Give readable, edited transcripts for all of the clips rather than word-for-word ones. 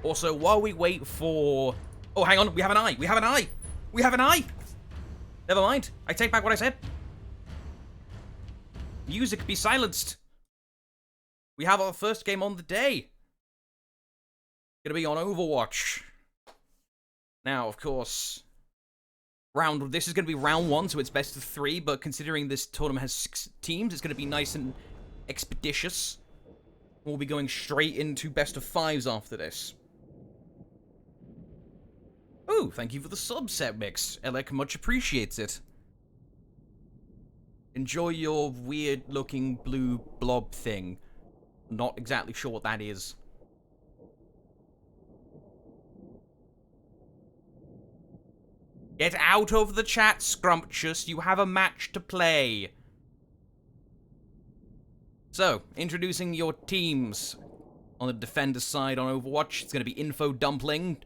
Also, while we wait for... Oh, hang on. We have an eye. We have an eye. We have an eye. Never mind. I take back what I said. Music be silenced. We have our first game on the day. Gonna be on Overwatch. Now, of course, this is gonna be round 1, so it's best of 3, but considering this tournament has 6 teams, it's gonna be nice and expeditious. We'll be going straight into best of 5s after this. Oh, thank you for the subset mix. Elec much appreciates it. Enjoy your weird-looking blue blob thing. Not exactly sure what that is. Get out of the chat, Scrumptious. You have a match to play. So, introducing your teams. On the defender side on Overwatch, it's going to be Info Dumpling.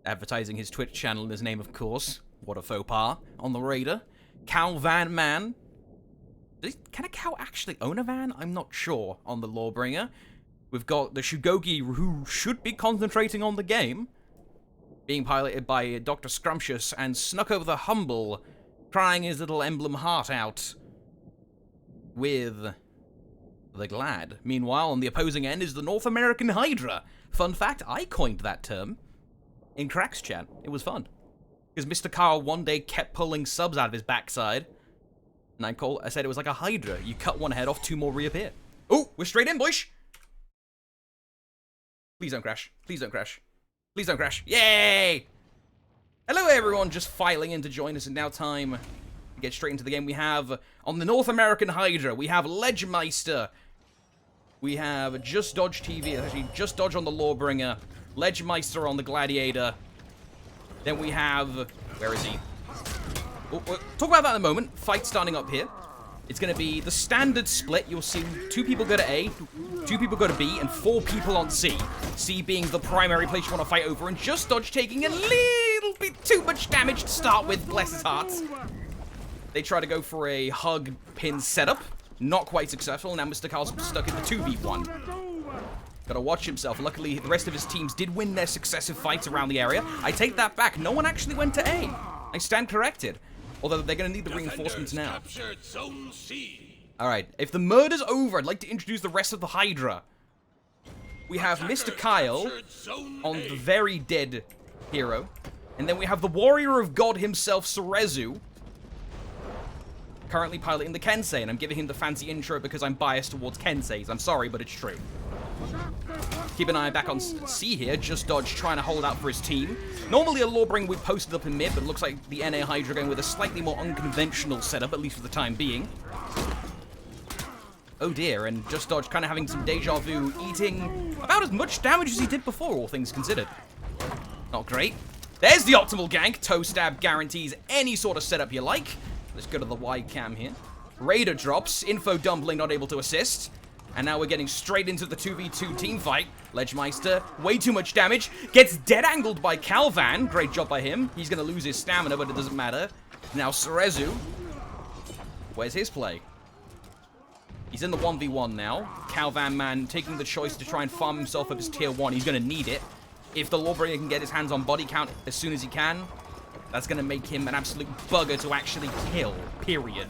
Advertising his Twitch channel in his name, of course. What a faux pas. On the Raider. Cal Van Man. Can a cow actually own a van? I'm not sure. On the Lawbringer. We've got the Shugogi, who should be concentrating on the game. Being piloted by Dr. Scrumptious, and snuck over the Humble, crying his little emblem heart out with the Glad. Meanwhile, on the opposing end is the North American Hydra. Fun fact, I coined that term in Cracks chat. It was fun. Because Mr. Carl one day kept pulling subs out of his backside, and I said it was like a Hydra. You cut one head off, 2 more reappear. Oh, we're straight in, boys! Please don't crash. Please don't crash. Please don't crash. Yay! Hello, everyone. Just filing in to join us. And now time to get straight into the game. We have, on the North American Hydra, we have Ledgemeister. We have Just Dodge TV. Actually, Just Dodge on the Lawbringer. Ledgemeister on the Gladiator. Then we have... Where is he? We'll talk about that in a moment. Fight starting up here. It's going to be the standard split. You'll see 2 people go to A, 2 people go to B, and 4 people on C. C being the primary place you want to fight over, and Just Dodge taking a little bit too much damage to start with, bless his heart. They try to go for a hug pin setup. Not quite successful. Now Mr. Carl's stuck in the 2v1. Gotta watch himself. Luckily, the rest of his teams did win their successive fights around the area. I take that back. No one actually went to A. I stand corrected. Although they're going to need the reinforcements now. Alright, if the murder's over, I'd like to introduce the rest of the Hydra. We have Mr. Kyle on the very dead hero. And then we have the Warrior of God himself, Cerezu. Currently piloting the Kensei, and I'm giving him the fancy intro because I'm biased towards Kenseis. I'm sorry, but it's true. Keep an eye back on C here. Just Dodge trying to hold out for his team. Normally a Lawbringer we posted up in mid, but it looks like the NA Hydra going with a slightly more unconventional setup, at least for the time being. Oh dear, and Just Dodge kind of having some deja vu, eating about as much damage as he did before, all things considered. Not great. There's the optimal gank. Toe stab guarantees any sort of setup you like. Let's go to the wide cam here. Raider drops. Info Dumpling not able to assist. And now we're getting straight into the 2v2 team fight. Ledgemeister, way too much damage. Gets dead-angled by Calvan. Great job by him. He's going to lose his stamina, but it doesn't matter. Now Cerezu. Where's his play? He's in the 1v1 now. Calvan man taking the choice to try and farm himself up his tier 1. He's going to need it. If the Lawbringer can get his hands on body count as soon as he can, that's going to make him an absolute bugger to actually kill, period.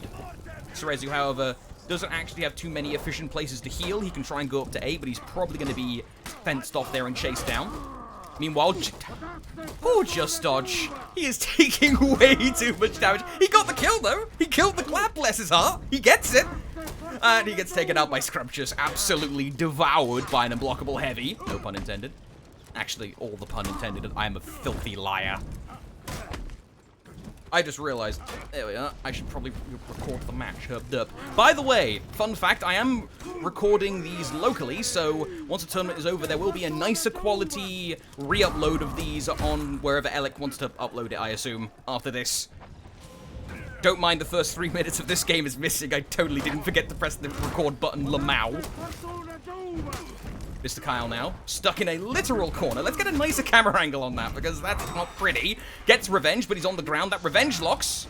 Cerezu, however, doesn't actually have too many efficient places to heal. He can try and go up to A, but he's probably going to be fenced off there and chased down. Meanwhile, oh, Just Dodge. He is taking way too much damage. He got the kill, though. He killed the Glad, bless his heart. He gets it. And he gets taken out by Scrumptious. Absolutely devoured by an unblockable heavy. No pun intended. Actually, all the pun intended. I am a filthy liar. I just realized, there we are, I should probably record the match. By the way, fun fact, I am recording these locally, so once the tournament is over, there will be a nicer quality re-upload of these on wherever Elec wants to upload it, I assume, after this. Don't mind the first 3 minutes of this game is missing. I totally didn't forget to press the record button, Lamau. Mr. Kyle now, stuck in a literal corner. Let's get a nicer camera angle on that, because that's not pretty. Gets revenge, but he's on the ground. That revenge locks,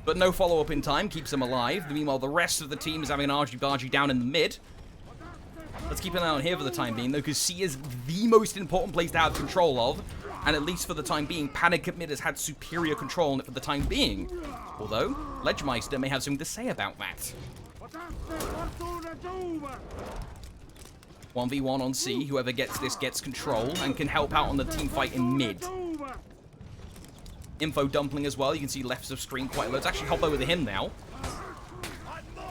but no follow-up in time. Keeps him alive. Meanwhile, the rest of the team is having an argy-bargy down in the mid. Let's keep an eye on here for the time being, though, because C is the most important place to have control of. And at least for the time being, Panic at Mid has had superior control on it for the time being. Although, Ledgemeister may have something to say about that. 1v1 on C. Whoever gets this gets control and can help out on the team fight in mid. Info dumpling as well. You can see left of screen quite low. Let's actually hop over to him now.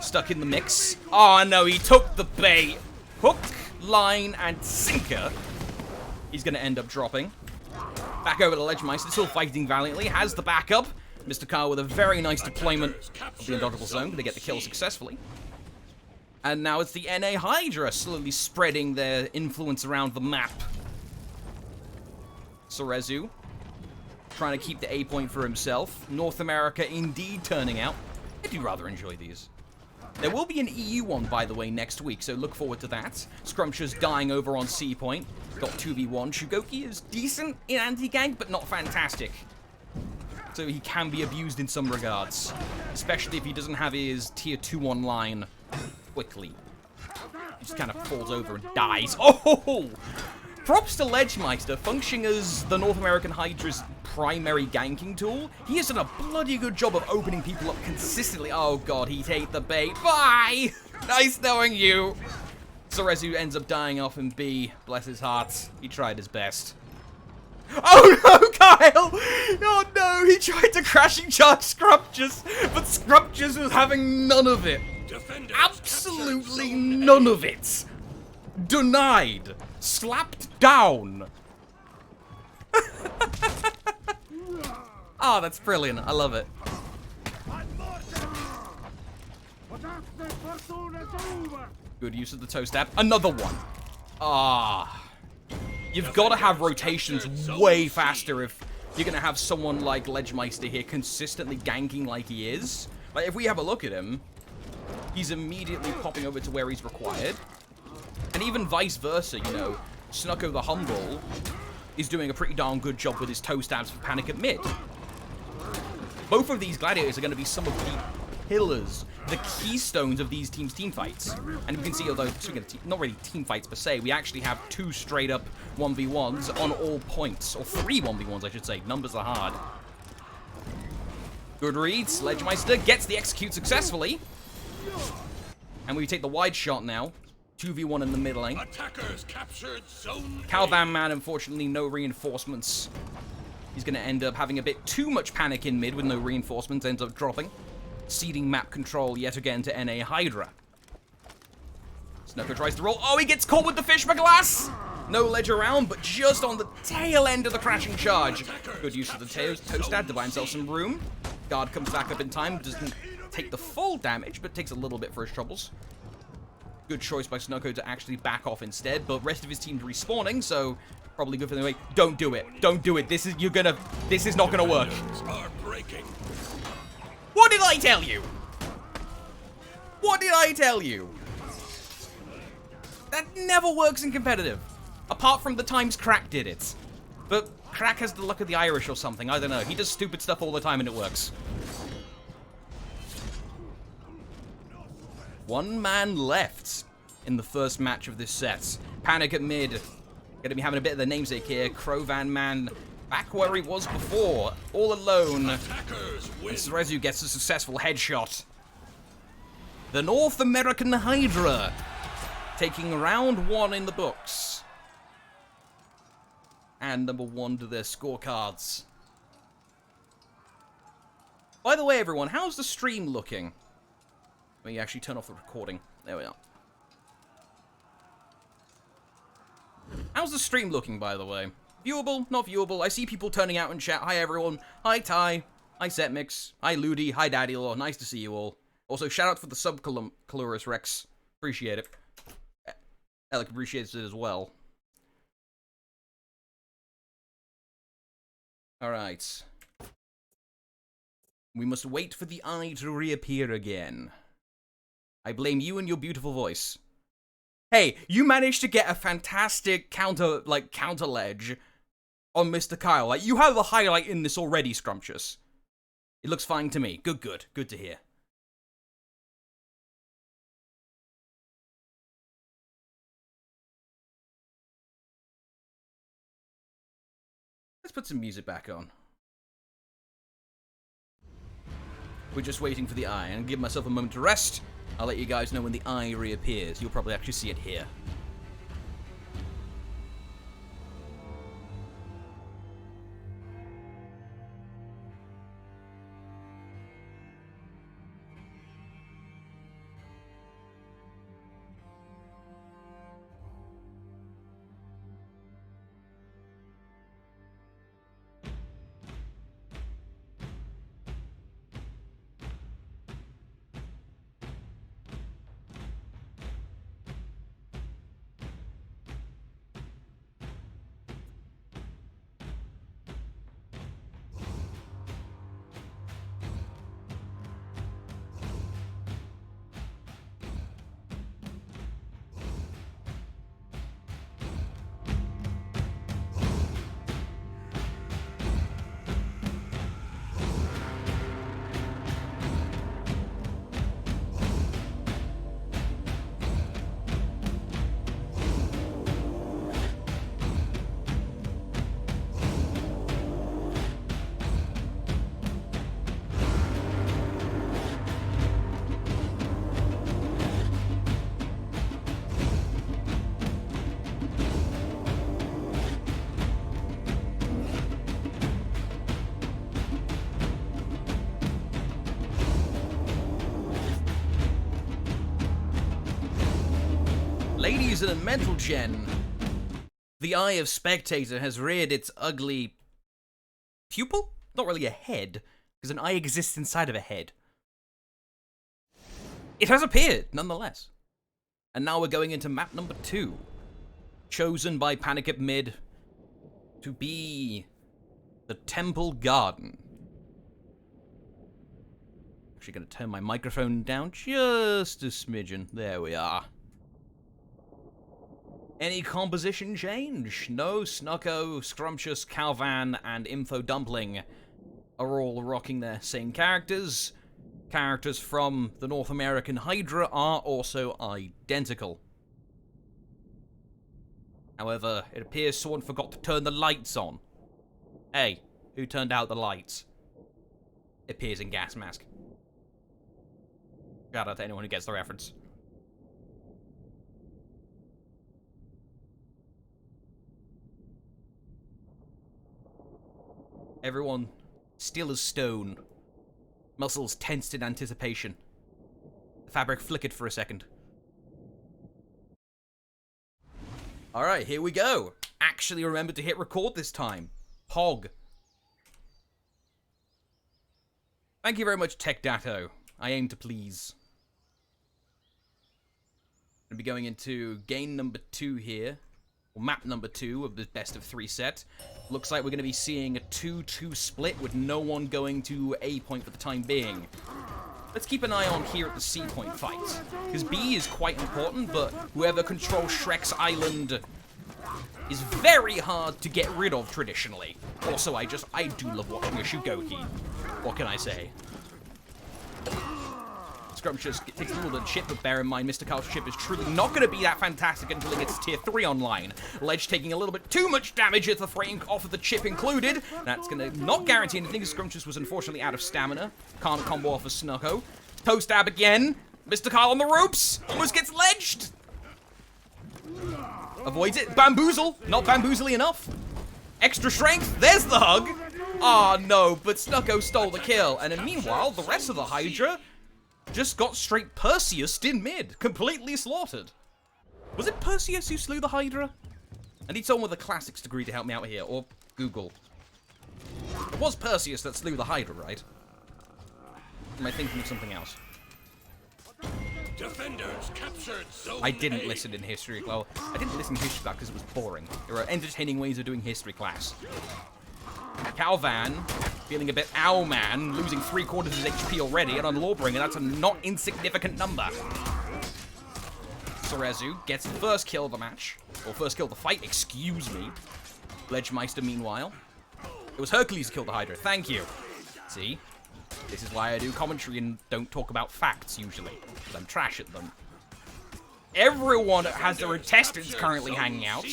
Stuck in the mix. Oh, no, he took the bait. Hook, line, and sinker. He's going to end up dropping. Back over to Ledgemeister, still fighting valiantly. Has the backup. Mr. Kyle with a very nice deployment of the undodgeable zone. Going to get the kill successfully. And now it's the NA Hydra slowly spreading their influence around the map. Cerezu trying to keep the A point for himself. North America indeed turning out. I do rather enjoy these. There will be an EU one, by the way, next week, so look forward to that. Scrumptious dying over on C point. Got 2v1. Shugoki is decent in anti-gank, but not fantastic. So he can be abused in some regards. Especially if he doesn't have his tier 2 online quickly. He just kind of falls over and dies. Oh! Props to Ledgemeister, functioning as the North American Hydra's primary ganking tool. He has done a bloody good job of opening people up consistently. Oh god, he ate the bait. Bye! Nice knowing you. Cerezu ends up dying off in B. Bless his heart. He tried his best. Oh no, Kyle! Oh no, he tried to crashing charge Scrumptious, but Scrumptious was having none of it. Absolutely none of it. Denied. Slapped down. Oh, that's brilliant. I love it. Good use of the toe stab. Another one. Ah. You've got to have rotations way faster if you're going to have someone like Ledgemeister here consistently ganking like he is. Like, if we have a look at him, he's immediately popping over to where he's required. And even vice versa, you know, Snucko the Humble is doing a pretty darn good job with his toe stabs for Panic at Mid. Both of these gladiators are going to be some of the pillars, the keystones of these teams' team fights. And you can see, although not really team fights per se, we actually have 2 straight up 1v1s on all points. Or 3 1v1s, I should say. Numbers are hard. Good reads. Ledgemeister gets the execute successfully. And we take the wide shot now. 2v1 in the mid lane. Attackers captured zone. Calvan Man, unfortunately, no reinforcements. He's going to end up having a bit too much panic in mid with no reinforcements, ends up dropping. Ceding map control yet again to NA Hydra. Snucko tries to roll. Oh, he gets caught with the fish glass. No ledge around, but just on the tail end of the crashing charge. Good use of the toe stab to buy himself some room. Guard comes back up in time, doesn't take the full damage, but takes a little bit for his troubles. Good choice by Snucko to actually back off instead, but rest of his team's respawning, so probably good for them. Wait, don't do it. Don't do it. This is not gonna work. What did I tell you? What did I tell you? That never works in competitive. Apart from the times Crack did it. But Crack has the luck of the Irish or something. I don't know. He does stupid stuff all the time and it works. One man left in the first match of this set. Panic at Mid. Gonna be having a bit of the namesake here. Crovan Man back where he was before. All alone. And Cerezu gets a successful headshot. The North American Hydra taking round 1 in the books. And number 1 to their scorecards. By the way, everyone, how's the stream looking? Let me actually turn off the recording. There we are. How's the stream looking, by the way? Viewable? Not viewable? I see people turning out in chat. Hi, everyone. Hi, Ty. Hi, Setmix. Hi, Ludi. Hi, Daddy Law. Nice to see you all. Also, shout out for the sub, Calurus Rex. Appreciate it. Alec appreciates it as well. Alright. We must wait for the eye to reappear again. I blame you and your beautiful voice. Hey, you managed to get a fantastic counter ledge on Mr. Kyle. Like, you have a highlight in this already, Scrumptious. It looks fine to me. Good, good. Good to hear. put some music back on. We're just waiting for the eye, and give myself a moment to rest. I'll let you guys know when the eye reappears. You'll probably actually see it here. Ladies and mental gen, the eye of spectator has reared its ugly pupil? Not really a head, because an eye exists inside of a head. It has appeared, nonetheless. And now we're going into map number 2, chosen by Panic at Mid to be the Temple Garden. Actually going to turn my microphone down just a smidgen. There we are. Any composition change? No. Snucko, Scrumptious, Calvan, and Info Dumpling are all rocking their same characters. Characters from the North American Hydra are also identical. However, it appears someone forgot to turn the lights on. Hey, who turned out the lights? It appears in Gas Mask. Shout out to anyone who gets the reference. Everyone still as stone. Muscles tensed in anticipation. The fabric flickered for a second. Alright, here we go. Actually remembered to hit record this time. Pog. Thank you very much, Tech Dato. I aim to please. Gonna be going into game number 2 here. Or map number 2 of the best of 3 set. Looks like we're going to be seeing a 2-2 split with no one going to A point for the time being. Let's keep an eye on here at the C point fight. Because B is quite important, but whoever controls Shrek's island is very hard to get rid of traditionally. Also, I do love watching a Shugoki. What can I say? Scrumptious takes a little bit of shit, but bear in mind, Mr. Carl's ship is truly not going to be that fantastic until it gets tier 3 online. Ledge taking a little bit too much damage at the frame off of the chip included. That's going to not guarantee anything. Scrumptious was unfortunately out of stamina. Can't combo off of Snucko. Toe stab again. Mr. Carl on the ropes. Almost gets ledged. Avoids it. Bamboozle. Not bamboozly enough. Extra strength. There's the hug. Ah, no, but Snucko stole the kill. And then meanwhile, the rest of the Hydra just got straight Perseused in mid. Completely slaughtered. Was it Perseus who slew the Hydra? I need someone with a classics degree to help me out here. Or Google. It was Perseus that slew the Hydra, right? Am I thinking of something else? Defenders captured zone I didn't A. listen in history. Well, I didn't listen in history class because it was boring. There are entertaining ways of doing history class. Calvan, feeling a bit ow man, losing 3/4 of his HP already, and on Lawbringer, that's a not insignificant number. Sorezu gets the first kill of the match. Or first kill of the fight, excuse me. Ledgemeister, meanwhile. It was Hercules who killed the Hydra, thank you. See? This is why I do commentary and don't talk about facts, usually. Because I'm trash at them. Everyone has their intestines currently hanging out.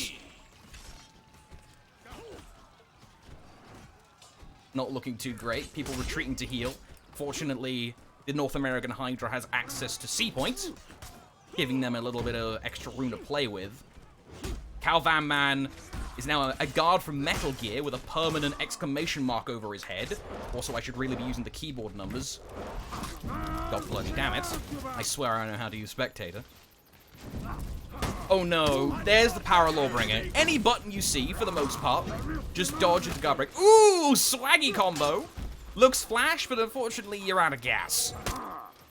Not looking too great. People retreating to heal. Fortunately, the North American Hydra has access to C point, giving them a little bit of extra room to play with. Calvan Man is now a guard from Metal Gear with a permanent exclamation mark over his head. Also, I should really be using the keyboard numbers. God bloody damn it. I swear I know how to use Spectator. Oh no, there's the Power Lawbringer. Any button you see, for the most part, just dodge into guard break. Ooh, swaggy combo. Looks flash, but unfortunately you're out of gas.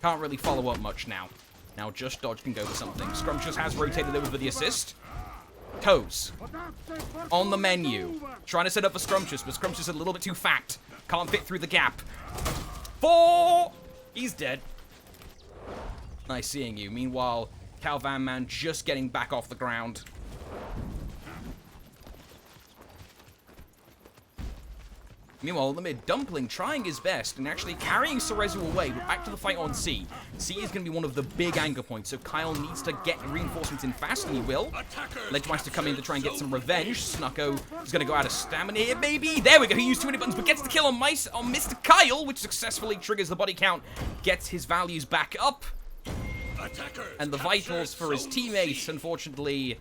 Can't really follow up much now. Now just dodge can go for something. Scrumptious has rotated over for the assist. Toes. On the menu. Trying to set up for Scrumptious, but Scrumptious is a little bit too fat. Can't fit through the gap. 4! He's dead. Nice seeing you. Meanwhile, Calvan Man just getting back off the ground. Meanwhile, in the mid, Dumpling trying his best and actually carrying Cerezu away, but back to the fight on C. C is going to be one of the big anchor points, so Kyle needs to get reinforcements in fast, and he will. Ledgemeister come in to try and get some revenge. Snucko is going to go out of stamina here, baby. There we go, he used too many buttons, but gets the kill on Mr. Kyle, which successfully triggers the body count, gets his values back up. And the vitals for his teammates, unfortunately,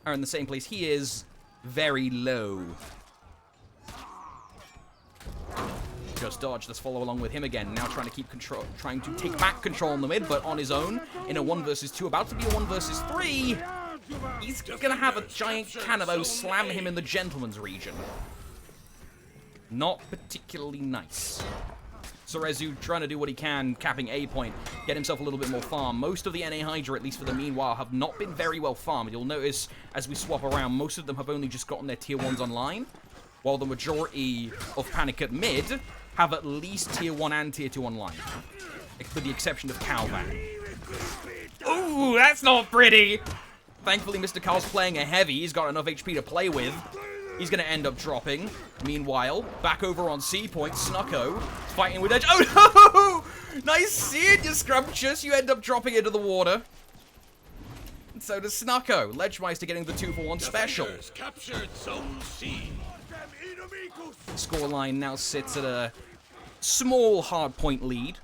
are in the same place he is, very low. Just dodge. Let's follow along with him again. Now trying to keep control, trying to take back control in the mid, but on his own in a 1 versus 2, about to be a 1 versus 3. He's gonna have a giant Cannabo slam him in the gentleman's region. Not particularly nice. Cerezu trying to do what he can, capping A point, get himself a little bit more farm. Most of the NA Hydra, at least for the meanwhile, have not been very well farmed. You'll notice as we swap around, most of them have only just gotten their tier 1s online, while the majority of Panic at mid have at least tier 1 and tier 2 online, with the exception of Calvan. Ooh, that's not pretty! Thankfully, Mr. Carl's playing a heavy. He's got enough HP to play with. He's going to end up dropping. Meanwhile, back over on C point, Snucko fighting with Edge. Oh no! Nice seeing you, Scrumptious. You end up dropping into the water. And so does Snucko. Ledgemeister getting the 2-for-1 special. Captured Zone C. Scoreline now sits at a small hard point lead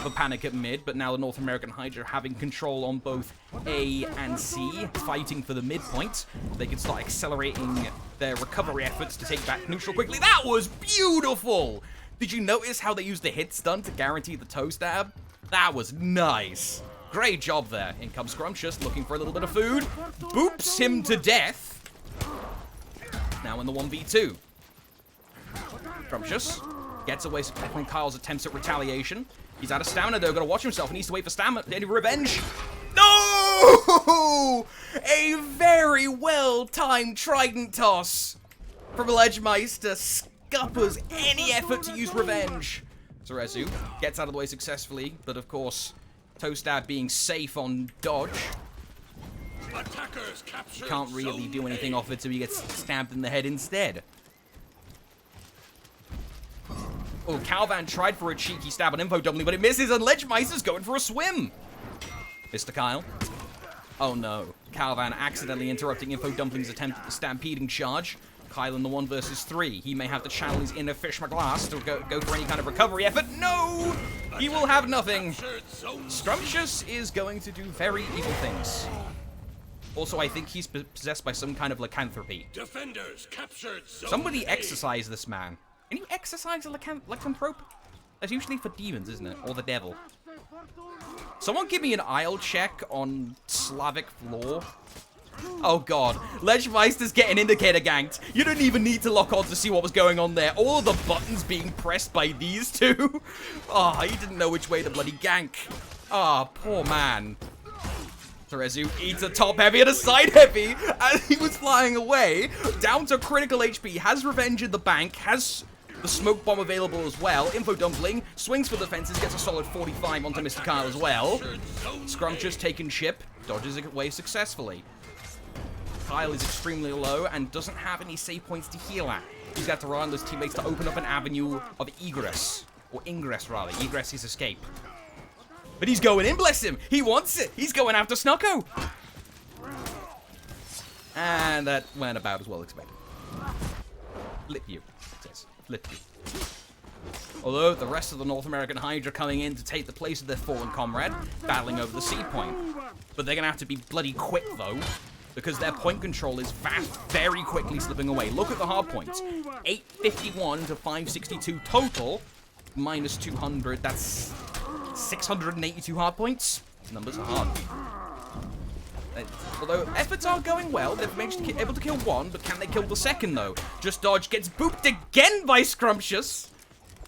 for Panic at mid, but now the North American Hydra having control on both A and C, fighting for the midpoint. They can start accelerating their recovery efforts to take back neutral quickly. That was beautiful! Did you notice how they used the hit stun to guarantee the toe stab? That was nice. Great job there. In comes Scrumptious, looking for a little bit of food. Boops him to death. Now in the 1v2. Scrumptious gets away from Kyle's attempts at retaliation. He's out of stamina though, gotta watch himself. He needs to wait for stamina. Any revenge? No! A very well-timed trident toss from Ledgemeister scuppers any effort to use revenge. Cerezu gets out of the way successfully, but of course, toe stab being safe on dodge. Can't really do anything off it, so he gets stabbed in the head instead. Oh, Calvan tried for a cheeky stab on Info Dumpling, but it misses, and Ledgemeister's going for a swim. Mr. Kyle. Oh no. Calvan accidentally interrupting Info Dumpling's attempt at the stampeding charge. Kyle in the 1 versus 3. He may have to channel his inner fish McGlass to go for any kind of recovery effort. No! He will have nothing. Scrumptious is going to do very evil things. Also, I think he's possessed by some kind of lycanthropy. Defenders captured zone Somebody A. exercise this man. Can you exercise a lycanthrope? That's usually for demons, isn't it? Or the devil. Someone give me an aisle check on Slavic lore. Oh god, Ledgemeister's getting indicator ganked. You don't even need to lock on to see what was going on there. All of the buttons being pressed by these two. Oh, he didn't know which way to bloody gank. Ah, oh, poor man. Cerezu eats a top heavy and a side heavy as he was flying away. Down to critical HP, has revenge in the bank, has the smoke bomb available as well. Info Dumpling swings for the fences, gets a solid 45 onto Mr. Kyle as well. Scrumptious taking chip, dodges it away successfully. Kyle is extremely low and doesn't have any save points to heal at. He's got to rely on those teammates to open up an avenue of egress. Or ingress, rather. Egress is escape. But he's going in, bless him! He wants it! He's going after Snucko! And that went about as well expected. Flip you, it says. Flip you. Although the rest of the North American Hydra coming in to take the place of their fallen comrade, battling over the sea point. But they're going to have to be bloody quick, though, because their point control is very quickly slipping away. Look at the hard points. 851 to 562 total, minus 200. That's 682 hard points. Numbers are hard. Although efforts are going well, they've managed to able to kill one, but can they kill the second, though? Just Dodge gets booped again by Scrumptious.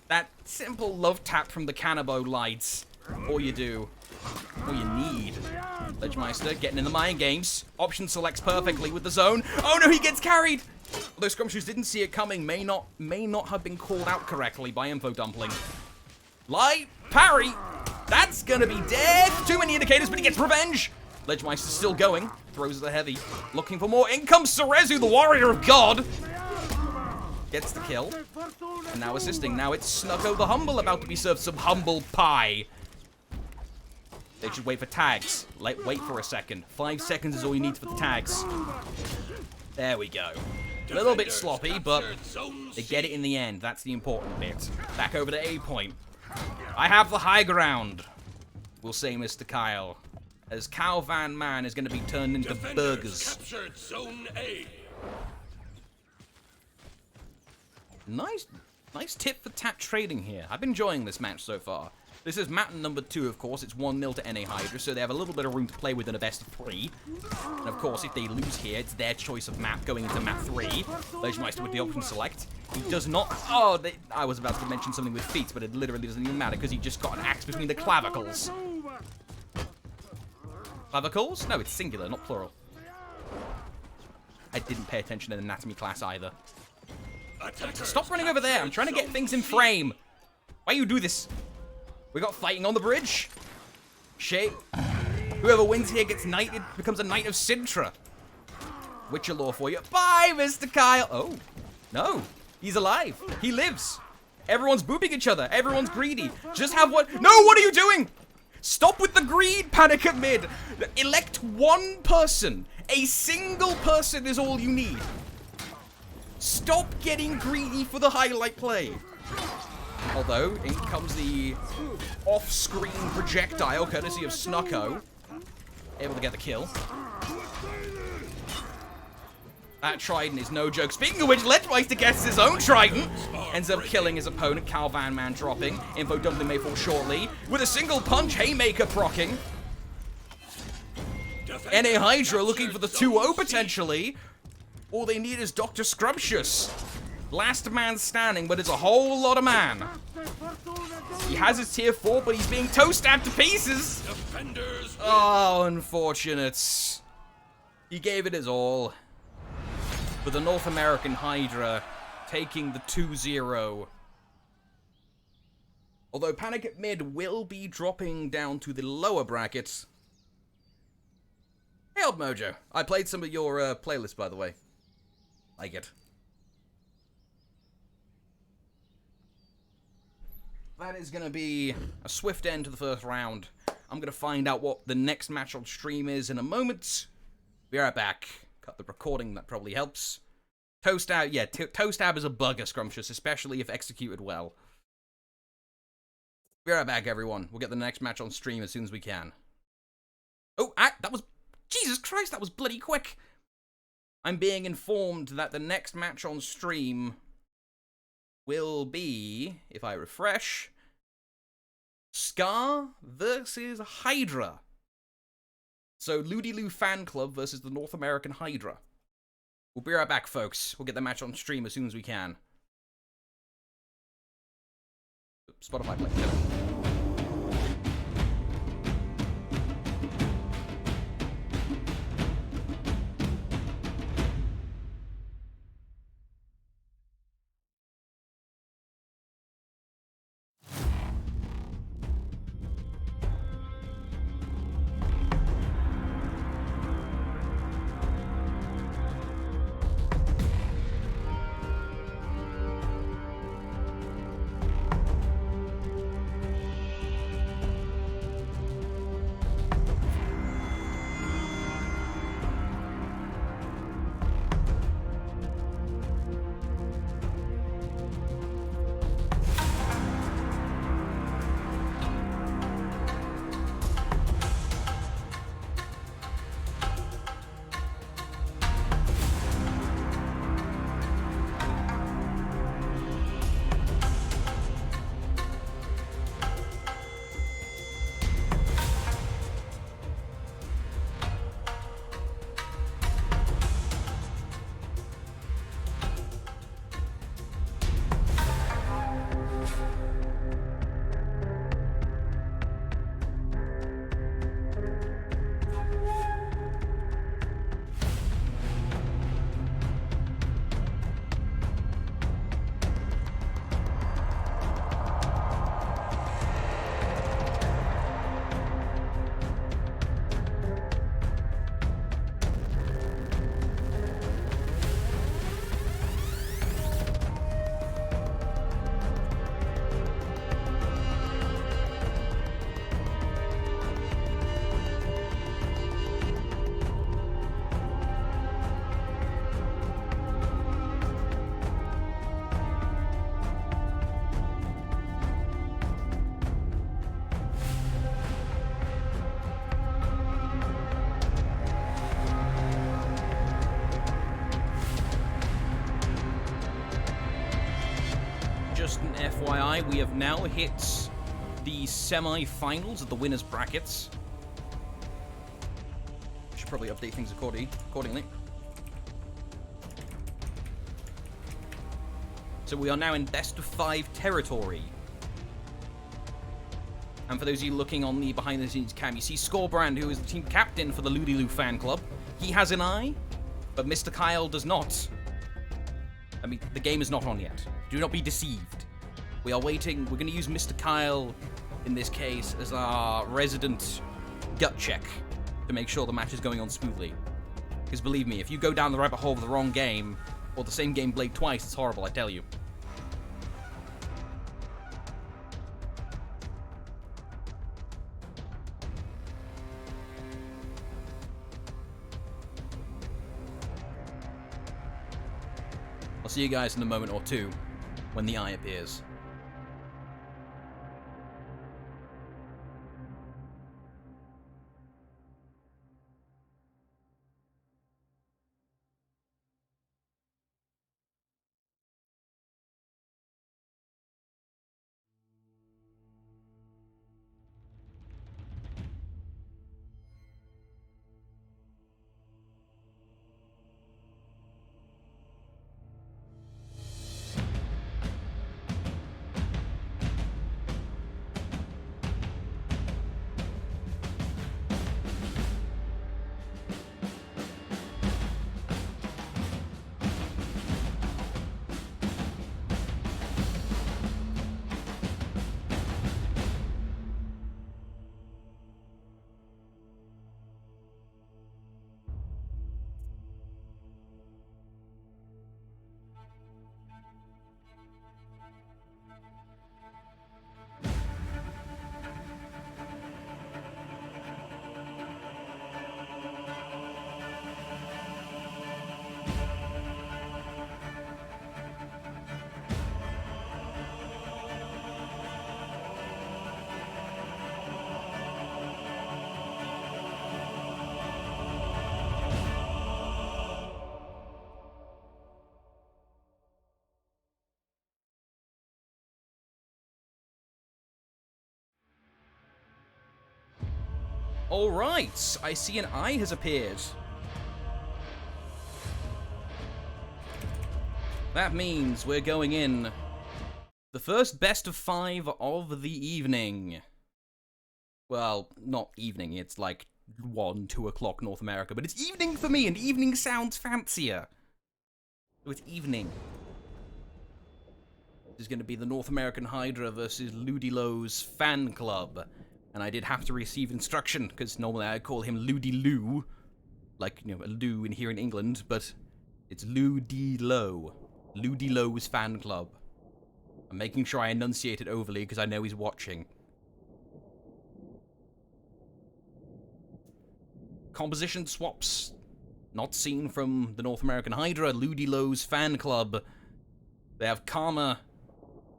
That simple love tap from the Cannabo lights. All you do. All you need. Ledgemeister getting in the mind games. Option selects perfectly with the zone. Oh no, he gets carried! Although Scrumptious didn't see it coming, may not have been called out correctly by Info Dumpling. Light parry! That's gonna be death! Too many indicators, but he gets revenge! Ledgemeister's still going. Throws the heavy. Looking for more. In comes Cerezu, the warrior of God! Gets the kill. And now assisting. Now it's Snucko the Humble about to be served some humble pie. They should wait for tags. Wait for a second. 5 seconds is all you need for the tags. There we go. A little bit sloppy, but they get it in the end. That's the important bit. Back over to A point. I have the high ground, we'll say Mr. Kyle. As Cow Van Man is going to be turned into burgers. Captured Zone A. Nice tip for tat trading here. I've been enjoying this match so far. This is map number 2, of course. It's 1-0 to NA Hydra, so they have a little bit of room to play with in a best of 3. And of course, if they lose here, it's their choice of map going into map 3. Ledgemeister with the option select. He does not... Oh, I was about to mention something with feet, but it literally doesn't even matter because he just got an axe between the clavicles. Clavicles? No, it's singular, not plural. I didn't pay attention in anatomy class either. Stop running over there. I'm trying to get things in frame. Why you do this? We got fighting on the bridge. Shape. Whoever wins here gets knighted, becomes a Knight of Sintra. Witcher lore for you. Bye, Mr. Kyle. Oh, no. He's alive. He lives. Everyone's booping each other. Everyone's greedy. Just have one. No, what are you doing? Stop with the greed, Panic at Mid. Elect one person. A single person is all you need. Stop getting greedy for the highlight play. Although, in comes the off-screen projectile, courtesy of Snucko. Able to get the kill. That trident is no joke. Speaking of which, Ledgemeister gets his own trident. Ends up killing his opponent, Cal Van Man dropping. Info Dumpling may fall shortly. With a single punch, Haymaker proccing. NA Hydra looking for the 2-0 potentially. All they need is Dr. Scrumptious. Last man standing, but it's a whole lot of man. He has his tier 4, but he's being toe-stabbed to pieces. Oh, unfortunate. He gave it his all. But the North American Hydra taking the 2-0. Although Panic at Mid will be dropping down to the lower brackets. Hey, Old Mojo. I played some of your playlists, by the way. Like it. That is going to be a swift end to the first round. I'm going to find out what the next match on stream is in a moment. Be right back. Cut the recording, that probably helps. Toe stab, yeah, toe stab is a bugger, Scrumptious, especially if executed well. Be right back, everyone. We'll get the next match on stream as soon as we can. Oh, that was... Jesus Christ, that was bloody quick. I'm being informed that the next match on stream will be, if I refresh, Scar versus Hydra. So, Ludi Lou Fan Club versus the North American Hydra. We'll be right back, folks. We'll get the match on stream as soon as we can. Spotify play. No. an FYI, we have now hit the semi-finals of the winners brackets. Should probably update things accordingly. So we are now in best of 5 territory. And for those of you looking on the behind the scenes cam, you see Scorebrand, who is the team captain for the Ludi Lou fan club. He has an eye, but Mr. Kyle does not. I mean, the game is not on yet. Do not be deceived. We are waiting. We're going to use Mr. Kyle, in this case, as our resident gut check to make sure the match is going on smoothly. Because believe me, if you go down the rabbit hole of the wrong game, or the same game played twice, it's horrible, I tell you. I'll see you guys in a moment or two when the eye appears. Alright, I see an eye has appeared. That means we're going in the first best of 5 of the evening. Well, not evening, it's like 1, 2 o'clock North America, but it's evening for me, and evening sounds fancier. So it's evening. This is going to be the North American Hydra versus Ludilo's fan club. And I did have to receive instruction, because normally I call him Ludi Lou, like, you know, a Lou in here in England, but it's Ludilo. Ludilo's fan club. I'm making sure I enunciate it overly, because I know he's watching. Composition swaps, not seen from the North American Hydra, Ludilo's fan club. They have Karma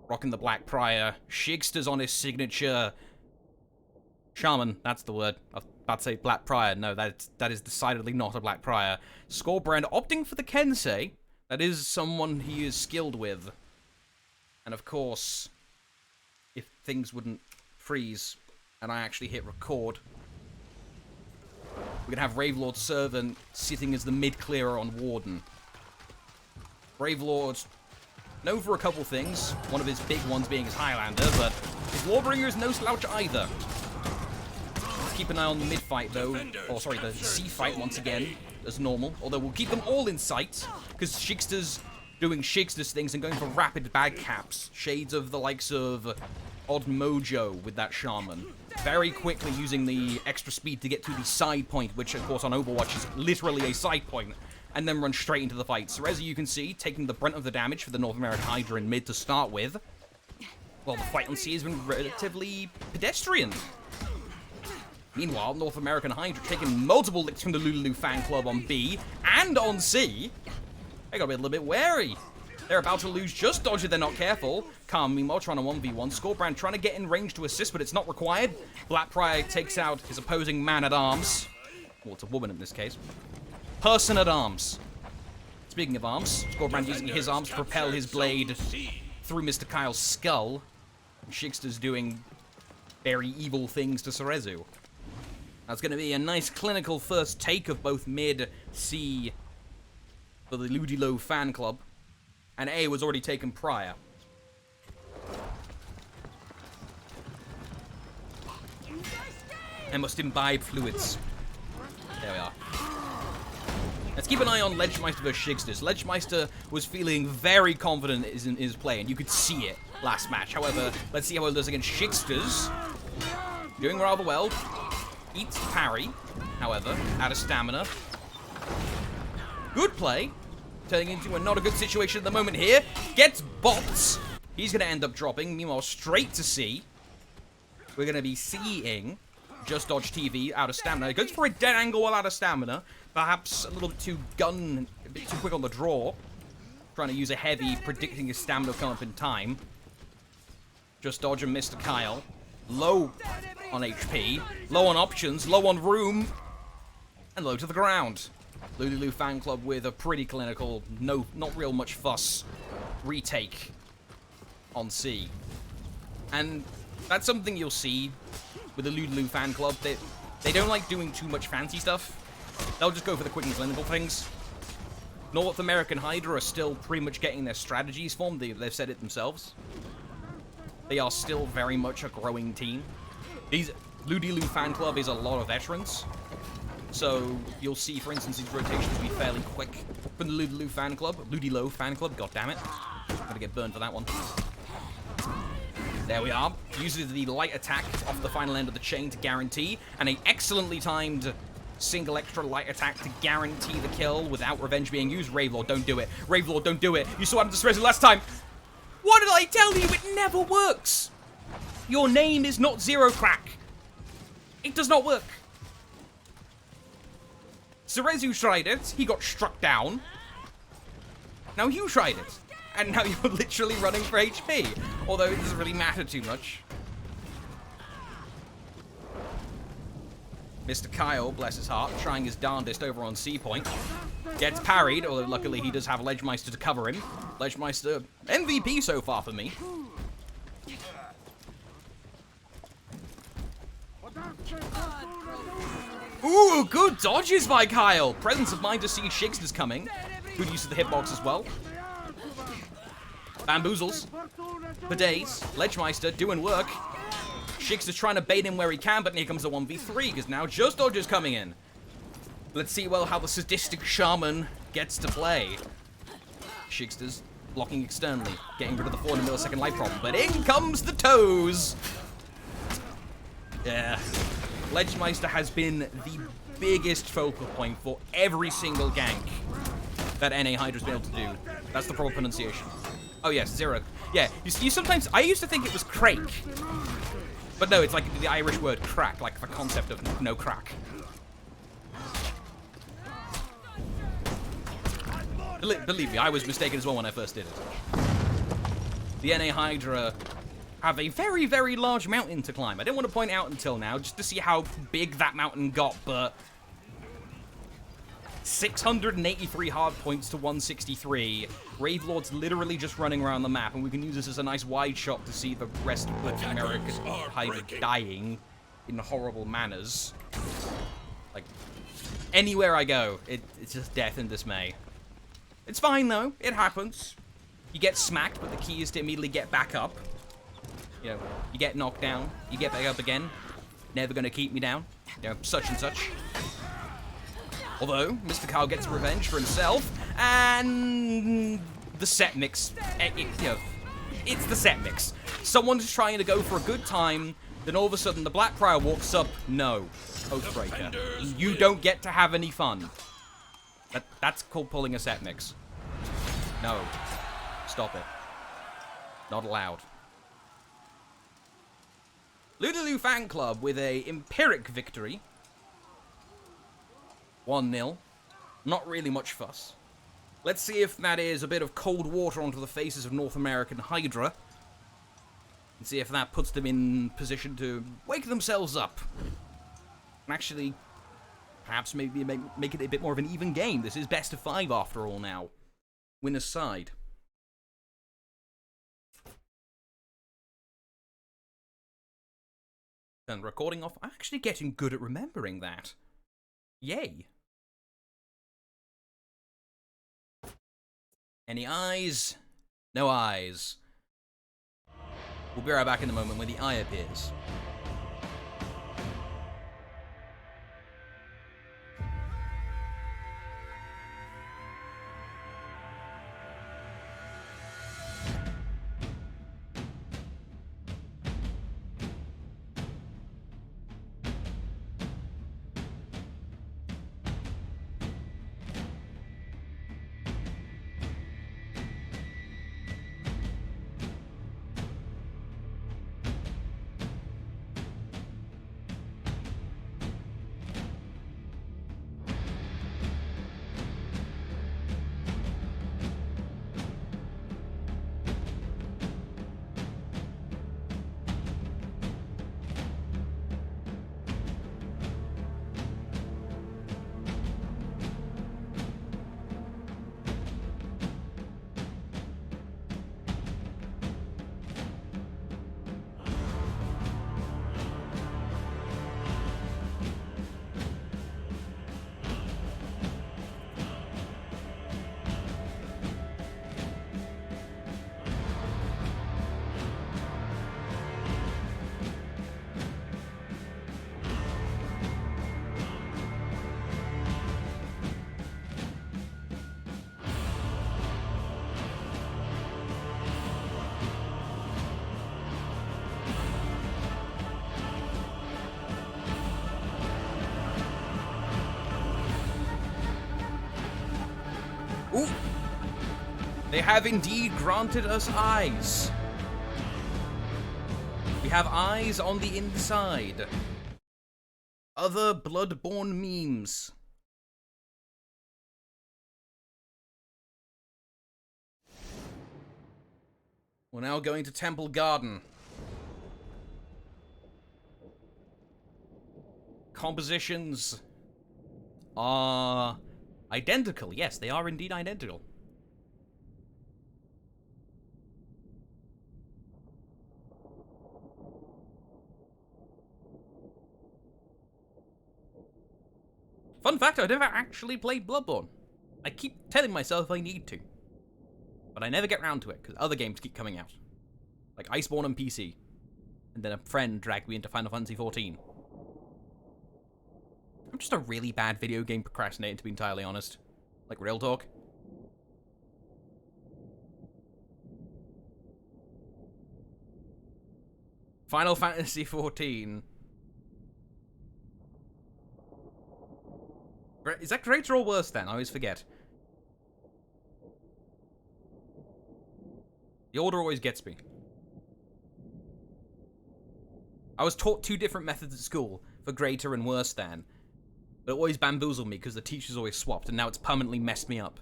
rocking the Black Prior, Shigster's on his signature Shaman, that's the word. I was about to say Black Prior. No, that is decidedly not a Black Prior. Scorebrand opting for the Kensei. That is someone he is skilled with. And of course, if things wouldn't freeze and I actually hit record, we're gonna have Ravelord Servant sitting as the mid-clearer on Warden. Ravelord, known for a couple things. One of his big ones being his Highlander, but his Warbringer is no slouch either. Keep an eye on the mid-fight, though. Oh, sorry, the C-fight once again, as normal. Although we'll keep them all in sight, because Shigster's doing Shigster's things and going for rapid bag caps. Shades of the likes of Odd Mojo with that Shaman. Very quickly using the extra speed to get to the side point, which, of course, on Overwatch is literally a side point, and then run straight into the fight. So, as you can see, taking the brunt of the damage for the North American Hydra in mid to start with. Well, the fight on C has been relatively pedestrian. Meanwhile, North American Hydra taking multiple licks from the Lulu fan club on B and on C. They gotta be a little bit wary. They're about to lose, just dodge if they're not careful. Calm, meanwhile, trying to 1v1. Scorebrand trying to get in range to assist, but it's not required. Black Prior takes out his opposing man-at-arms. Well, it's a woman in this case. Person-at-arms. Speaking of arms, Scorebrand using his arms to propel his blade through Mr. Kyle's skull. Shigster's doing very evil things to Cerezu. That's going to be a nice clinical first take of both mid, C for the Ludilo fan club, and A was already taken prior. I must imbibe fluids. There we are. Let's keep an eye on Ledgemeister versus Shigsters. Ledgemeister was feeling very confident in his play, and you could see it last match. However, let's see how it does against Shigsters. Doing rather well. Eats parry, however, out of stamina. Good play. Turning into a not a good situation at the moment here. Gets bots. He's going to end up dropping. Meanwhile, straight to C. We're going to be seeing Just Dodge TV out of stamina. Goes for a dead angle while out of stamina. Perhaps a little bit too a bit too quick on the draw. Trying to use a heavy, predicting his stamina will come up in time. Just Dodge and Mr. Kyle. Low on HP, low on options, low on room, and low to the ground. Lulu fan club with a pretty clinical, not real much fuss retake on C. And that's something you'll see with the Lulu fan club. They don't like doing too much fancy stuff. They'll just go for the quick and clinical things. North American Hydra are still pretty much getting their strategies formed. They've said it themselves. They are still very much a growing team. Ludilu fan club is a lot of veterans. So you'll see, for instance, these rotations be fairly quick from the Ludilu fan club. Ludilo fan club, god damn it. Gonna get burned for that one. There we are. Uses the light attack off the final end of the chain to guarantee, and an excellently timed single extra light attack to guarantee the kill without revenge being used. Ravelord, don't do it. Ravelord, don't do it. You saw what happened to Cerezu last time. What did I tell you? It never works. Your name is not Zero Crack. It does not work. Cerezu tried it. He got struck down. Now you tried it. And now you're literally running for HP. Although it doesn't really matter too much. Mr. Kyle, bless his heart, trying his darndest over on C point. Gets parried, although luckily he does have Ledgemeister to cover him. Ledgemeister, MVP so far for me. Ooh, good dodges by Kyle. Presence of mind to see Shigsters coming. Good use of the hitbox as well. Bamboozles. For days. Ledgemeister doing work. Shigster's trying to bait him where he can, but here comes the 1v3, because now Just Dodge is coming in. Let's see, well, how the sadistic shaman gets to play. Shigster's blocking externally, getting rid of the 400 millisecond life problem, but in comes the toes! Yeah. Ledgemeister has been the biggest focal point for every single gank that NA Hydra's been able to do. That's the proper pronunciation. Oh yes, Zero. Yeah, you sometimes, I used to think it was crake. But no, it's like the Irish word crack, like the concept of no crack. Believe me, I was mistaken as well when I first did it. The NA Hydra have a very, very large mountain to climb. I didn't want to point out until now, just to see how big that mountain got, but 683 hard points to 163. Ravelord's literally just running around the map, and we can use this as a nice wide shot to see the rest of the American Hydra dying in horrible manners. Like, anywhere I go, it's just death and dismay. It's fine, though. It happens. You get smacked, but the key is to immediately get back up. You know, you get knocked down, you get back up again. Never gonna keep me down. You know, such and such. Although, Mr. Kyle gets revenge for himself, and the set mix, you know, it's the set mix. Someone's trying to go for a good time, then all of a sudden the Black Prior walks up, no, Oathbreaker, you don't get to have any fun. That's called pulling a set mix. No, stop it. Not allowed. Ludiloo Fan Club with a Empiric victory. 1-0. Not really much fuss. Let's see if that is a bit of cold water onto the faces of North American Hydra. And see if that puts them in position to wake themselves up. And actually, perhaps maybe make it a bit more of an even game. This is best of 5 after all now. Winner's side. Turn recording off. I'm actually getting good at remembering that. Yay. Any eyes? No eyes. We'll be right back in a moment when the eye appears. Ooh! They have indeed granted us eyes. We have eyes on the inside. Other bloodborne memes. We're now going to Temple Garden. Compositions are identical. Yes, they are indeed identical. Fun fact, I've never actually played Bloodborne. I keep telling myself I need to. But I never get round to it, because other games keep coming out. Like Iceborne on PC. And then a friend dragged me into Final Fantasy XIV. I'm just a really bad video game procrastinator, to be entirely honest. Like, real talk. Final Fantasy XIV. Is that greater or worse then? I always forget. The order always gets me. I was taught two different methods at school for greater and worse than. But it always bamboozled me because the teachers always swapped, and now it's permanently messed me up.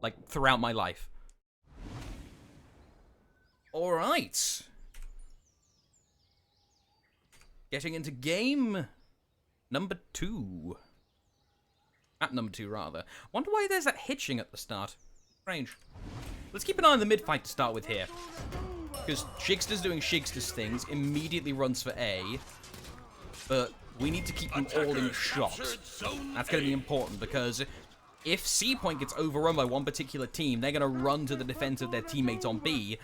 Like, throughout my life. Alright. Getting into game number 2. At number 2, rather. Wonder why there's that hitching at the start. Strange. Let's keep an eye on the mid-fight to start with here. Because Shigster's doing Shigster's things, immediately runs for A. But we need to keep them all in shot. That's going to be important, because if C point gets overrun by one particular team, they're going to run to the defense of their teammates on B.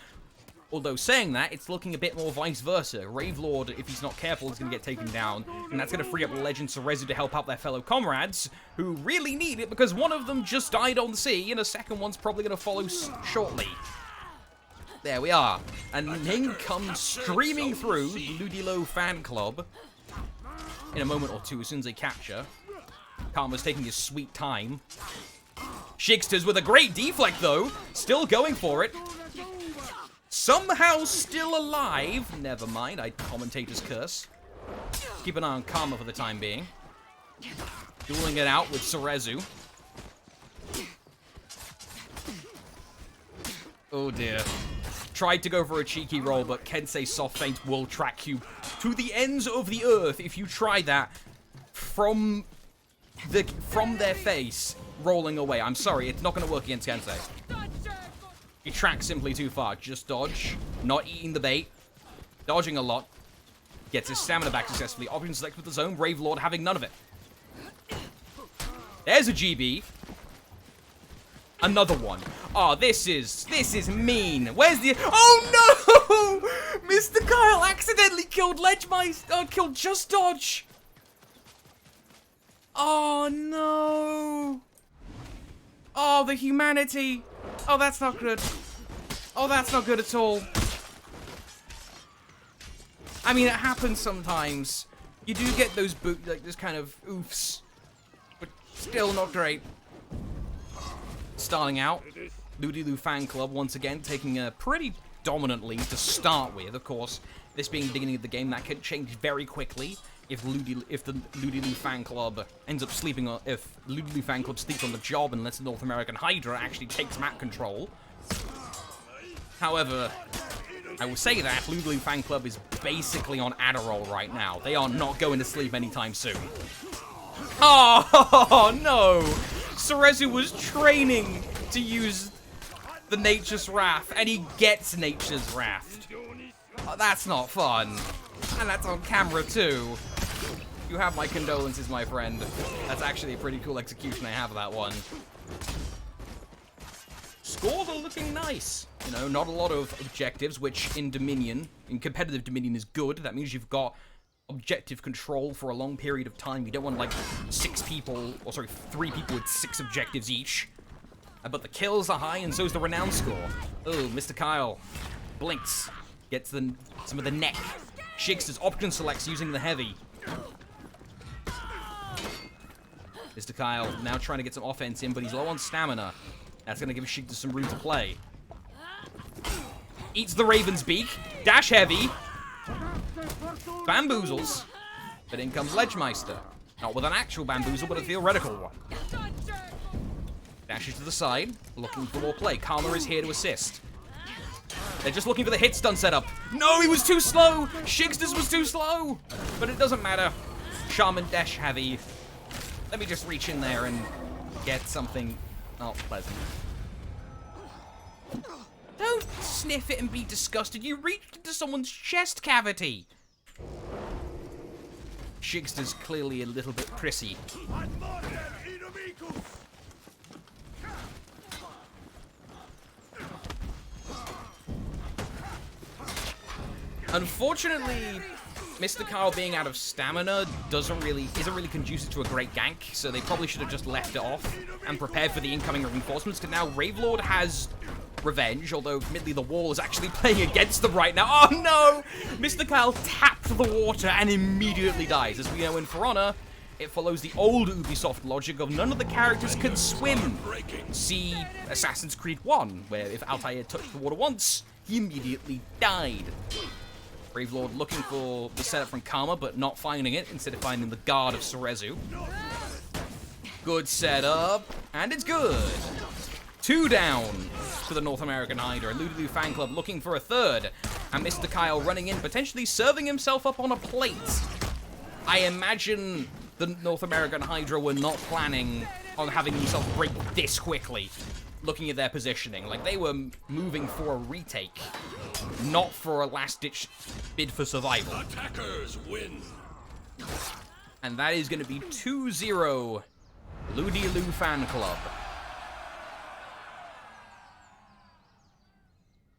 Although saying that, it's looking a bit more vice versa. Ravelord, if he's not careful, is going to get taken down, and that's going to free up Legend Cerezu to help out their fellow comrades, who really need it because one of them just died on C, and a second one's probably going to follow shortly. There we are. And Ning comes streaming through Ludilo Fan Club in a moment or two as soon as they capture. Karma's taking his sweet time. Shigsters with a great deflect, though. Still going for it. Somehow still alive. Never mind, I commentator's curse. Keep an eye on Karma for the time being. Dueling it out with Cerezu. Oh dear. Tried to go for a cheeky roll, but Kensei Soft Feint will track you to the ends of the earth if you try that from their face, rolling away. I'm sorry, it's not going to work against Kensei. He tracks simply too far. Just dodge. Not eating the bait. Dodging a lot. Gets his stamina back successfully. Option select with the zone. Brave Lord having none of it. There's a GB. Another one. Oh, this is mean. Where's the... Oh, no! Mr. Kyle accidentally killed killed Just Dodge. Oh, no. Oh, the humanity. Oh, that's not good. Oh, that's not good at all. I mean, it happens sometimes. You do get those this kind of oofs. But still not great. Starting out, Ludilu Fan Club once again taking a pretty dominant lead to start with. Of course, this being the beginning of the game, that could change very quickly if the Ludilu Fan Club ends up sleeping on, if Ludilu Fan Club sleeps on the job unless the North American Hydra actually takes map control. However, I will say that Ludilu Fan Club is basically on Adderall right now. They are not going to sleep anytime soon. Oh, no! Cerezu was training to use the Nature's Wrath, and he gets Nature's Wrath. Oh, that's not fun. And that's on camera, too. You have my condolences, my friend. That's actually a pretty cool execution I have of that one. Scores are looking nice. You know, not a lot of objectives, which in competitive Dominion is good. That means you've got objective control for a long period of time. You don't want, like, 3 people with 6 objectives each. But the kills are high, and so is the renown score. Oh, Mr. Kyle blinks. Gets some of the neck. Shigster's option selects using the heavy. Mr. Kyle now trying to get some offense in, but he's low on stamina. That's going to give Shigster some room to play. Eats the Raven's Beak. Dash heavy. Bamboozles. But in comes Ledgemeister. Not with an actual bamboozle, but a theoretical one. Dashes to the side, looking for more play. Karma is here to assist. They're just looking for the hit stun setup. No, he was too slow! Shigster's was too slow! But it doesn't matter. Shaman dash heavy. Let me just reach in there and get something not pleasant. Don't sniff it and be disgusted. You reached into someone's chest cavity. Shigster's clearly a little bit prissy. Unfortunately, Mr. Kyle being out of stamina isn't really conducive to a great gank, so they probably should have just left it off and prepared for the incoming reinforcements, because now Ravelord has revenge, although admittedly the wall is actually playing against them right now. Oh no! Mr. Kyle tapped the water and immediately dies. As we know in For Honor, it follows the old Ubisoft logic of none of the characters can swim. See Assassin's Creed 1, where if Altair touched the water once, he immediately died. Gravelord looking for the setup from Karma, but not finding it, instead of finding the guard of Cerezu. Good setup, and it's good. 2 down to the North American Hydra. Ludilu Fan Club looking for a third, and Mr. Kyle running in, potentially serving himself up on a plate. I imagine the North American Hydra were not planning on having themselves break this quickly, looking at their positioning. Like, they were moving for a retake, not for a last-ditch bid for survival. Attackers win. And that is going to be 2-0 Ludilu Fan Club.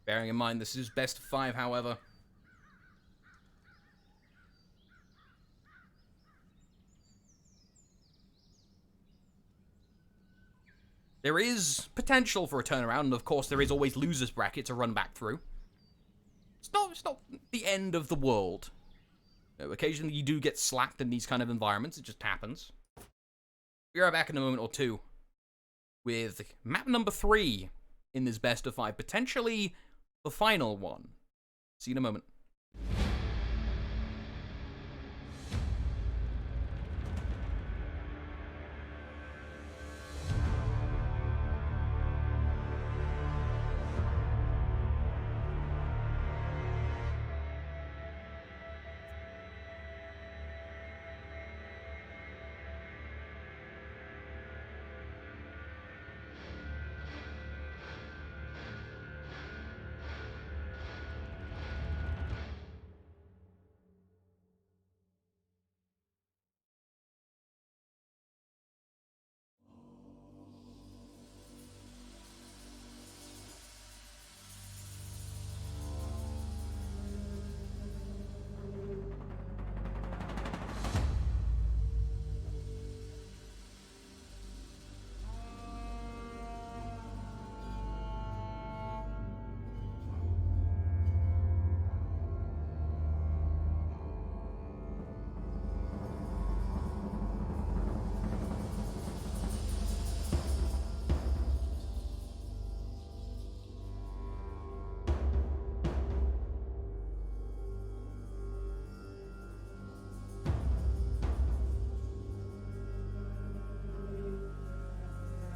Bearing in mind this is best of 5, however. There is potential for a turnaround, and of course there is always losers bracket to run back through. It's not the end of the world. You know, occasionally you do get slapped in these kind of environments, it just happens. We'll be right back in a moment or two with map number 3 in this best of 5, potentially the final one. See you in a moment.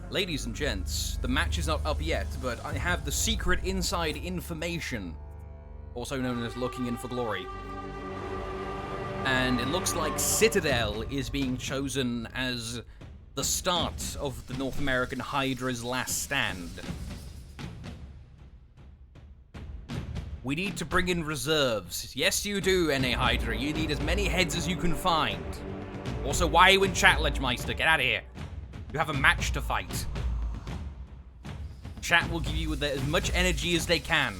Ladies and gents, the match is not up yet, but I have the secret inside information, also known as looking in for glory. And it looks like Citadel is being chosen as the start of the North American Hydra's last stand. We need to bring in reserves. Yes, you do, NA Hydra. You need as many heads as you can find. Also, why are you in chat, Ledgemeister? Get out of here. You have a match to fight. Chat will give you as much energy as they can.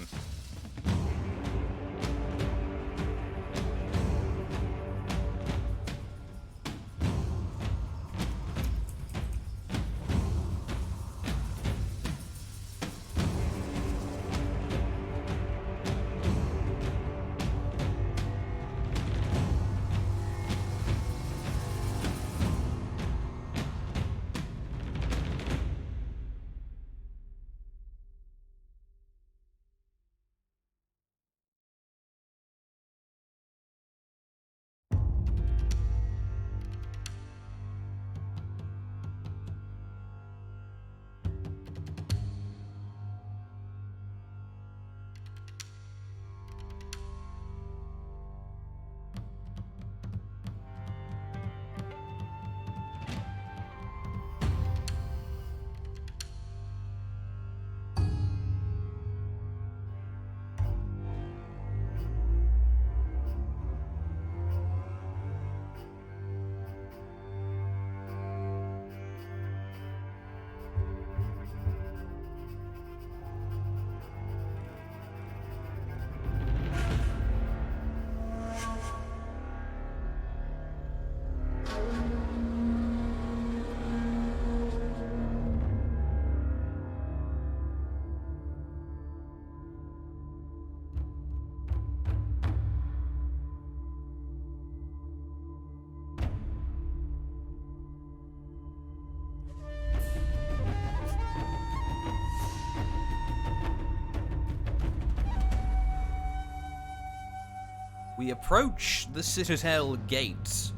We approach the Citadel gates,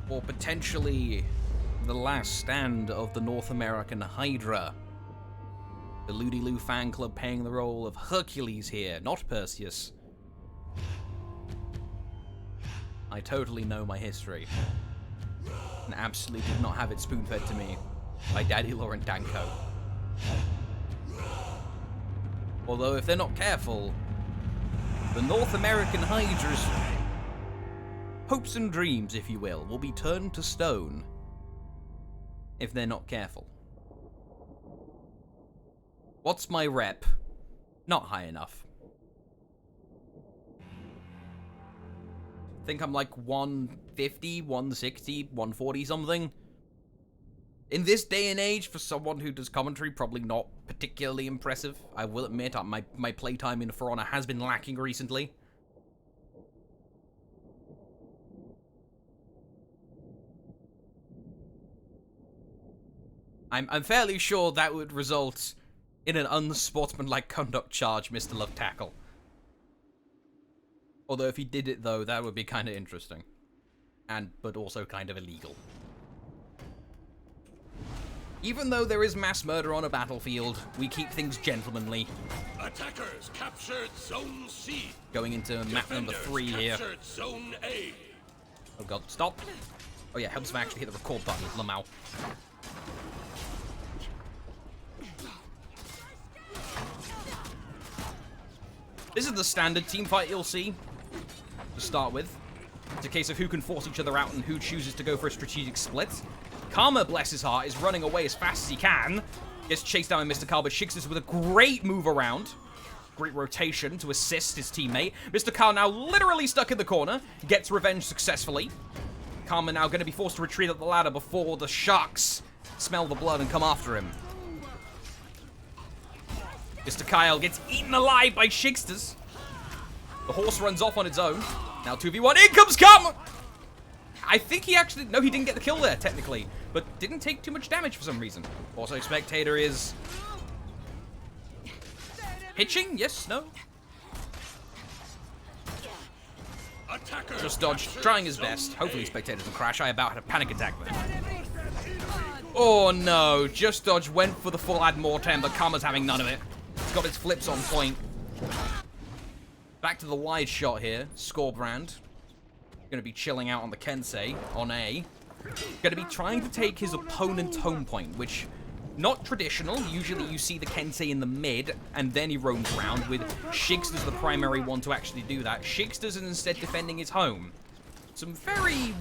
or potentially the last stand of the North American Hydra. The Ludi-Lou fan club playing the role of Hercules here, not Perseus. I totally know my history, and absolutely did not have it spoon-fed to me by Daddy Lauren Danko. Although if they're not careful, the North American Hydra's hopes and dreams, if you will be turned to stone if they're not careful. What's my rep? Not high enough. I think I'm like 150, 160, 140 something. In this day and age, for someone who does commentary, probably not particularly impressive. I will admit, my playtime in For Honor has been lacking recently. I'm fairly sure that would result in an unsportsmanlike conduct charge, Mr. Love Tackle. Although if he did it, though, that would be kind of interesting. But also kind of illegal. Even though there is mass murder on a battlefield, we keep things gentlemanly. Attackers captured Zone C. Going into map number 3 here. Zone A. Oh god, stop. Oh yeah, helps if I actually hit the record button with Lamau. This is the standard team fight you'll see to start with. It's a case of who can force each other out and who chooses to go for a strategic split. Karma, bless his heart, is running away as fast as he can. Gets chased down by Mr. Carl, but Shixus with a great move around. Great rotation to assist his teammate. Mr. Carl now literally stuck in the corner. Gets revenge successfully. Karma now going to be forced to retreat up the ladder before the sharks smell the blood and come after him. Mr. Kyle gets eaten alive by Shixters. The horse runs off on its own. Now 2v1. In comes Karma! I think he actually... No, he didn't get the kill there, technically. But didn't take too much damage for some reason. Also, Spectator is... pitching? Yes? No? Just dodged. Trying his best. Hopefully Spectator doesn't crash. I about had a panic attack there. Oh no, Just Dodge went for the full Ad Mortem, but Karma's having none of it. He's got his flips on point. Back to the wide shot here. Scorebrand. Gonna be chilling out on the Kensei, on A. Gonna be trying to take his opponent's home point, which, not traditional. Usually you see the Kensei in the mid, and then he roams around, with Shigs as the primary one to actually do that. Shigs is instead defending his home. Some very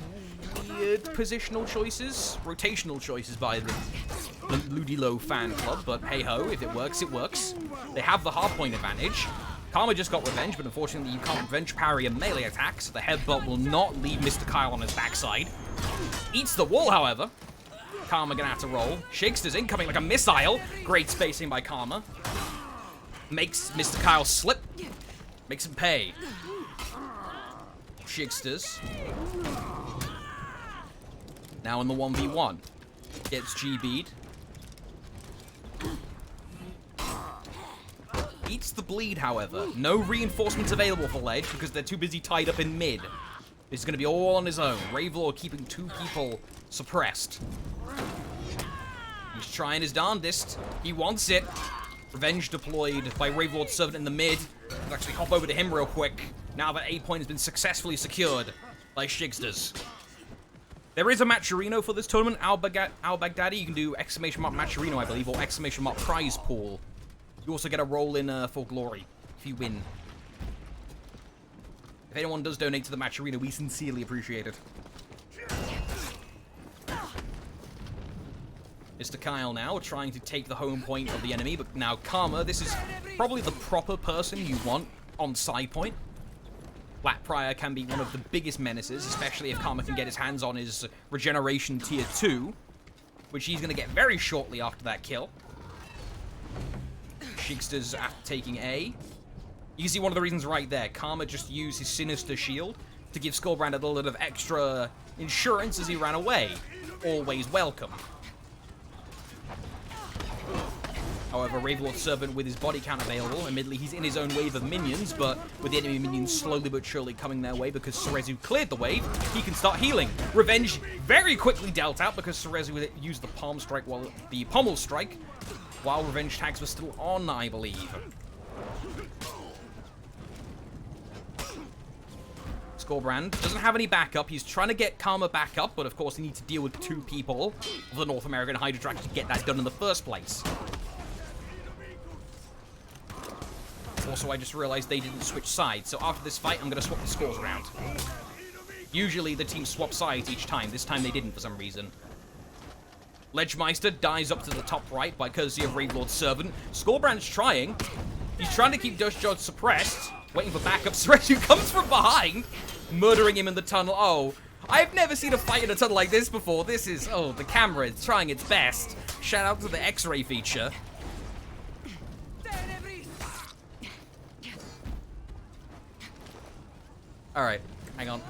weird positional choices, rotational choices by the Ludilo fan club, but hey-ho, if it works, it works. They have the hardpoint advantage. Karma just got revenge, but unfortunately you can't revenge parry a melee attack, so the headbutt will not leave Mr. Kyle on his backside. Eats the wall, however. Karma gonna have to roll. Shigster's incoming like a missile. Great spacing by Karma. Makes Mr. Kyle slip. Makes him pay. Shigsters. Now in the 1v1. Gets GB'd. Eats the bleed, however. No reinforcements available for Ledge because they're too busy tied up in mid. This is going to be all on his own. Ravelord keeping 2 people suppressed. He's trying his darndest. He wants it. Revenge deployed by Ravelord's servant in the mid. Let's actually hop over to him real quick. Now that A point has been successfully secured by Shigsters. There is a Matcherino for this tournament. Al-Baghdadi. You can do exclamation mark Matcherino, I believe, or exclamation mark prize pool. You also get a roll in for glory if you win. If anyone does donate to the match arena, we sincerely appreciate it. Mr. Kyle now trying to take the home point of the enemy, but now Karma, this is probably the proper person you want on side point. Black Prior can be one of the biggest menaces, especially if Karma can get his hands on his regeneration tier 2, which he's going to get very shortly after that kill. Shigsters after taking A. You can see one of the reasons right there. Karma just used his Sinister Shield to give Skullbrand a little bit of extra insurance as he ran away. Always welcome. However, Ravelord's Servant with his body count available, admittedly he's in his own wave of minions, but with the enemy minions slowly but surely coming their way because Cerezu cleared the wave, he can start healing. Revenge very quickly dealt out because Cerezu used the Pommel Strike while Revenge tags were still on, I believe. Skullbrand doesn't have any backup. He's trying to get Karma back up, but of course he needs to deal with 2 people of the North American Hydra Track to get that done in the first place. Also, I just realized they didn't switch sides, so after this fight, I'm going to swap the scores around. Usually, the teams swap sides each time. This time, they didn't for some reason. Ledgemeister dies up to the top right by courtesy of Ravelord's Servant. Skullbrand's trying. He's trying to keep Dust Judge suppressed, waiting for backup. Cerezu comes from behind, murdering him in the tunnel. Oh, I've never seen a fight in a tunnel like this before. This is, oh, the camera is trying its best. Shout out to the X-ray feature. Alright, hang on.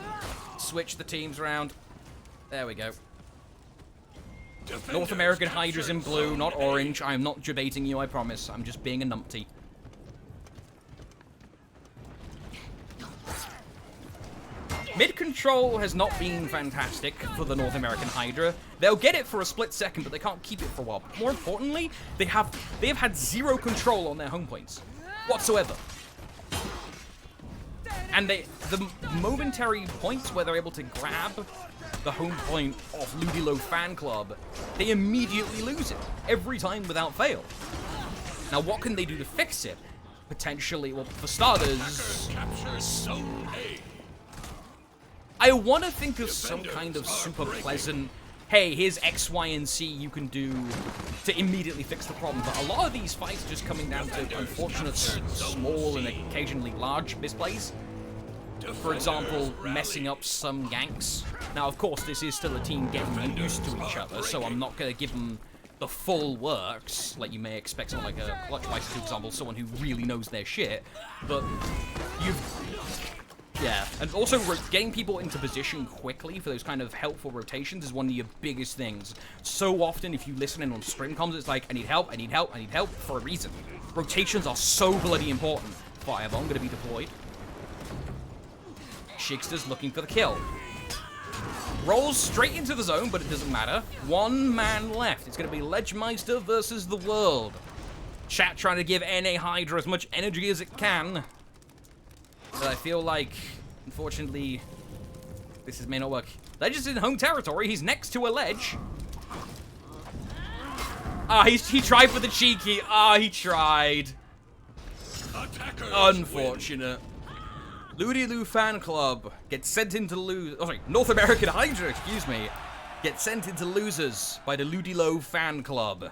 Switch the teams around. There we go. North American Hydra's in blue, not orange. I am not debating you, I promise. I'm just being a numpty. Mid-control has not been fantastic for the North American Hydra. They'll get it for a split second, but they can't keep it for a while. But more importantly, they have had 0 control on their home points whatsoever. And the momentary points where they're able to grab the home point of Ludilo Fan Club, they immediately lose it every time without fail. Now, what can they do to fix it? Potentially, well, for starters, I want to think of some kind of super pleasant, hey, here's X, Y, and Z you can do to immediately fix the problem. But a lot of these fights are just coming down to unfortunate small and occasionally large misplays. For example, messing up some ganks. Now, of course, this is still a team getting used to each other, so I'm not going to give them the full works, like you may expect someone like a Clutch Vice, for example, someone who really knows their shit. But yeah, and also getting people into position quickly for those kind of helpful rotations is one of your biggest things. So often, if you listen in on stream comms, it's like, I need help, I need help, I need help, for a reason. Rotations are so bloody important. Firebomb going to be deployed. Shigster's looking for the kill. Rolls straight into the zone, but it doesn't matter. One man left. It's going to be Ledgemeister versus the world. Chat trying to give NA Hydra as much energy as it can. But I feel like, unfortunately, may not work. Ledge is in home territory. He's next to a ledge. Ah, he tried for the cheeky. Ah, he tried. Attackers Unfortunate. Ludi Lu fan club gets sent into North American Hydra, excuse me, gets sent into losers by the Ludi Lo fan club.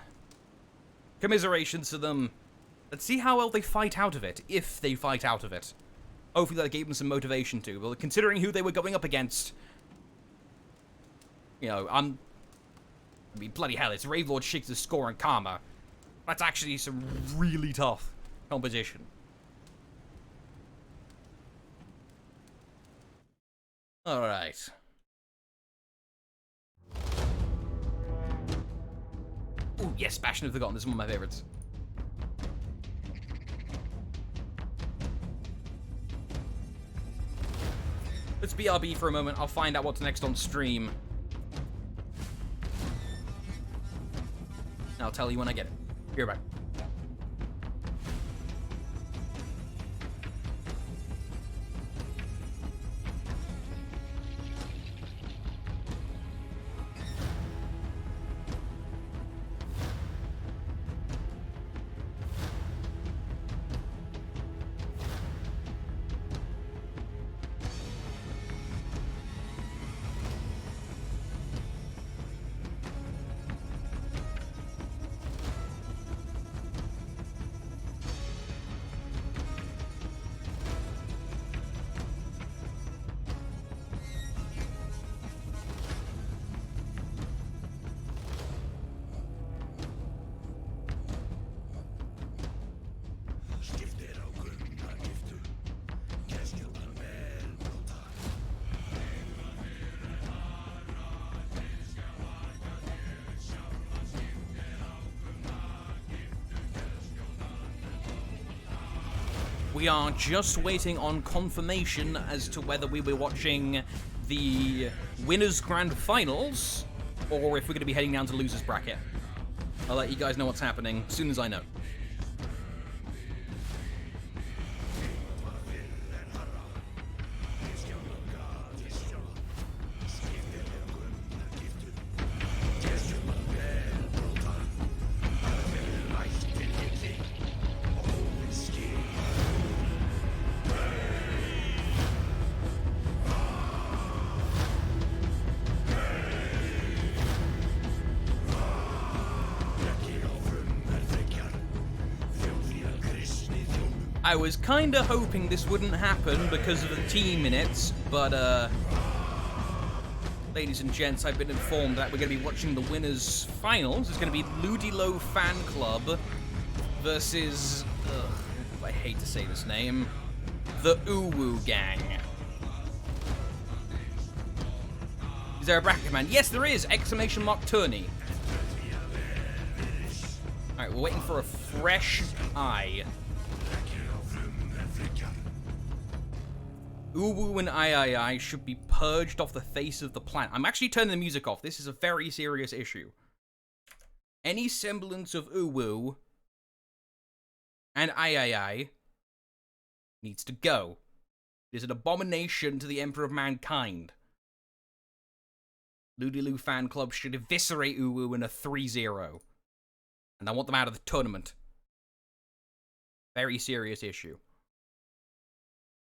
Commiserations to them. Let's see how well they fight out of it, if they fight out of it. Hopefully that gave them some motivation too. Well, considering who they were going up against, you know, I mean, bloody hell, it's Ravelord, Shiggs, Score, and Karma. That's actually some really tough competition. Alright. Ooh, yes, Bastion of the Forgotten. This is one of my favorites. Let's BRB for a moment. I'll find out what's next on stream. I'll tell you when I get it. Be right back. We are just waiting on confirmation as to whether we were watching the Winners Grand Finals or if we're going to be heading down to Losers Bracket. I'll let you guys know what's happening as soon as I know. I was kinda hoping this wouldn't happen because of the team minutes, but ladies and gents, I've been informed that we're gonna be watching the winners finals. It's gonna be Ludilo Fan Club versus, I hate to say this name, the Uwu Gang. Is there a bracket command? Yes, there is! Exclamation mark tourney. Alright, we're waiting for a fresh eye. Uwu and III should be purged off the face of the planet. I'm actually turning the music off. This is a very serious issue. Any semblance of Uwu and III needs to go. It is an abomination to the Emperor of Mankind. Ludilu Fan Club should eviscerate Uwu in a 3-0. And I want them out of the tournament. Very serious issue.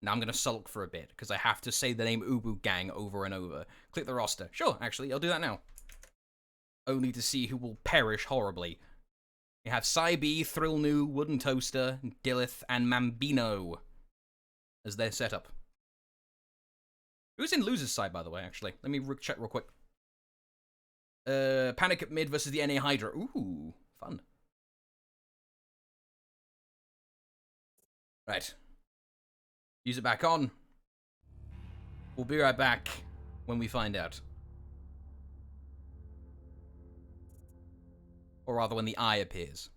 Now I'm going to sulk for a bit, because I have to say the name Uwu Gang over and over. Click the roster. Sure, actually, I'll do that now. Only to see who will perish horribly. You have Saibi, Thrillnu, Wooden Toaster, Dillith, and Mambino as their setup. Who's in loser's side, by the way, actually? Let me check real quick. Panic at mid versus the NA Hydra. Ooh, fun. Right. Use it back on. We'll be right back when we find out. Or rather, when the eye appears.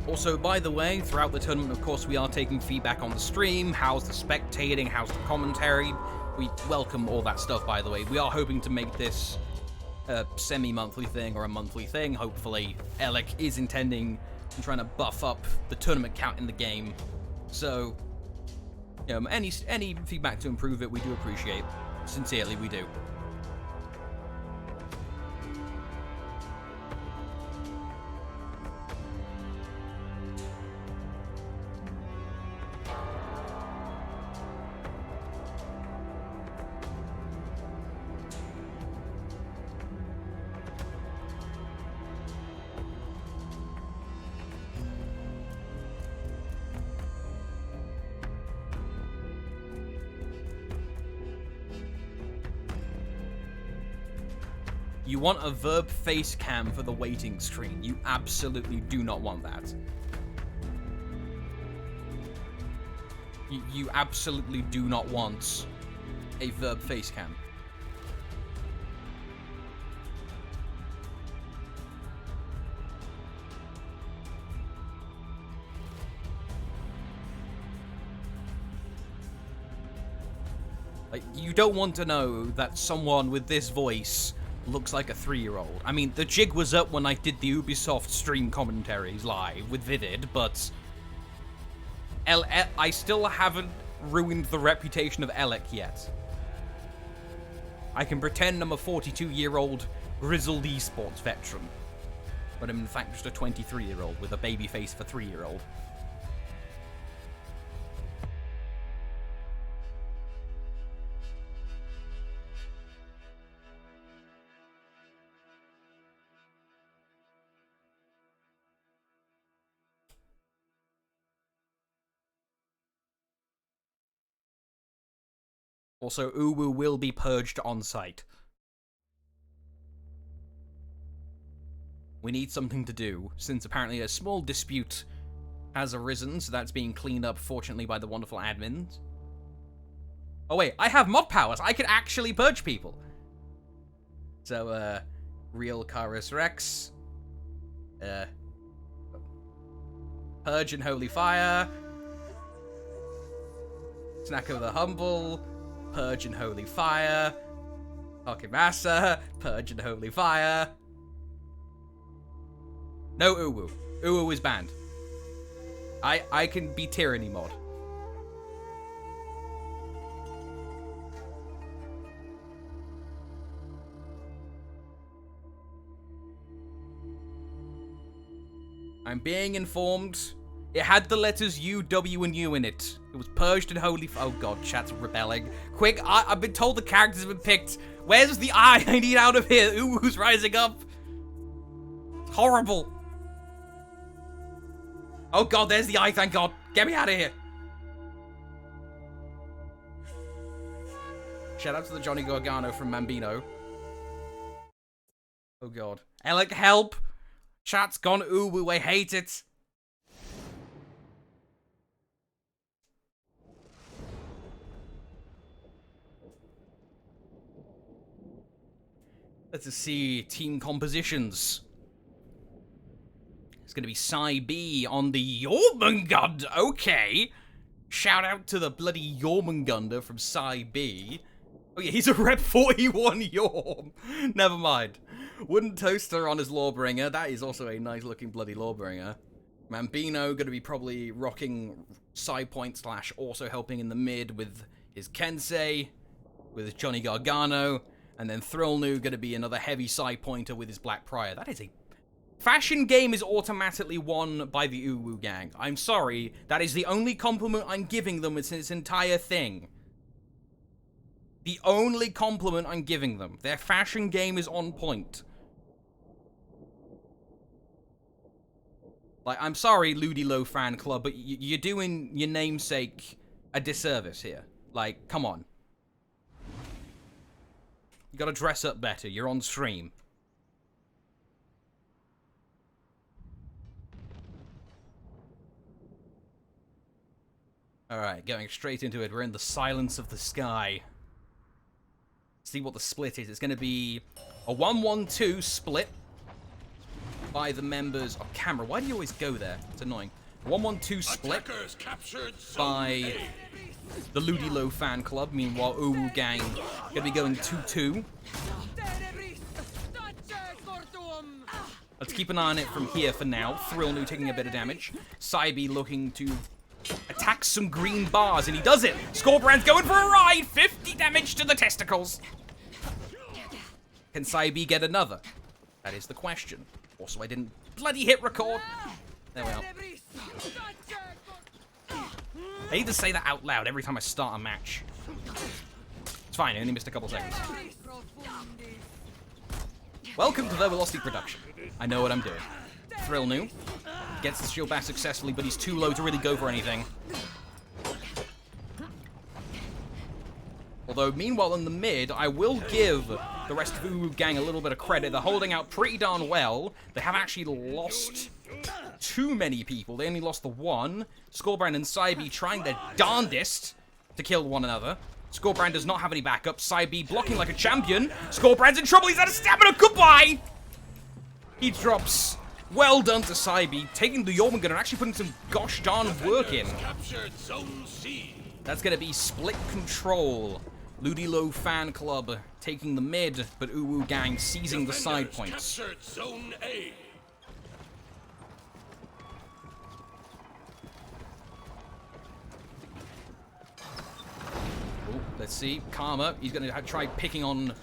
Also, by the way, throughout the tournament, of course, we are taking feedback on the stream. How's the spectating? How's the commentary? We welcome all that stuff, by the way. We are hoping to make this a semi-monthly thing or a monthly thing, hopefully. Alec is intending and trying to buff up the tournament count in the game. So, you know, any feedback to improve it, we do appreciate. Sincerely, we do. You want a verb face cam for the waiting screen. You absolutely do not want that. You absolutely do not want a verb face cam. Like, you don't want to know that someone with this voice looks like a 3-year-old. I mean, the jig was up when I did the Ubisoft stream commentaries live with Vivid, but I still haven't ruined the reputation of Alec yet. I can pretend I'm a 42-year-old grizzled esports veteran, but I'm in fact just a 23-year-old with a baby face for 3-year-old. Also, Uwu will be purged on site. We need something to do, since apparently a small dispute has arisen, so that's being cleaned up, fortunately, by the wonderful admins. Oh wait, I have mod powers! I can actually purge people! So, Real Carus Rex. Purge and Holy Fire. Snack of the Humble. Purge and Holy Fire. Okimasa. Purge and Holy Fire. No Uwu. Uwu is banned. I can be Tyranny mod. I'm being informed. It had the letters U, W, and U in it. It was purged and holy. Oh god, chat's rebelling. Quick, I've been told the characters have been picked. Where's the eye I need out of here? Uwu's rising up. It's horrible. Oh god, there's the eye, thank god. Get me out of here. Shout out to the Johnny Gargano from Mambino. Oh god. Alec, help. Chat's gone Uwu, I hate it. Let's see team compositions. It's going to be Psy B on the Jormungand. Okay. Shout out to the bloody Jormungander from Psy B. Oh yeah, he's a Rep 41 Jorm. Never mind. Wooden Toaster on his Lawbringer. That is also a nice looking bloody Lawbringer. Mambino going to be probably rocking side point / also helping in the mid with his Kensei, with his Johnny Gargano. And then Thrillnu going to be another heavy side pointer with his Black Prior. That is a... Fashion game is automatically won by the Uwu gang. I'm sorry. That is the only compliment I'm giving them in this entire thing. The only compliment I'm giving them. Their fashion game is on point. Like, I'm sorry, Ludilo fan club, but you're doing your namesake a disservice here. Like, come on. You gotta dress up better. You're on stream. Alright, going straight into it. We're in the silence of the sky. See what the split is. It's gonna be a 1-1-2 split. by the members of Camera. Why do you always go there? It's annoying. 1-1-2 split Attackers captured zone by A. the Ludilo fan club. Meanwhile, Uwu gang gonna be going 2-2. Let's keep an eye on it from here for now. Thrillnu taking a bit of damage. Saibi looking to attack some green bars, and he does it. Scorbrand's going for a ride. 50 damage to the testicles. Can Saibi get another? That is the question. Also, I didn't bloody hit record. There we are. I need to say that out loud every time I start a match. It's fine, I only missed a couple seconds. Welcome to Verbalosity production. I know what I'm doing. Thrillnu gets the shield back successfully, but he's too low to really go for anything. Although, meanwhile, in the mid, I will give the rest of Uwu gang a little bit of credit. They're holding out pretty darn well. They haven't actually lost too many people. They only lost the one. Scorbrand and Saibi trying their darndest to kill one another. Scorbrand does not have any backup. Saibi blocking like a champion. Scorbrand's in trouble. He's out of stamina. Goodbye! He drops. Well done to Saibi, taking the Jormungandr and actually putting some gosh darn work in. Captured zone C. That's going to be split control. Ludilo fan club taking the mid, but Uwu gang seizing the side points. Captured zone A. Oh, let's see. Karma, he's going to try picking on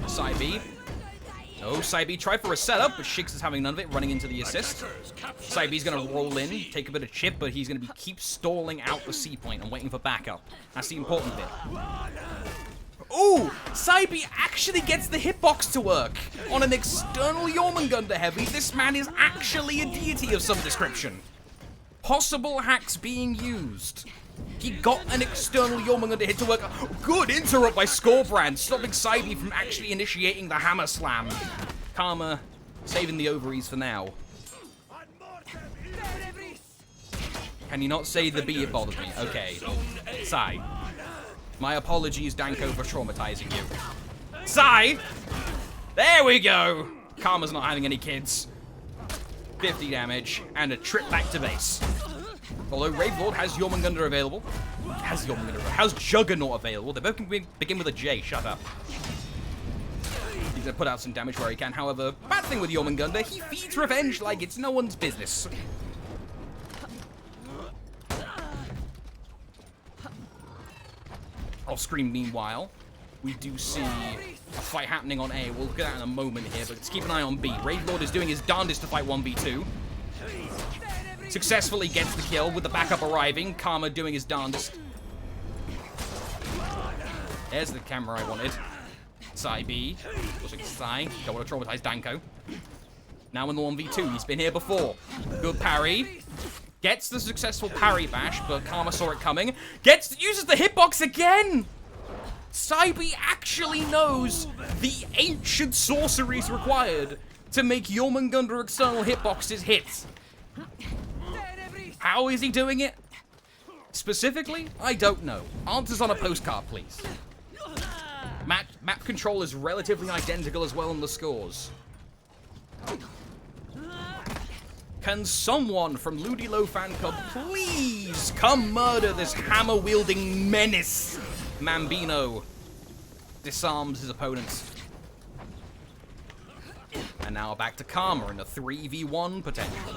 Saibi. No, Saibi tried for a setup, but Shix is having none of it, running into the assist. Saibi's going to roll in, take a bit of chip, but he's going to keep stalling out the C point and waiting for backup. That's the important bit. Ooh, Saibi actually gets the hitbox to work on an external Jormungandr heavy. This man is actually a deity of some description. Possible hacks being used. He got an external Jormungandr hit to work. Good interrupt by Scorbrand, stopping Saibi from actually initiating the hammer slam. Karma saving the ovaries for now. Can you not say the B? It bothered me. Okay. Sai. My apologies, Danko, for traumatizing you. Sai! There we go! Karma's not having any kids. 50 damage, and a trip back to base. Although Ravelord has Jormungandr available. Has Juggernaut available. They both can begin with a J. Shut up. He's gonna put out some damage where he can. However, bad thing with Jormungandr, he feeds revenge like it's no one's business. Off screen, meanwhile, we do see a fight happening on A. We'll look at that in a moment here, but let's keep an eye on B. Ravelord is doing his darndest to fight 1v2. Successfully gets the kill with the backup arriving. Karma doing his darndest. There's the camera I wanted. Saibi. Pushing Sai. Don't want to traumatize Danko. Now in the 1v2. He's been here before. Good parry. Gets the successful parry bash, but Karma saw it coming. Uses the hitbox again! Saibi actually knows the ancient sorceries required to make Jormungandr external hitboxes hit. How is he doing it? Specifically, I don't know. Answers on a postcard, please. Map control is relatively identical as well in the scores. Can someone from Ludilo Fan Club please come murder this hammer-wielding menace? Mambino disarms his opponents. And now back to Karma in a 3v1 potential.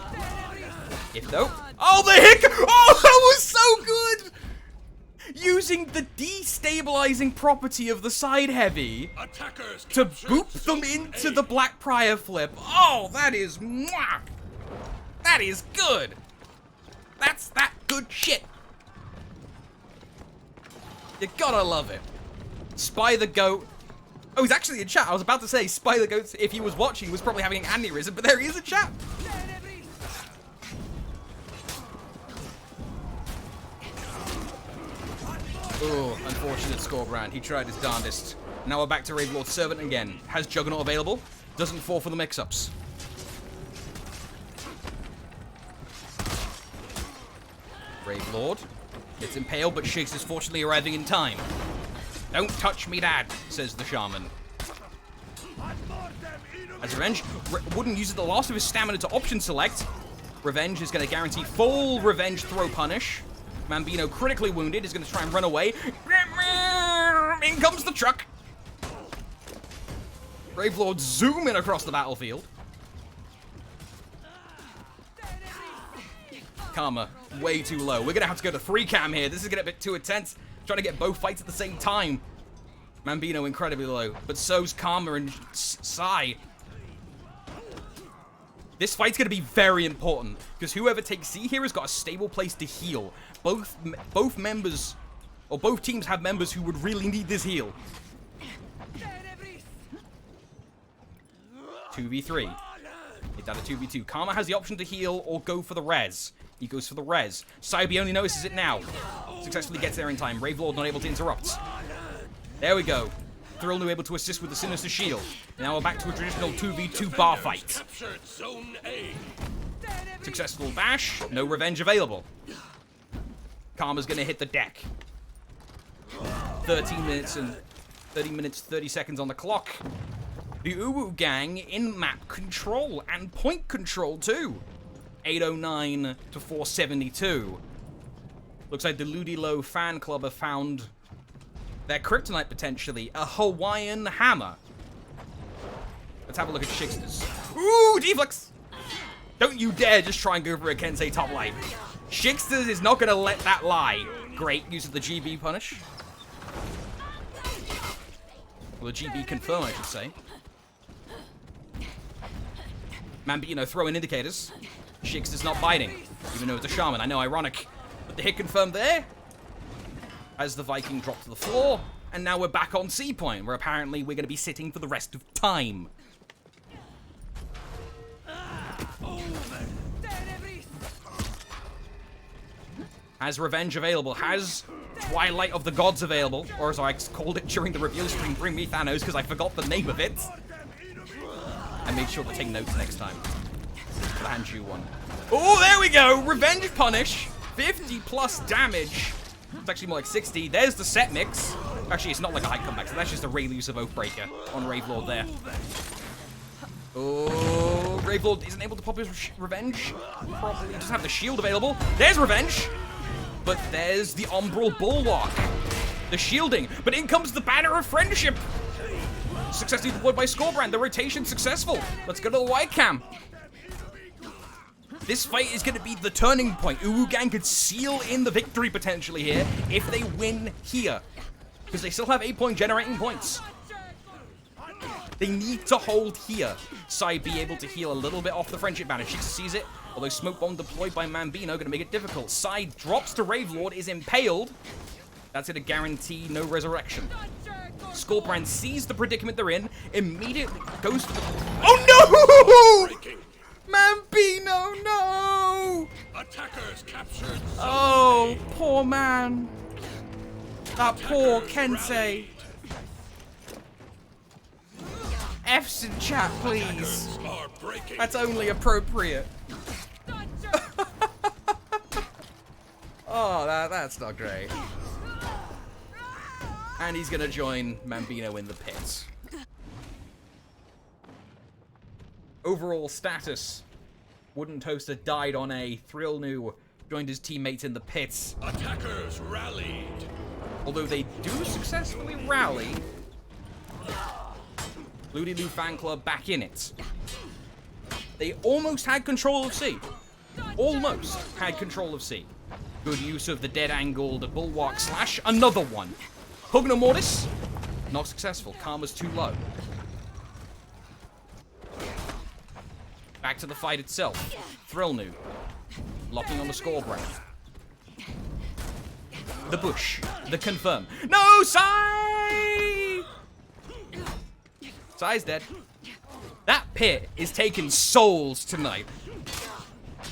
If though... Oh, the hick! Oh, that was so good! Using the destabilizing property of the side heavy to boop them into the Black Prior flip. Oh, that is... Mwah! That is good! That's that good shit! You gotta love it. Spy the Goat. Oh, he's actually in chat. I was about to say Spy the Goat, if he was watching, was probably having an aneurysm, but there he is in chat. Oh, unfortunate Scorbrand. He tried his darndest. Now we're back to Ravelord's Servant again. Has Juggernaut available. Doesn't fall for the mix-ups. Ravelord gets impaled, but Shiggs is fortunately arriving in time. Don't touch me, Dad, says the shaman. As Revenge wouldn't use the last of his stamina to option select. Revenge is going to guarantee full Revenge throw punish. Mambino critically wounded is going to try and run away. In comes the truck. Gravelord zooming across the battlefield. Karma, way too low. We're going to have to go to 3 cam here. This is getting a bit too intense. Trying to get both fights at the same time. Mambino incredibly low, but so's Karma and Sai. This fight's going to be very important, because whoever takes C here has got a stable place to heal. Both members, or both teams have members who would really need this heal. 2v3. Hit that a 2v2. Karma has the option to heal or go for the res. He goes for the res. Saibi only notices it now. Successfully gets there in time. Ravelord not able to interrupt. There we go. Thrillnu able to assist with the Sinister Shield. Now we're back to a traditional 2v2 bar fight. Successful bash. No revenge available. Karma's gonna hit the deck. 30 minutes, 30 seconds on the clock. The Uwu gang in map control and point control too. 809 to 472. Looks like the Ludilo fan club have found their kryptonite potentially, a Hawaiian hammer. Let's have a look at Shixter's. Ooh, deflex! Don't you dare just try and go for a Kensei top line. Shixter's is not gonna let that lie. Great use of the GB punish. Well, the GB confirm, I should say. Mambino throwing indicators. Shixter's not biting, even though it's a shaman. I know, ironic. But the hit confirmed there. As the Viking dropped to the floor, and now we're back on C point, where apparently we're going to be sitting for the rest of time. Has Revenge available, has Twilight of the Gods available, or as I called it during the reveal stream, Bring Me Thanos, because I forgot the name of it. I made sure to take notes next time. For the Hanju one. Oh, there we go! Revenge punish! 50 plus damage. It's actually more like 60. There's the set mix. Actually, it's not like a high comeback, so that's just a Rayleigh of Oathbreaker on Ravelord there. Oh, Ravelord isn't able to pop his Revenge. Probably doesn't have the shield available. There's Revenge. But there's the Umbral Bulwark. The shielding. But in comes the Banner of Friendship. Successfully deployed by Scorbrand. The rotation successful. Let's go to the white cam. This fight is going to be the turning point. Uwu Gang could seal in the victory potentially here if they win here. Because they still have 8-point generating points. They need to hold here. Sai be able to heal a little bit off the friendship banner. She sees it. Although Smoke Bomb deployed by Mambino going to make it difficult. Sai drops to Ravelord, is impaled. That's going to guarantee no resurrection. Scorbrand sees the predicament they're in, immediately goes for the... Oh no! Mambino, no! Attackers captured. Oh, poor man. That poor Kensei. F's in chat, please. That's only appropriate. Oh, that's not great. And he's gonna join Mambino in the pits. Overall status. Wooden Toaster died on A. Thrillnu joined his teammates in the pits. Attackers rallied. Although they do successfully rally. Ludilu fan club back in it. They almost had control of C. Almost had control of C. Good use of the dead angled bulwark slash. Another one. Pugna Mortis. Not successful. Karma's too low. Back to the fight itself. Thrillnu. Locking on the Scorbrand. The bush. The confirm. No, Sai! Sai's dead. That pit is taking souls tonight.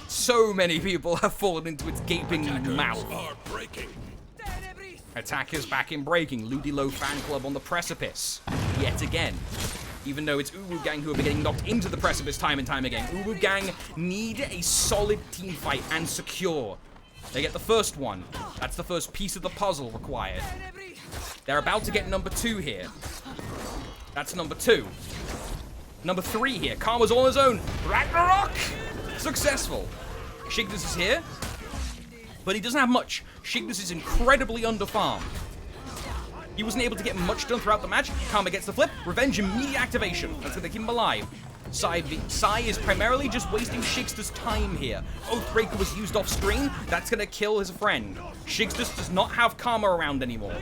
So many people have fallen into its gaping mouth. Attackers back in breaking. Ludilo fan club on the precipice. Yet again. Even though it's Uwu Gang who have been getting knocked into the precipice time and time again. Uwu Gang need a solid team fight and secure. They get the first one. That's the first piece of the puzzle required. They're about to get number 2 here. That's number 2. Number 3 here. Karma's on his own. Ragnarok! Successful. Shignus is here, but he doesn't have much. Shignus is incredibly underfarmed. He wasn't able to get much done throughout the match. Karma gets the flip. Revenge immediate activation. That's going to keep him alive. Sai is primarily just wasting Shigstus time here. Oathbreaker was used off screen. That's going to kill his friend. Shigstus does not have Karma around anymore.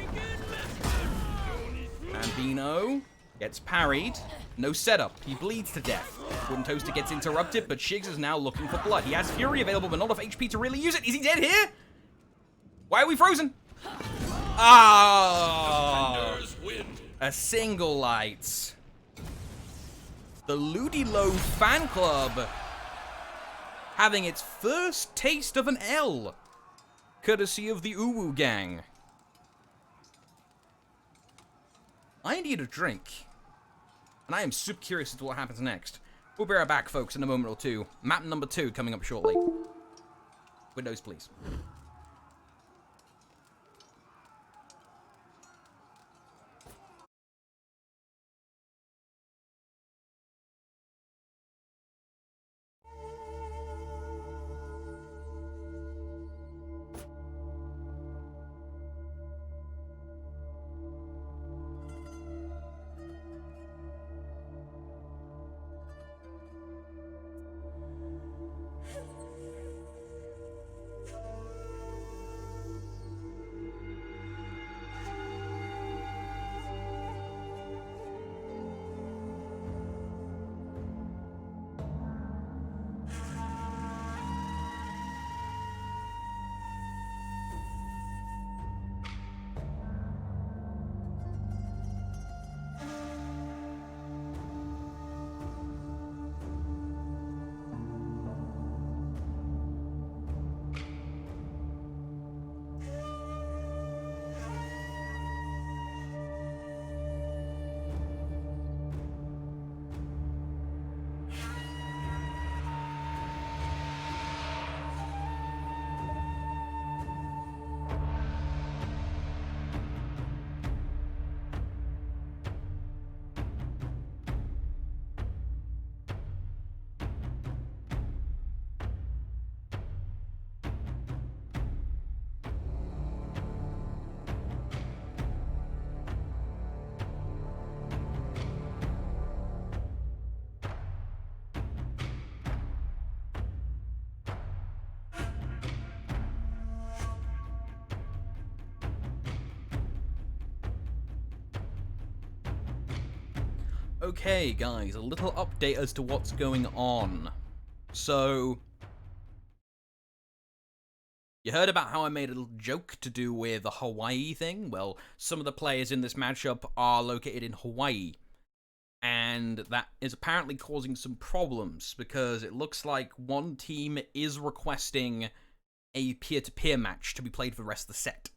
Bambino gets parried. No setup. He bleeds to death. Wooden Toaster gets interrupted, but Shigs is now looking for blood. He has Fury available, but not enough HP to really use it. Is he dead here? Why are we frozen? Ah! A single light. The Ludilo fan club having its first taste of an L, courtesy of the Uwu gang. I need a drink, and I am super curious as to what happens next. We'll be right back, folks, in a moment or two. Map number 2 coming up shortly. Windows, please. Okay, guys, a little update as to what's going on. So, you heard about how I made a little joke to do with the Hawaii thing? Well, some of the players in this matchup are located in Hawaii, and that is apparently causing some problems, because it looks like one team is requesting a peer-to-peer match to be played for the rest of the set.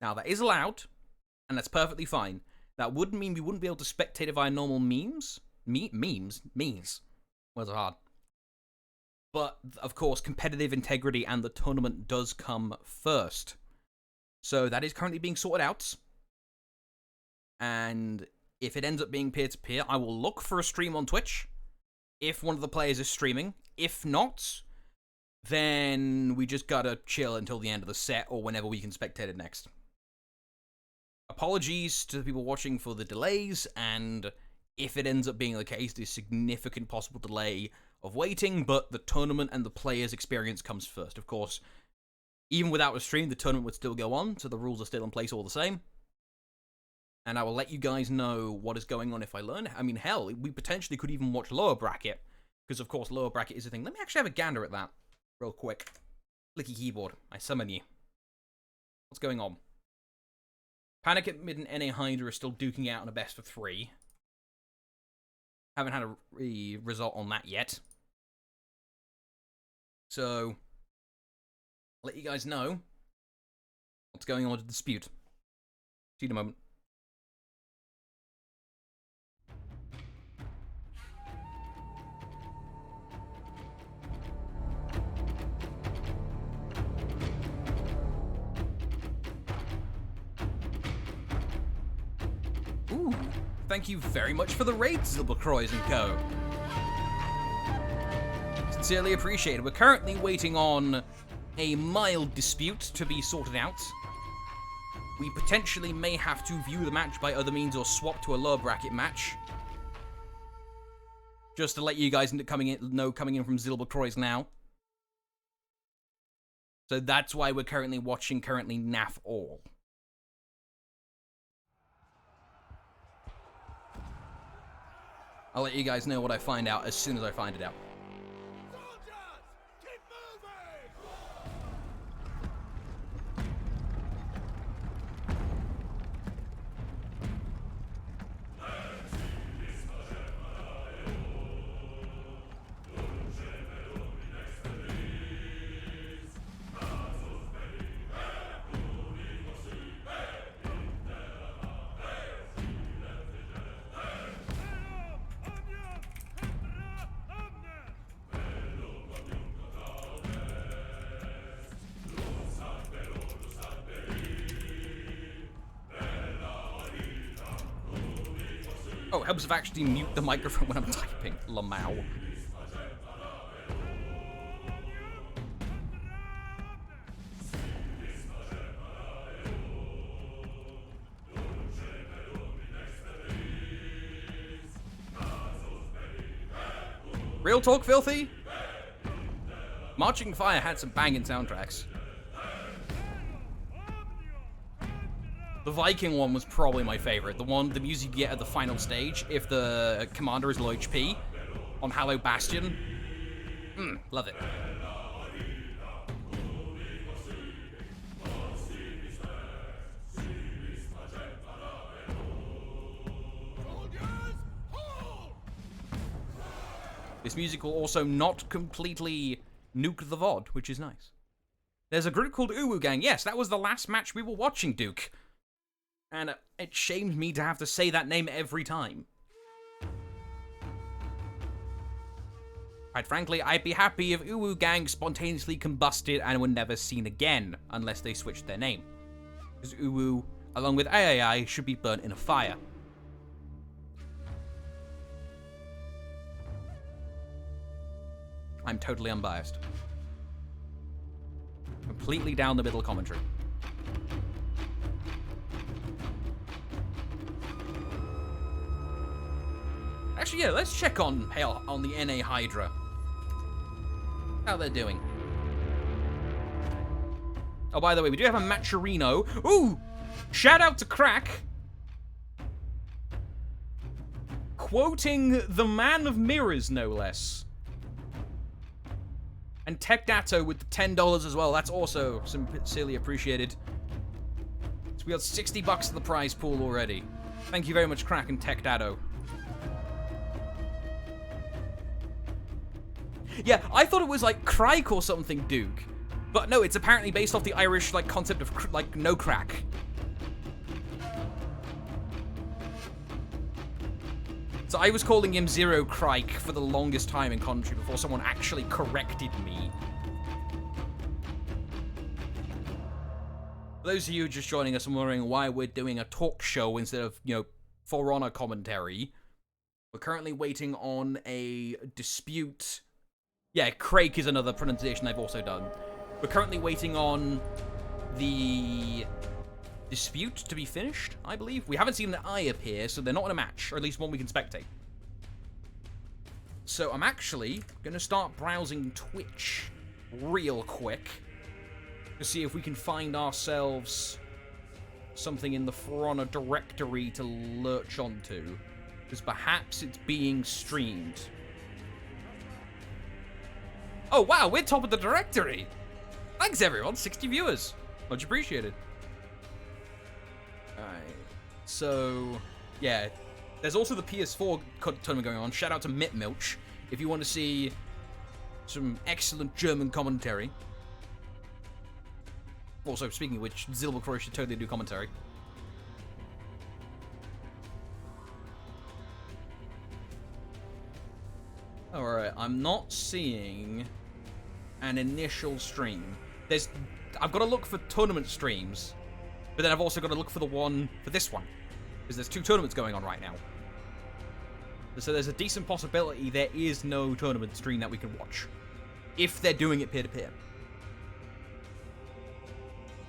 Now, that is allowed, and that's perfectly fine. That wouldn't mean we wouldn't be able to spectate it via normal memes. Memes? Words are hard. But, of course, competitive integrity and the tournament does come first. So that is currently being sorted out. And if it ends up being peer-to-peer, I will look for a stream on Twitch if one of the players is streaming. If not, then we just gotta chill until the end of the set or whenever we can spectate it next. Apologies to the people watching for the delays, and if it ends up being the case, there's significant possible delay of waiting, but the tournament and the player's experience comes first. Of course, even without a stream, the tournament would still go on, so the rules are still in place all the same. And I will let you guys know what is going on if I learn. I mean, hell, we potentially could even watch lower bracket, because of course lower bracket is a thing. Let me actually have a gander at that real quick. Clicky keyboard, I summon you. What's going on? Panic at Mid and NA Hydra are still duking out on a best of 3. Haven't had a result on that yet. So, I'll let you guys know what's going on with the dispute. See you in a moment. thank you very much for the raid, Zilbercroys and Co. Sincerely appreciated. We're currently waiting on a mild dispute to be sorted out. We potentially may have to view the match by other means or swap to a lower bracket match. Just to let you guys know coming in from Zilbercroys now. So that's why we're currently watching NAF All. I'll let you guys know what I find out as soon as I find it out. Soldiers, keep moving! Oh, it helps if I actually mute the microphone when I'm typing. Lamau. Real talk, Filthy? Marching Fire had some banging soundtracks. The Viking one was probably my favorite. The music you get at the final stage, if the commander is low HP, on Hallowed Bastion. Love it. This music will also not completely nuke the VOD, which is nice. There's a group called Uwu Gang. Yes, that was the last match we were watching, Duke. And it shames me to have to say that name every time. Quite frankly, I'd be happy if Uwu Gang spontaneously combusted and were never seen again, unless they switched their name. Because Uwu, along with AAI, should be burnt in a fire. I'm totally unbiased. Completely down the middle commentary. Actually, yeah, let's check on the NA Hydra. How they're doing. Oh, by the way, we do have a Maturino. Ooh! Shout out to Crack. Quoting the Man of Mirrors, no less. And Tech Datto with the $10 as well. That's also sincerely appreciated. So we got $60 in the prize pool already. Thank you very much, Crack and Tech Datto. Yeah, I thought it was like Crike or something, Duke. But no, it's apparently based off the Irish like concept of like no crack. So I was calling him Zero Crike for the longest time in commentary before someone actually corrected me. For those of you just joining us and wondering why we're doing a talk show instead of, For Honor commentary, we're currently waiting on a dispute. Yeah, Crake is another pronunciation I've also done. We're currently waiting on the dispute to be finished, I believe. We haven't seen the eye appear, so they're not in a match, or at least one we can spectate. So I'm actually going to start browsing Twitch real quick to see if we can find ourselves something in the For Honor directory to lurch onto, because perhaps it's being streamed. Oh, wow, we're top of the directory. Thanks, everyone. 60 viewers. Much appreciated. Alright. So, yeah. There's also the PS4 tournament going on. Shout out to Mitmilch if you want to see some excellent German commentary. Also, speaking of which, Zilbercroy should totally do commentary. Alright, I'm not seeing an initial stream. I've got to look for tournament streams, but then I've also got to look for the one for this one, because there's two tournaments going on right now. So there's a decent possibility there is no tournament stream that we can watch. If they're doing it peer-to-peer.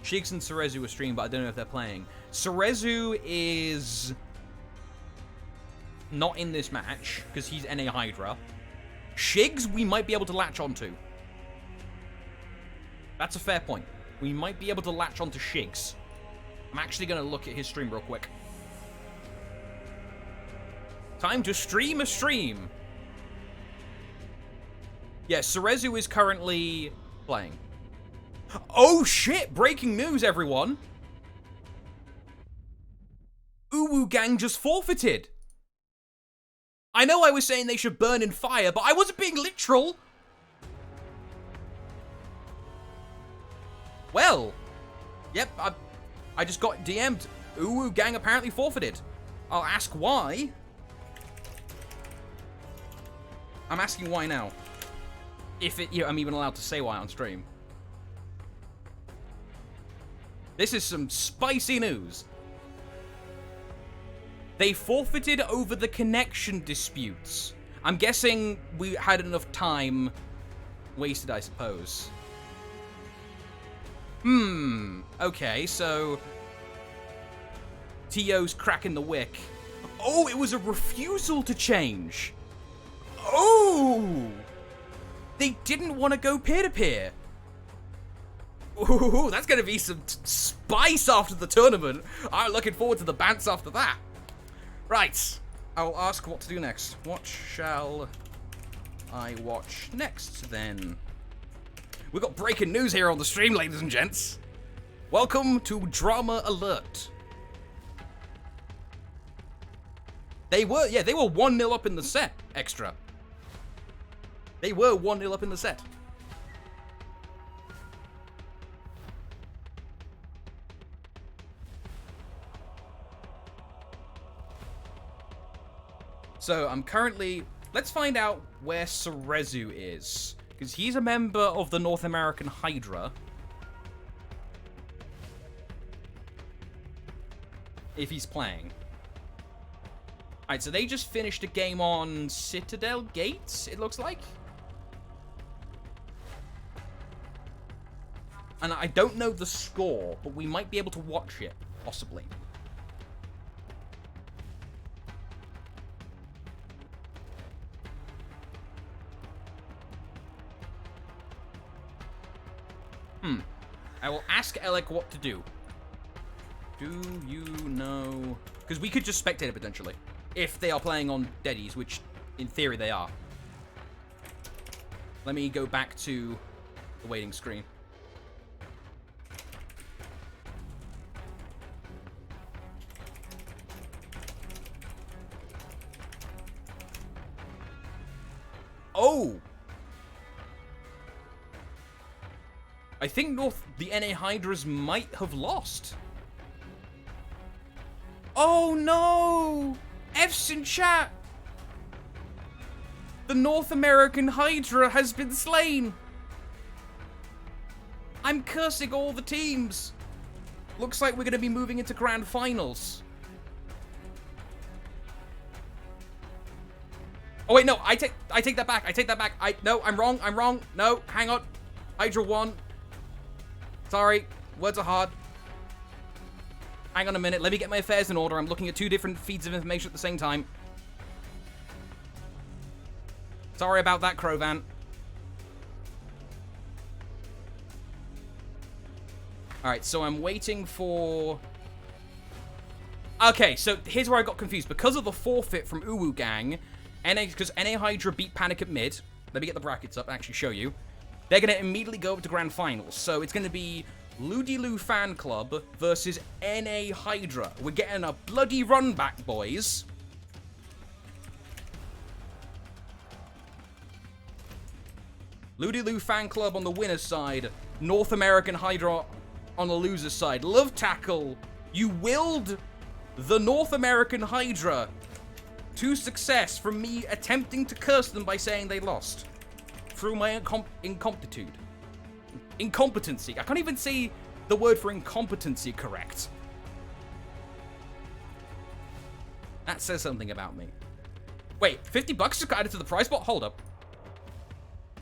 Shigs and Cerezu are streaming, but I don't know if they're playing. Cerezu is not in this match, because he's NA Hydra. Shigs, we might be able to latch onto. That's a fair point. We might be able to latch onto Shigs. I'm actually going to look at his stream real quick. Time to stream a stream. Yeah, Cerezu is currently playing. Oh shit! Breaking news, everyone! Uwu Gang just forfeited. I know I was saying they should burn in fire, but I wasn't being literal. Well, yep, I just got DM'd. Uwu Gang apparently forfeited. I'll ask why. I'm asking why now. If I'm even allowed to say why on stream. This is some spicy news. They forfeited over the connection disputes. I'm guessing we had enough time wasted, I suppose. Okay, so T.O.'s cracking the wick. Oh, it was a refusal to change. Oh! They didn't want to go peer-to-peer. Ooh, that's going to be some spice after the tournament. I'm looking forward to the bants after that. Right. I'll ask what to do next. What shall I watch next, then? We've got breaking news here on the stream, ladies and gents. Welcome to Drama Alert. They were 1-0 up in the set, extra. They were 1-0 up in the set. So I'm currently... Let's find out where Cerezu is. Because he's a member of the North American Hydra. If he's playing. Alright, so they just finished a game on Citadel Gates, it looks like. And I don't know the score, but we might be able to watch it, possibly. I will ask Alec what to do. Do you know... Because we could just spectate it, potentially. If they are playing on deadies, which, in theory, they are. Let me go back to the waiting screen. Oh! I think the NA Hydras might have lost. Oh no! F's in chat! The North American Hydra has been slain! I'm cursing all the teams! Looks like we're gonna be moving into grand finals. Oh wait, no, I take that back. I take that back. No, I'm wrong. No, hang on. Hydra won. Sorry, words are hard. Hang on a minute, let me get my affairs in order. I'm looking at two different feeds of information at the same time. Sorry about that, Crovan. Alright, so I'm waiting for... Okay, so here's where I got confused. Because of the forfeit from Uwu Gang, because NA Hydra beat Panic at mid. Let me get the brackets up and actually show you. They're going to immediately go up to Grand Finals. So it's going to be Ludilu Fan Club versus NA Hydra. We're getting a bloody run back, boys. Ludilu Fan Club on the winner's side. North American Hydra on the loser's side. Love Tackle, you willed the North American Hydra to success from me attempting to curse them by saying they lost. Through my incompetency. I can't even say the word for incompetency correct. That says something about me. Wait, 50 bucks just got added to the prize bot? Hold up.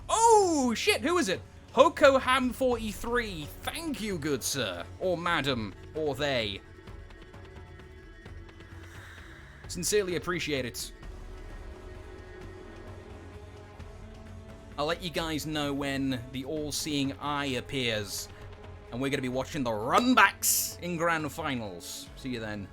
Oh, shit, who is it? HokoHam43. Thank you, good sir. Or madam. Or they. Sincerely appreciate it. I'll let you guys know when the all-seeing eye appears. And we're going to be watching the runbacks in grand finals. See you then.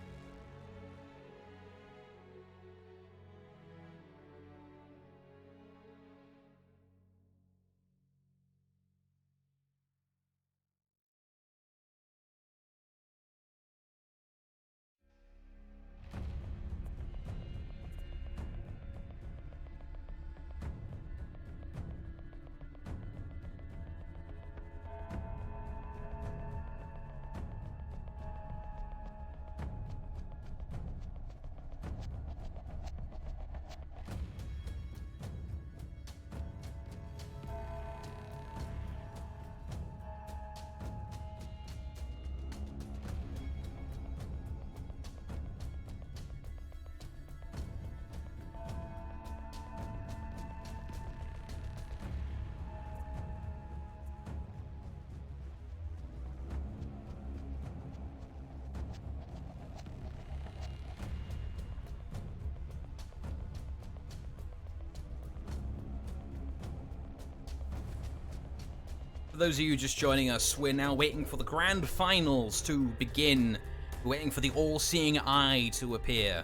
For those of you just joining us, we're now waiting for the grand finals to begin. We're waiting for the all-seeing eye to appear.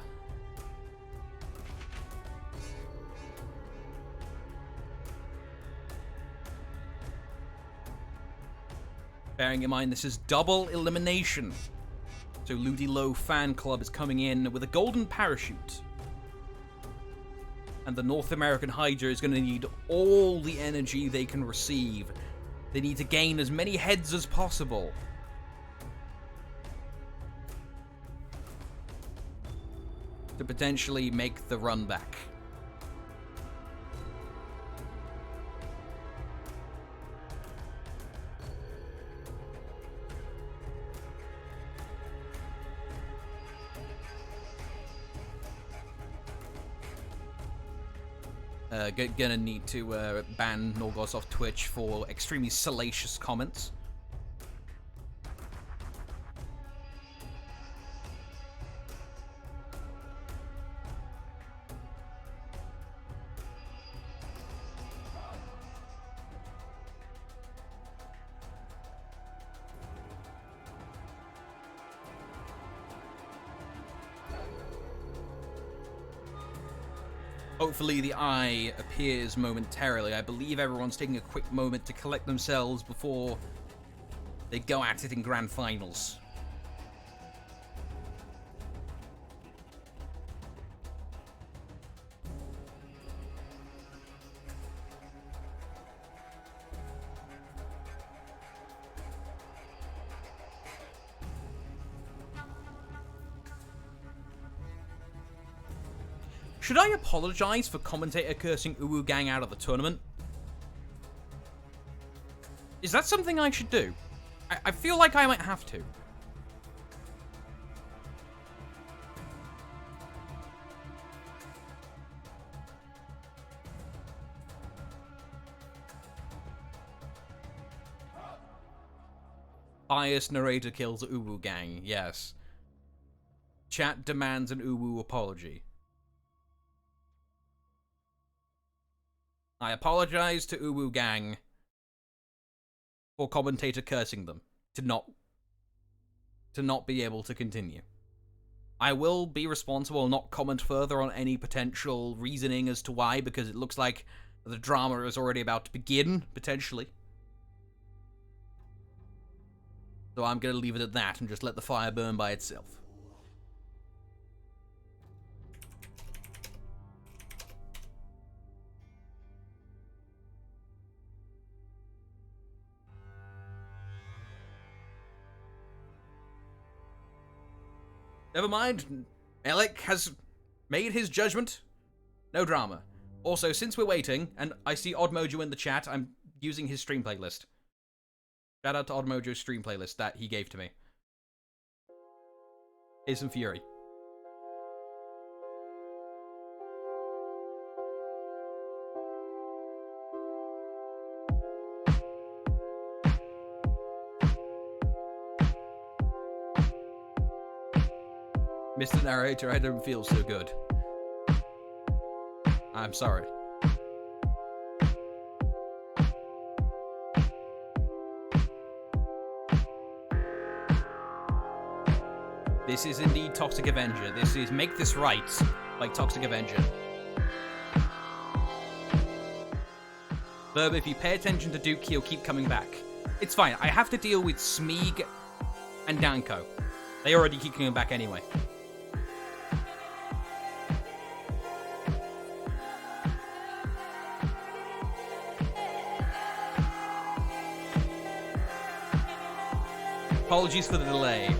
Bearing in mind this is double elimination. So Ludi Low Fan Club is coming in with a golden parachute. And the North American Hydra is going to need all the energy they can receive. They need to gain as many heads as possible. To potentially make the run back. Gonna need to ban Norgos off Twitch for extremely salacious comments. Hopefully the eye appears momentarily. I believe everyone's taking a quick moment to collect themselves before they go at it in grand finals. Should I apologize for commentator cursing Uwu Gang out of the tournament? Is that something I should do? I feel like I might have to. Biased narrator kills Uwu Gang, yes. Chat demands an Uwu apology. I apologize to Uwu Gang for commentator cursing them to not be able to continue. I will be responsible and not comment further on any potential reasoning as to why, because it looks like the drama is already about to begin, potentially. So I'm going to leave it at that and just let the fire burn by itself. Never mind. Alec has made his judgment. No drama. Also, since we're waiting, and I see Oddmojo in the chat, I'm using his stream playlist. Shout out to Oddmojo's stream playlist that he gave to me. Here's some Fury. Mr. Narrator, I don't feel so good. I'm sorry. This is indeed Toxic Avenger. This is Make This Right, like Toxic Avenger. Verb, if you pay attention to Duke, he'll keep coming back. It's fine. I have to deal with Smeeg and Danko. They already keep coming back anyway. Apologies for the delay.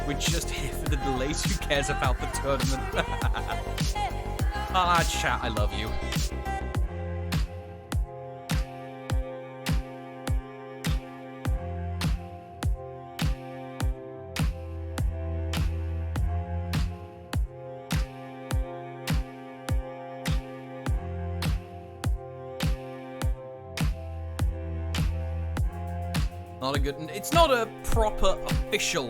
We're just here for the delays. Who cares about the tournament? Ah, chat, I love you. Not a good... It's not a proper official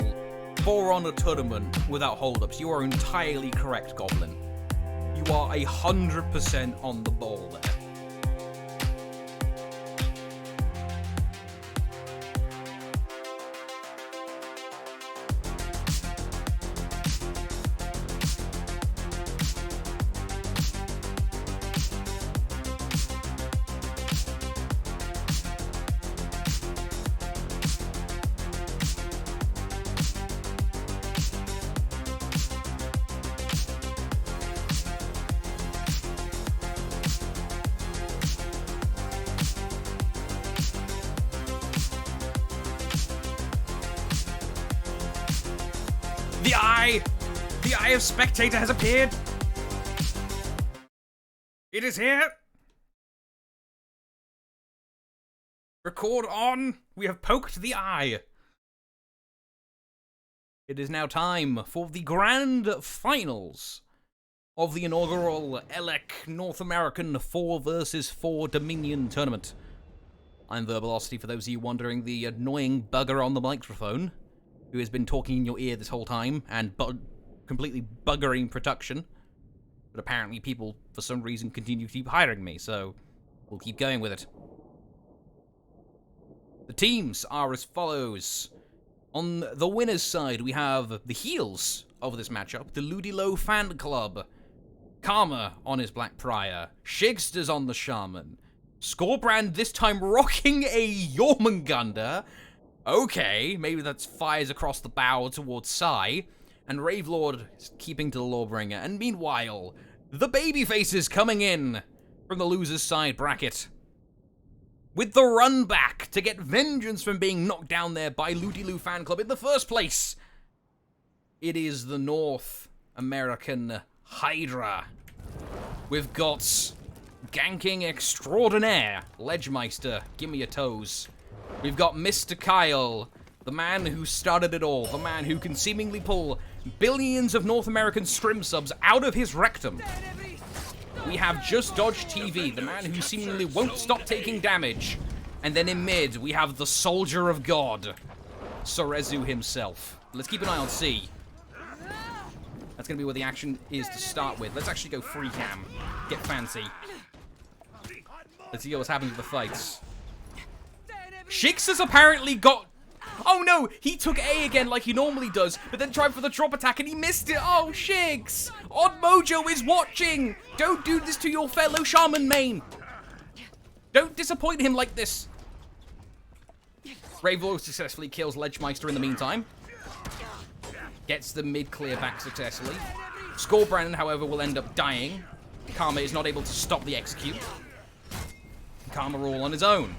For Honor tournament without holdups. You are entirely correct, Goblin. You are 100% on the ball there. The Eye of Spectator has appeared. It is here. Record on. We have poked the eye. It is now time for the grand finals of the inaugural ELEC North American 4 vs 4 Dominion tournament. I'm Verbalosity, for those of you wondering, the annoying bugger on the microphone, who has been talking in your ear this whole time and completely buggering production. But apparently people, for some reason, continue to keep hiring me, so we'll keep going with it. The teams are as follows. On the winner's side, we have the heels of this matchup, the Ludilo Fan Club. Karma on his Black Prior. Shigster's on the Shaman. Scorebrand this time rocking a Jormungandr. Okay, maybe that's fires across the bow towards Sai. And Ravelord is keeping to the Lawbringer. And meanwhile, the babyfaces coming in from the loser's side bracket. With the run back to get vengeance from being knocked down there by Ludilo Fan Club in the first place. It is the North American Hydra. We've got ganking extraordinaire, Ledgemeister, give me your toes. We've got Mr. Kyle, the man who started it all, the man who can seemingly pull billions of North American scrim subs out of his rectum. We have Just Dodge TV, the man who seemingly won't stop taking damage. And then in mid, we have the Soldier of God, Sorezu himself. Let's keep an eye on C. That's going to be where the action is to start with. Let's actually go free cam. Get fancy. Let's see what's happening to the fights. Shix has apparently got... Oh no, he took A again like he normally does, but then tried for the drop attack and he missed it. Oh, Shix! Odd Mojo is watching! Don't do this to your fellow Shaman main! Don't disappoint him like this! Ravelord successfully kills Ledgemeister in the meantime. Gets the mid clear back successfully. Scorebrand, however, will end up dying. Karma is not able to stop the execute. Karma all on his own.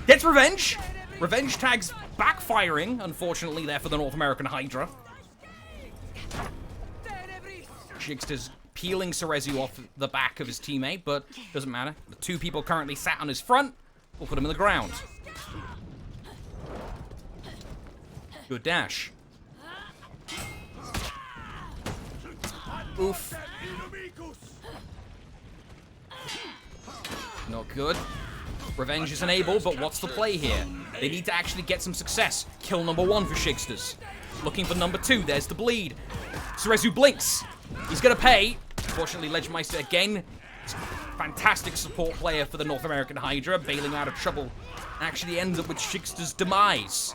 Gets revenge. Revenge tags backfiring, unfortunately, there for the North American Hydra. Shigster's peeling Cerezu off the back of his teammate, but doesn't matter. The two people currently sat on his front. We'll put him in the ground. Good dash. Oof. Not good. Revenge is enabled, but what's the play here? They need to actually get some success. Kill number 1 for Shigsters. Looking for number 2. There's the bleed. Cerezu blinks. He's gonna pay. Unfortunately, Legmeister again. Fantastic support player for the North American Hydra, bailing out of trouble. Actually ends up with Shigster's demise.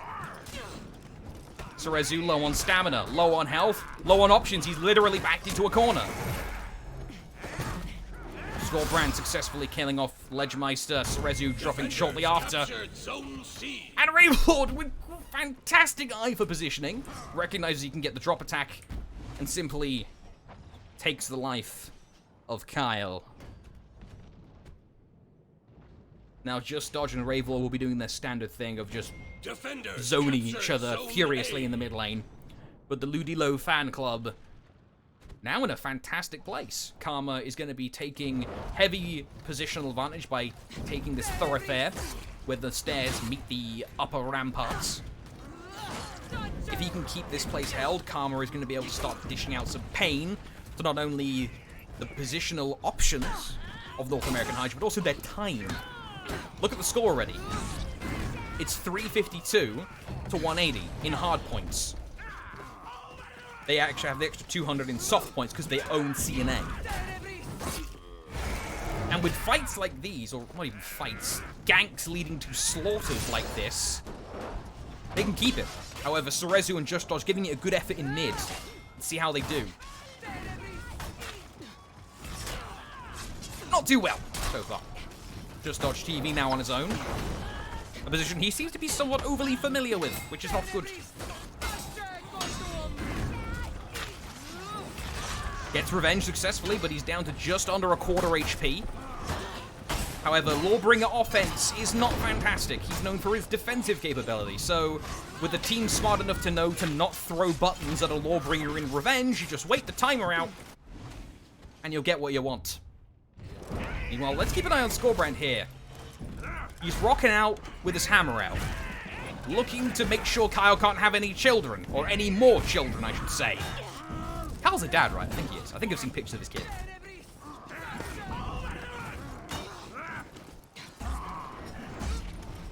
Cerezu low on stamina, low on health, low on options. He's literally backed into a corner. Scorbrand successfully killing off Legmeister. Cerezu dropping shortly after. And Ravelord with fantastic eye for positioning. Recognizes he can get the drop attack and simply takes the life of Kyle. Now Just Dodge and Ravelord will be doing their standard thing of just zoning each other furiously in the mid lane. But the Ludilo fan club now in a fantastic place. Karma is going to be taking heavy positional advantage by taking this thoroughfare where the stairs meet the upper ramparts. If he can keep this place held, Karma is going to be able to start dishing out some pain to not only the positional options of North American Hydra, but also their time. Look at the score already. It's 352 to 180 in hard points. They actually have the extra 200 in soft points because they own CNA. And with fights like these, or not even fights, ganks leading to slaughters like this, they can keep it. However, Cerezu and Just Dodge giving it a good effort in mid. Let's see how they do. Not too well so far. Just Dodge TV now on his own. A position he seems to be somewhat overly familiar with, which is not good. Gets revenge successfully, but he's down to just under a quarter HP. However, Lawbringer offense is not fantastic. He's known for his defensive capability, so with the team smart enough to know to not throw buttons at a Lawbringer in revenge, you just wait the timer out, and you'll get what you want. Meanwhile, let's keep an eye on Scorbrand here. He's rocking out with his hammer out, looking to make sure Kyle can't have any children, or any more children, I should say. Kyle's a dad, right? I think he is. I think I've seen pictures of his kid.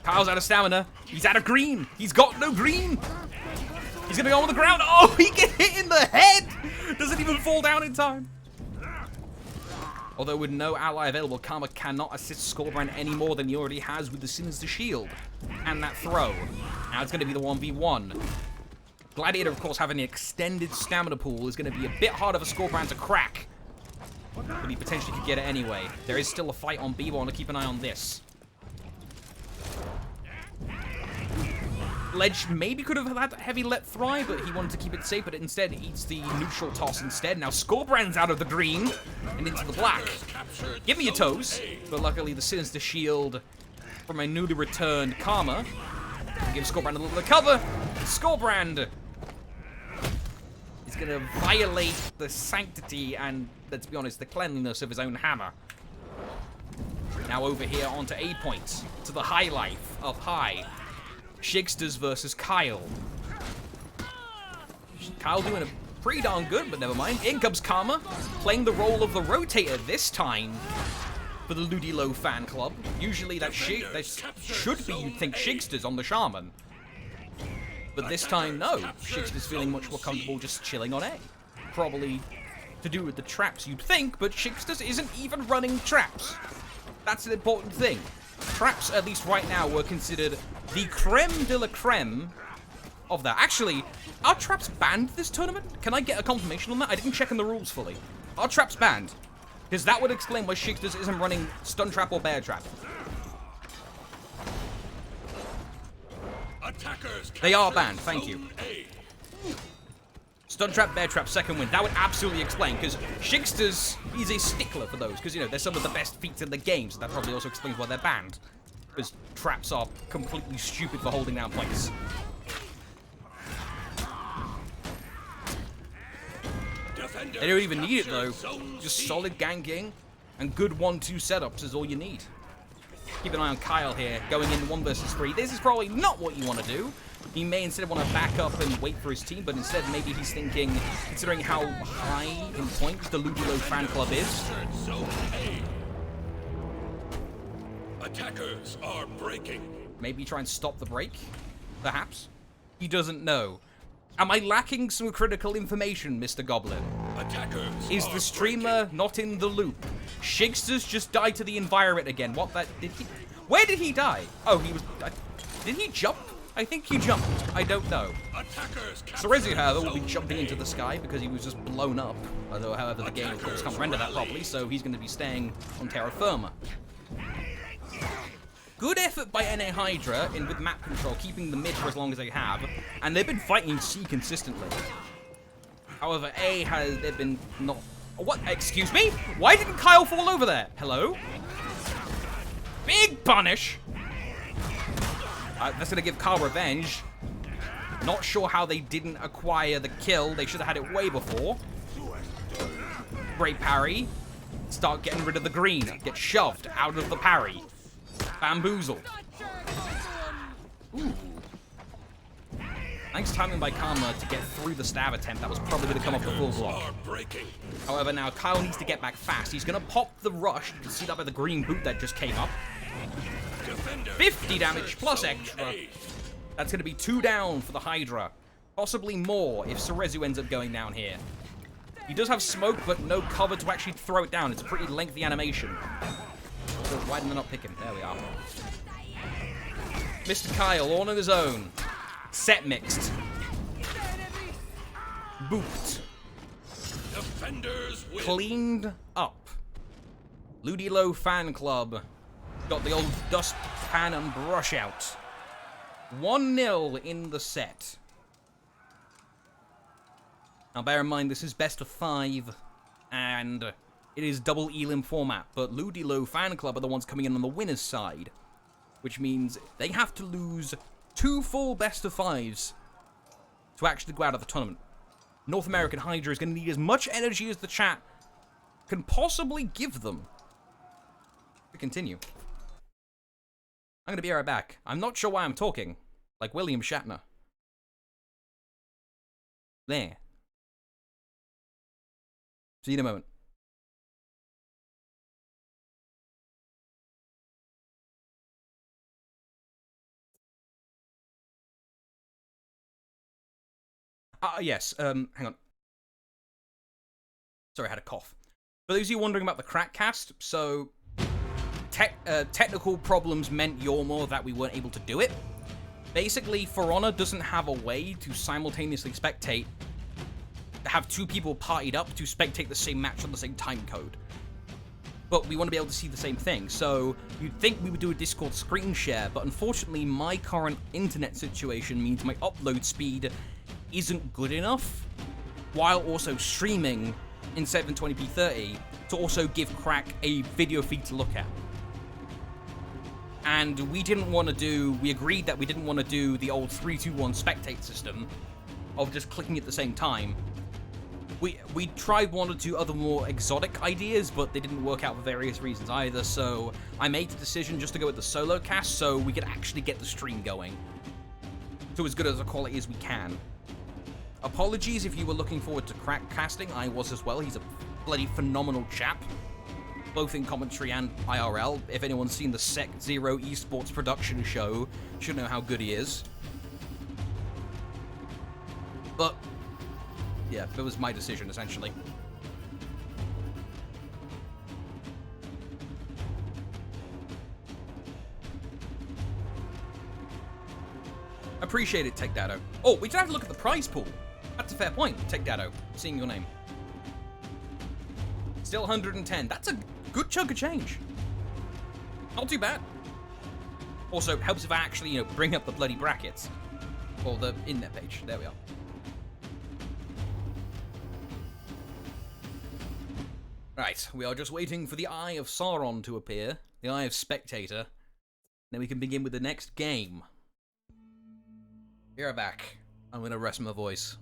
Kyle's out of stamina. He's out of green. He's got no green. He's gonna go on the ground. Oh, he gets hit in the head. Doesn't even fall down in time. Although with no ally available, Karma cannot assist Scorbrand any more than he already has with the Sinister Shield and that throw. Now it's going to be the 1v1. Gladiator, of course, having an extended stamina pool is going to be a bit harder for Scorbrand to crack. But he potentially could get it anyway. There is still a fight on B, but I want to keep an eye on this. Ledge maybe could have had heavy let thrive, but he wanted to keep it safe, but instead eats the neutral toss instead. Now Scorbrand's out of the green and into the black. Give me your toes, but luckily the Sinister Shield from a newly returned Karma gives Scorbrand a little bit of cover. Scorbrand is going to violate the sanctity and, let's be honest, the cleanliness of his own hammer. Now over here onto A point, to the high life of high. Shigsters versus Kyle. Kyle doing a pretty darn good, but never mind. In comes Karma, playing the role of the rotator this time for the Ludilo fan club. Usually that should be, you'd think, Shigsters on the Shaman. But this time, no. Shigsters feeling much more comfortable just chilling on A. Probably to do with the traps, you'd think, but Shigsters isn't even running traps. That's an important thing. Traps, at least right now, were considered the creme de la creme of that. Actually, are traps banned this tournament? Can I get a confirmation on that? I didn't check in the rules fully. Are traps banned? Because that would explain why Shigsters isn't running stun trap or bear trap. They are banned, thank you. Stun trap, bear trap, second win. That would absolutely explain, because Shigsters is a stickler for those, because, you know, they're some of the best feats in the game, so that probably also explains why they're banned. because traps are completely stupid for holding down points. They don't even need it though. Just solid ganking and good 1-2 setups is all you need. Keep an eye on Kyle here, going in 1 versus 3. This is probably not what you want to do. He may instead want to back up and wait for his team, but instead maybe he's thinking, considering how high in points the Ludilo fan club is. Attackers are breaking. Maybe try and stop the break, perhaps. He doesn't know. Am I lacking some critical information, Mr. Goblin? Attackers Is the streamer not in the loop? Shigsters just died to the environment again. What that did he? Where did he die? Oh, he was. Did he jump? I think he jumped. I don't know. Cerezu, however, will be jumping into the sky because he was just blown up. Although, however, the game of course can't render that properly, so he's going to be staying on terra firma. Good effort by NA Hydra in with map control, keeping the mid for as long as they have, and they've been fighting C consistently. However, they've been not. What? Excuse me? Why didn't Kyle fall over there? Hello? Big punish. That's gonna give Kyle revenge. Not sure how they didn't acquire the kill. They should have had it way before. Great parry. Start getting rid of the green. Get shoved out of the parry. Bamboozled. Ooh. Nice timing by Karma to get through the stab attempt. That was probably going to come off the full block. However, now Kyle needs to get back fast. He's going to pop the rush. You can see that by the green boot that just came up. 50 damage plus extra. That's going to be 2 down for the Hydra. Possibly more if Cerezu ends up going down here. He does have smoke, but no cover to actually throw it down. It's a pretty lengthy animation. So why did they not pick him? There we are. Mr. Kyle, all on his own. Set mixed. Booped. Defenders win. Cleaned up. Ludilo fan club. Got the old dustpan and brush out. 1-0 in the set. Now bear in mind this is best of 5 and it is double elim format, but Ludilo fan club are the ones coming in on the winner's side, which means they have to lose 2 full best of 5s to actually go out of the tournament. North American Hydra is going to need as much energy as the chat can possibly give them to continue. I'm going to be right back. I'm not sure why I'm talking like William Shatner. There. See you in a moment. Yes, hang on. Sorry, I had a cough. For those of you wondering about the crack cast, so technical problems meant Yormore that we weren't able to do it. Basically, For Honor doesn't have a way to simultaneously spectate, have 2 people partied up to spectate the same match on the same time code. But we want to be able to see the same thing, so you'd think we would do a Discord screen share, but unfortunately my current internet situation means my upload speed isn't good enough, while also streaming in 720p 30 to also give Crack a video feed to look at. And we agreed that we didn't want to do the old 3-2-1 spectate system of just clicking at the same time. We tried 1 or 2 other more exotic ideas, but they didn't work out for various reasons either, so I made the decision just to go with the solo cast so we could actually get the stream going to as good as a quality as we can. Apologies if you were looking forward to Crack casting, I was as well. He's a bloody phenomenal chap, both in commentary and IRL. If anyone's seen the Sect Zero esports production show, should know how good he is. But yeah, it was my decision, essentially. Appreciate it, Tech Dado. Oh, we should have to look at the prize pool. That's a fair point, Tech Dado, seeing your name. Still 110. That's a good chunk of change. Not too bad. Also, helps if I actually, bring up the bloody brackets. Or the in-net page. There we are. Right, we are just waiting for the Eye of Sauron to appear. The Eye of Spectator. Then we can begin with the next game. We're back. I'm going to rest my voice.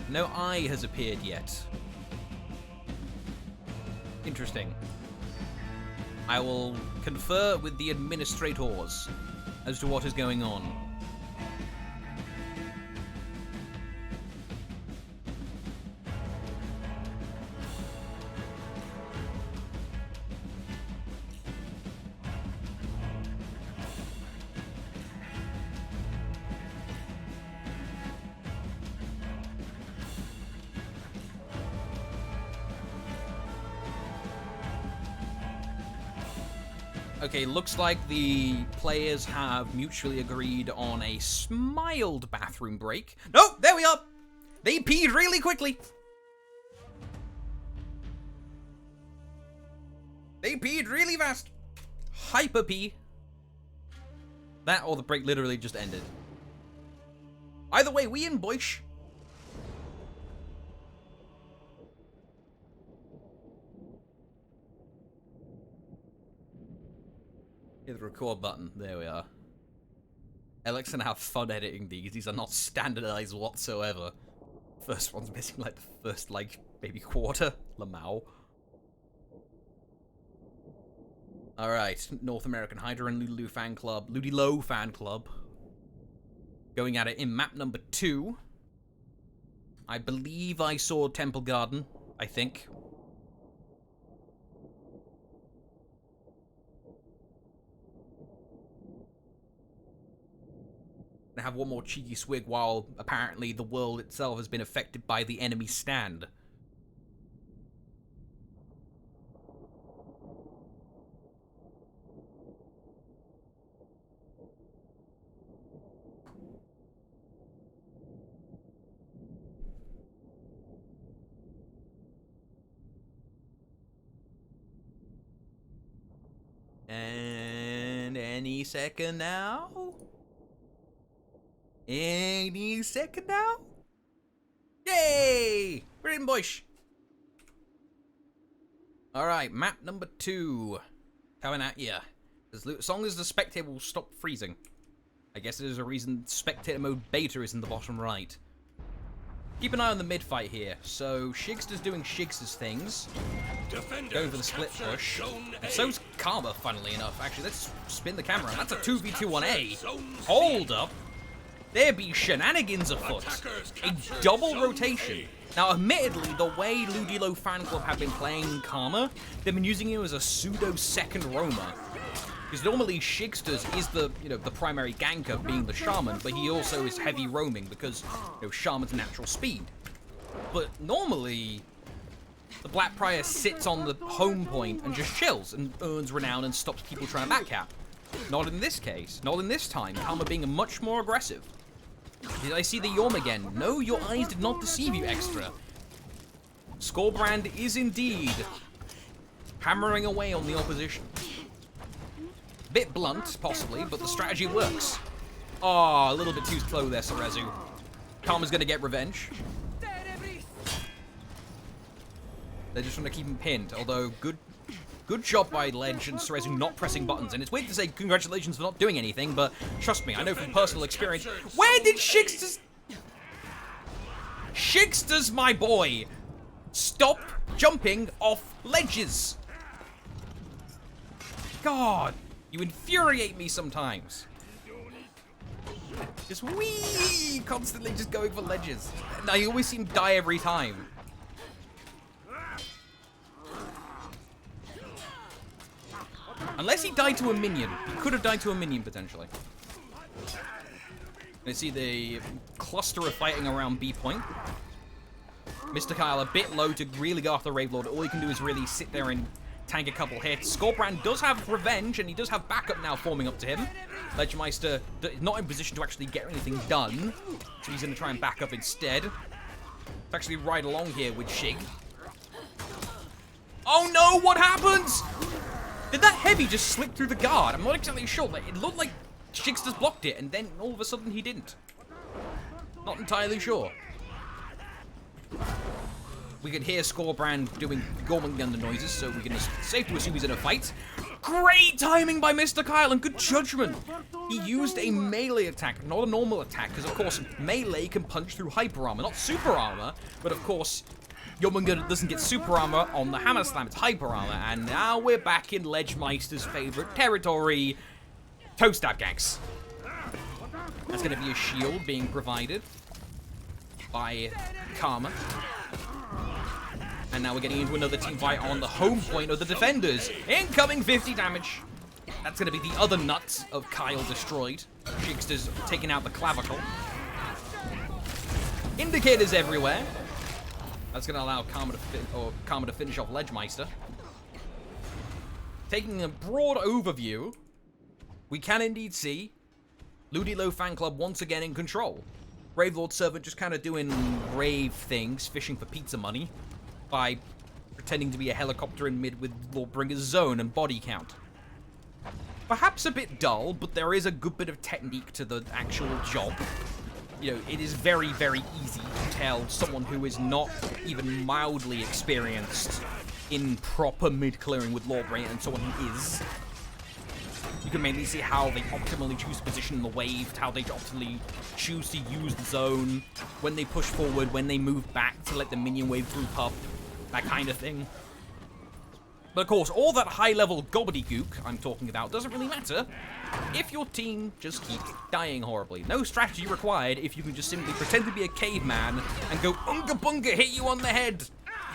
No eye has appeared yet. Interesting. I will confer with the administrators as to what is going on. Okay, looks like the players have mutually agreed on a mild bathroom break. No, there we are! They peed really quickly. They peed really fast. Hyper pee. That or the break literally just ended. Either way, we in, boish. Hit the record button. There we are. Alex and have fun editing these. These are not standardized whatsoever. First one's missing like the first, like, maybe quarter. Lamau. Alright. North American Hydra and Ludilo fan club. Ludilo fan club. Going at it in map number 2. I believe I saw Temple Garden. I think. Have one more cheeky swig while apparently the world itself has been affected by the enemy stand. And any second now? Any second now? Yay! We're in, boys. Alright, map number 2. Coming at ya. As long as the spectator will stop freezing. I guess there's a reason spectator mode beta is in the bottom right. Keep an eye on the mid fight here. So, Shigster's doing Shigster's things. Going for the split push. And so's Karma, funnily enough. Actually, let's spin the camera. That's a 2v2 on A. Hold up. There be shenanigans afoot. A double rotation. Now, admittedly, the way Ludilo Fan Club have been playing Karma, they've been using him as a pseudo-second roamer. Because normally Shigsters is the, the primary ganker, being the Shaman, but he also is heavy roaming because, Shaman's natural speed. But normally, the Black Prior sits on the home point and just chills and earns renown and stops people trying to backcap. Not in this case. Not in this time. Karma being much more aggressive. Did I see the Yorm again? No, your eyes did not deceive you, Extra. Skorbrand is indeed hammering away on the opposition. Bit blunt, possibly, but the strategy works. Oh, a little bit too slow there, Cerezu. Karma's gonna get revenge. They're just trying to keep him pinned, although good job by Ledge and Cerezu not pressing buttons. And it's weird to say congratulations for not doing anything, but trust me, I know from personal experience. Where did Shixter's... Shixter's, my boy! Stop jumping off ledges! God, you infuriate me sometimes. Just wee, constantly just going for ledges. Now you always seem to die every time. Unless he died to a minion. He could have died to a minion, potentially. Let's see the cluster of fighting around B point. Mr. Kyle a bit low to really go after Ravelord. All he can do is really sit there and tank a couple hits. Skorbrand does have revenge, and he does have backup now forming up to him. Ledgemeister is not in position to actually get anything done, so he's going to try and back up instead. It's actually right along here with Shig. Oh no, what happens? Did that heavy just slip through the guard? I'm not exactly sure. Like, it looked like Shigster's blocked it, and then all of a sudden he didn't. Not entirely sure. We could hear Skorbrand doing Gormungandr noises, so we can safe to assume he's in a fight. Great timing by Mr. Kyle, and good judgment. He used a melee attack, not a normal attack, because of course melee can punch through hyper armor, not super armor, but of course Jormungandr doesn't get super armor on the hammer slam, it's hyper armor, and now we're back in Ledgemeister's favorite territory, toe stab ganks. That's going to be a shield being provided by Karma. And now we're getting into another team fight on the home point of the defenders. Incoming 50 damage. That's going to be the other nuts of Kyle destroyed. Shigster's taking out the clavicle. Indicators everywhere. That's going to allow Karma to finish off Ledgemeister. Taking a broad overview, we can indeed see Ludilo Fan Club once again in control. Ravelord Servant just kind of doing rave things, fishing for pizza money, by pretending to be a helicopter in mid with Lordbringer's zone and body count. Perhaps a bit dull, but there is a good bit of technique to the actual job. You know, it is very, very easy to tell someone who is not even mildly experienced in proper mid-clearing with Lordbringer and someone who is. You can mainly see how they optimally choose to position the wave, how they optimally choose to use the zone, when they push forward, when they move back to let the minion wave group up, that kind of thing. But of course, all that high-level gobbledygook I'm talking about doesn't really matter if your team just keeps dying horribly. No strategy required if you can just simply pretend to be a caveman and go unga bunga hit you on the head.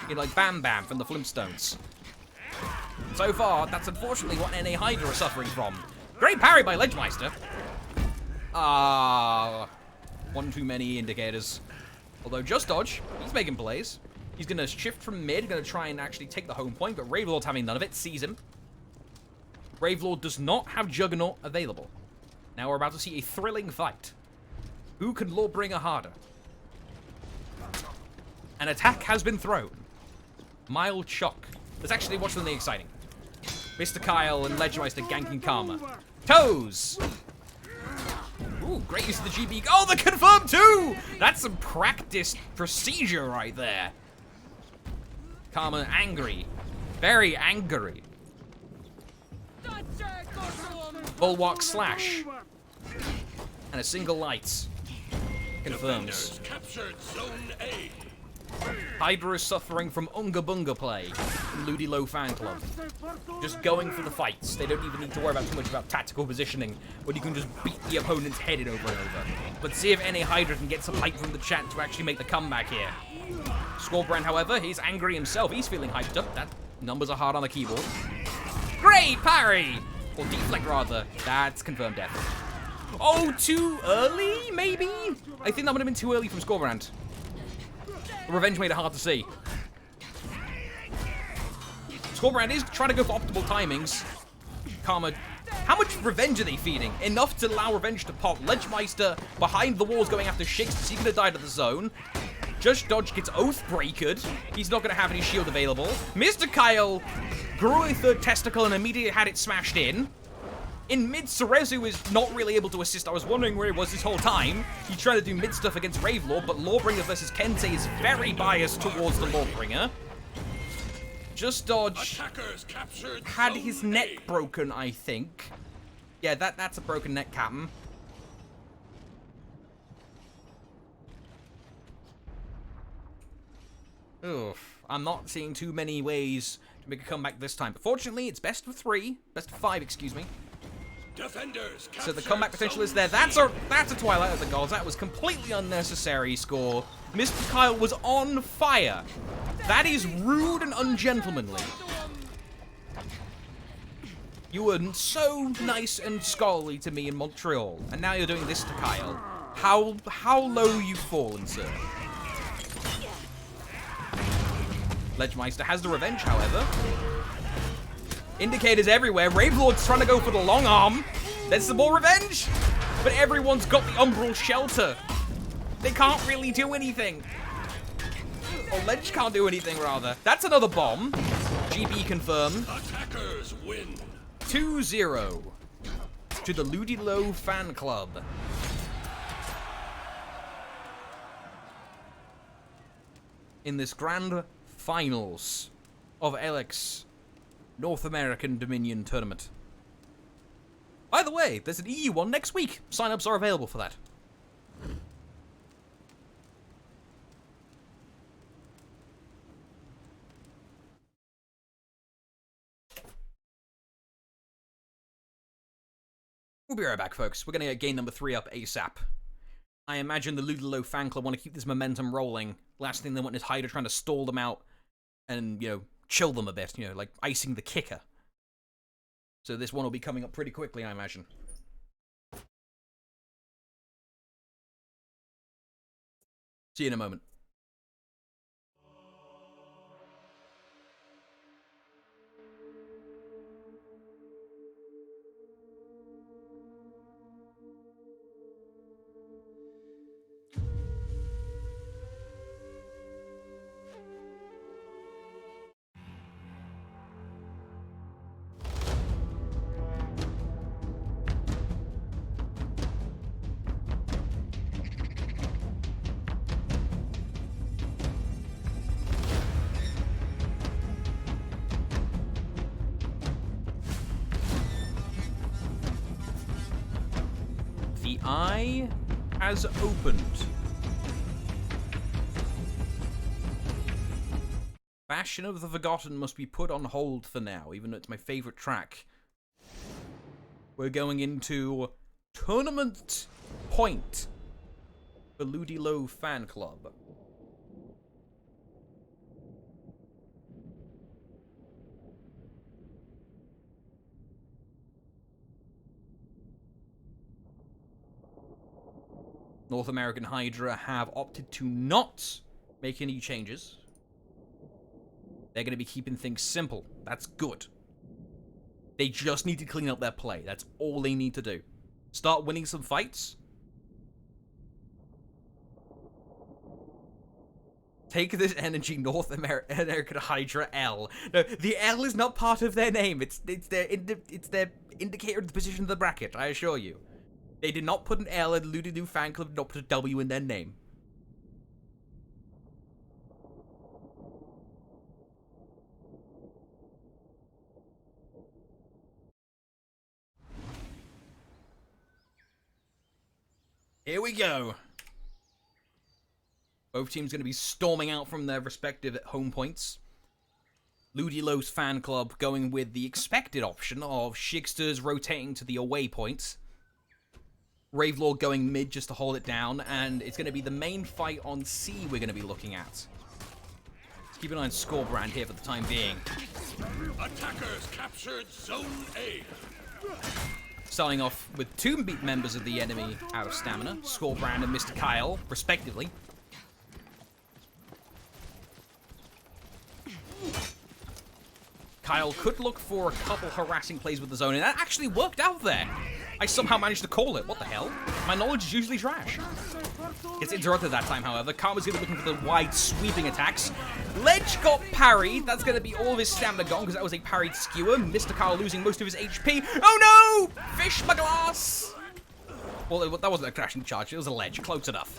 You know, like Bam Bam from the Flintstones. So far, that's unfortunately what NA Hydra are suffering from. Great parry by Ledgemeister. One too many indicators. Although Just Dodge, he's making plays. He's going to shift from mid, going to try and actually take the home point, but Ravelord's having none of it, sees him. Ravelord does not have Juggernaut available. Now we're about to see a thrilling fight. Who can Lordbringer harder? An attack has been thrown. Mild shock. Let's actually watch something exciting. Mr. Kyle and Ledgemeister ganking Karma. Toes! Ooh, great use of the GB. Oh, the confirm too! That's some practiced procedure right there. Karma angry. Very angry. Bulwark slash. And a single light. Confirms. Captured Zone A. Hydra is suffering from Unga Bunga play in Ludilo Fan Club. Just going for the fights. They don't even need to worry about too much about tactical positioning, when you can just beat the opponent's head in over and over. Let's see if NA Hydra can get some hype from the chat to actually make the comeback here. Skorbrand, however, he's angry himself. He's feeling hyped up. That numbers are hard on the keyboard. Great parry! Or deflect, rather. That's confirmed death. Oh, too early, maybe? I think that would have been too early from Skorbrand. The revenge made it hard to see. Scorbrand is trying to go for optimal timings. Karma. How much revenge are they feeding? Enough to allow revenge to pop. Ledgemeister behind the walls going after Shigster. He's going to die to the zone. Just Dodge gets Oathbreakered. He's not going to have any shield available. Mr. Kyle grew a third testicle and immediately had it smashed in. In mid, Cerezu is not really able to assist. I was wondering where he was this whole time. He tried to do mid stuff against Ravelord, but Lawbringer versus Kensei is very biased towards the Lawbringer. Just Dodge had his neck broken, I think. Yeah, that's a broken neck, Captain. Oof. I'm not seeing too many ways to make a comeback this time. But fortunately, it's best of 5, excuse me. Defenders So the comeback potential is there. That's a Twilight of the Gods. That was completely unnecessary score. Mr. Kyle was on fire. That is rude and ungentlemanly. You were so nice and scholarly to me in Montreal, and now you're doing this to Kyle. How low you've fallen, sir. Ledgemeister has the revenge, however. Indicators everywhere. Ravelord's trying to go for the long arm. There's some more revenge. But everyone's got the Umbral Shelter. They can't really do anything. Or Ledge can't do anything, rather. That's another bomb. GB confirmed. Attackers win. 2-0 to the Ludilo fan club. In this grand finals of Alex North American Dominion Tournament. By the way, there's an EU one next week. Sign-ups are available for that. We'll be right back, folks. We're going to get game number 3 up ASAP. I imagine the Ludilo fan club want to keep this momentum rolling. Last thing they want is Hydra trying to stall them out and, chill them a bit, like icing the kicker. So this one will be coming up pretty quickly, I imagine. See you in a moment. The eye has opened. Bastion of the Forgotten must be put on hold for now, even though it's my favorite track. We're going into Tournament Point for Ludilo Fan Club. North American Hydra have opted to not make any changes. They're going to be keeping things simple. That's good. They just need to clean up their play. That's all they need to do. Start winning some fights. Take this energy, North American Hydra L. No, the L is not part of their name. It's their indicator of the position of the bracket, I assure you. They did not put an L in Ludilo Fan Club, not put a W in their name. Here we go. Both teams going to be storming out from their respective home points. Ludilo's Fan Club going with the expected option of Shigsters rotating to the away points. Ravelord going mid just to hold it down, and it's going to be the main fight on C we're going to be looking at. Let's keep an eye on Scorbrand here for the time being. Attackers captured Zone A. Starting off with 2 members of the enemy out of stamina, Scorbrand and Mr. Kyle, respectively. Kyle could look for a couple harassing plays with the zone, and that actually worked out there. I somehow managed to call it. What the hell? My knowledge is usually trash. Gets interrupted that time, however. Karma's going to be looking for the wide sweeping attacks. Ledge got parried. That's going to be all of his stamina gone because that was a parried skewer. Mr. Kyle losing most of his HP. Oh no! Fish my glass! Well, that wasn't a crashing charge. It was a ledge. Close enough.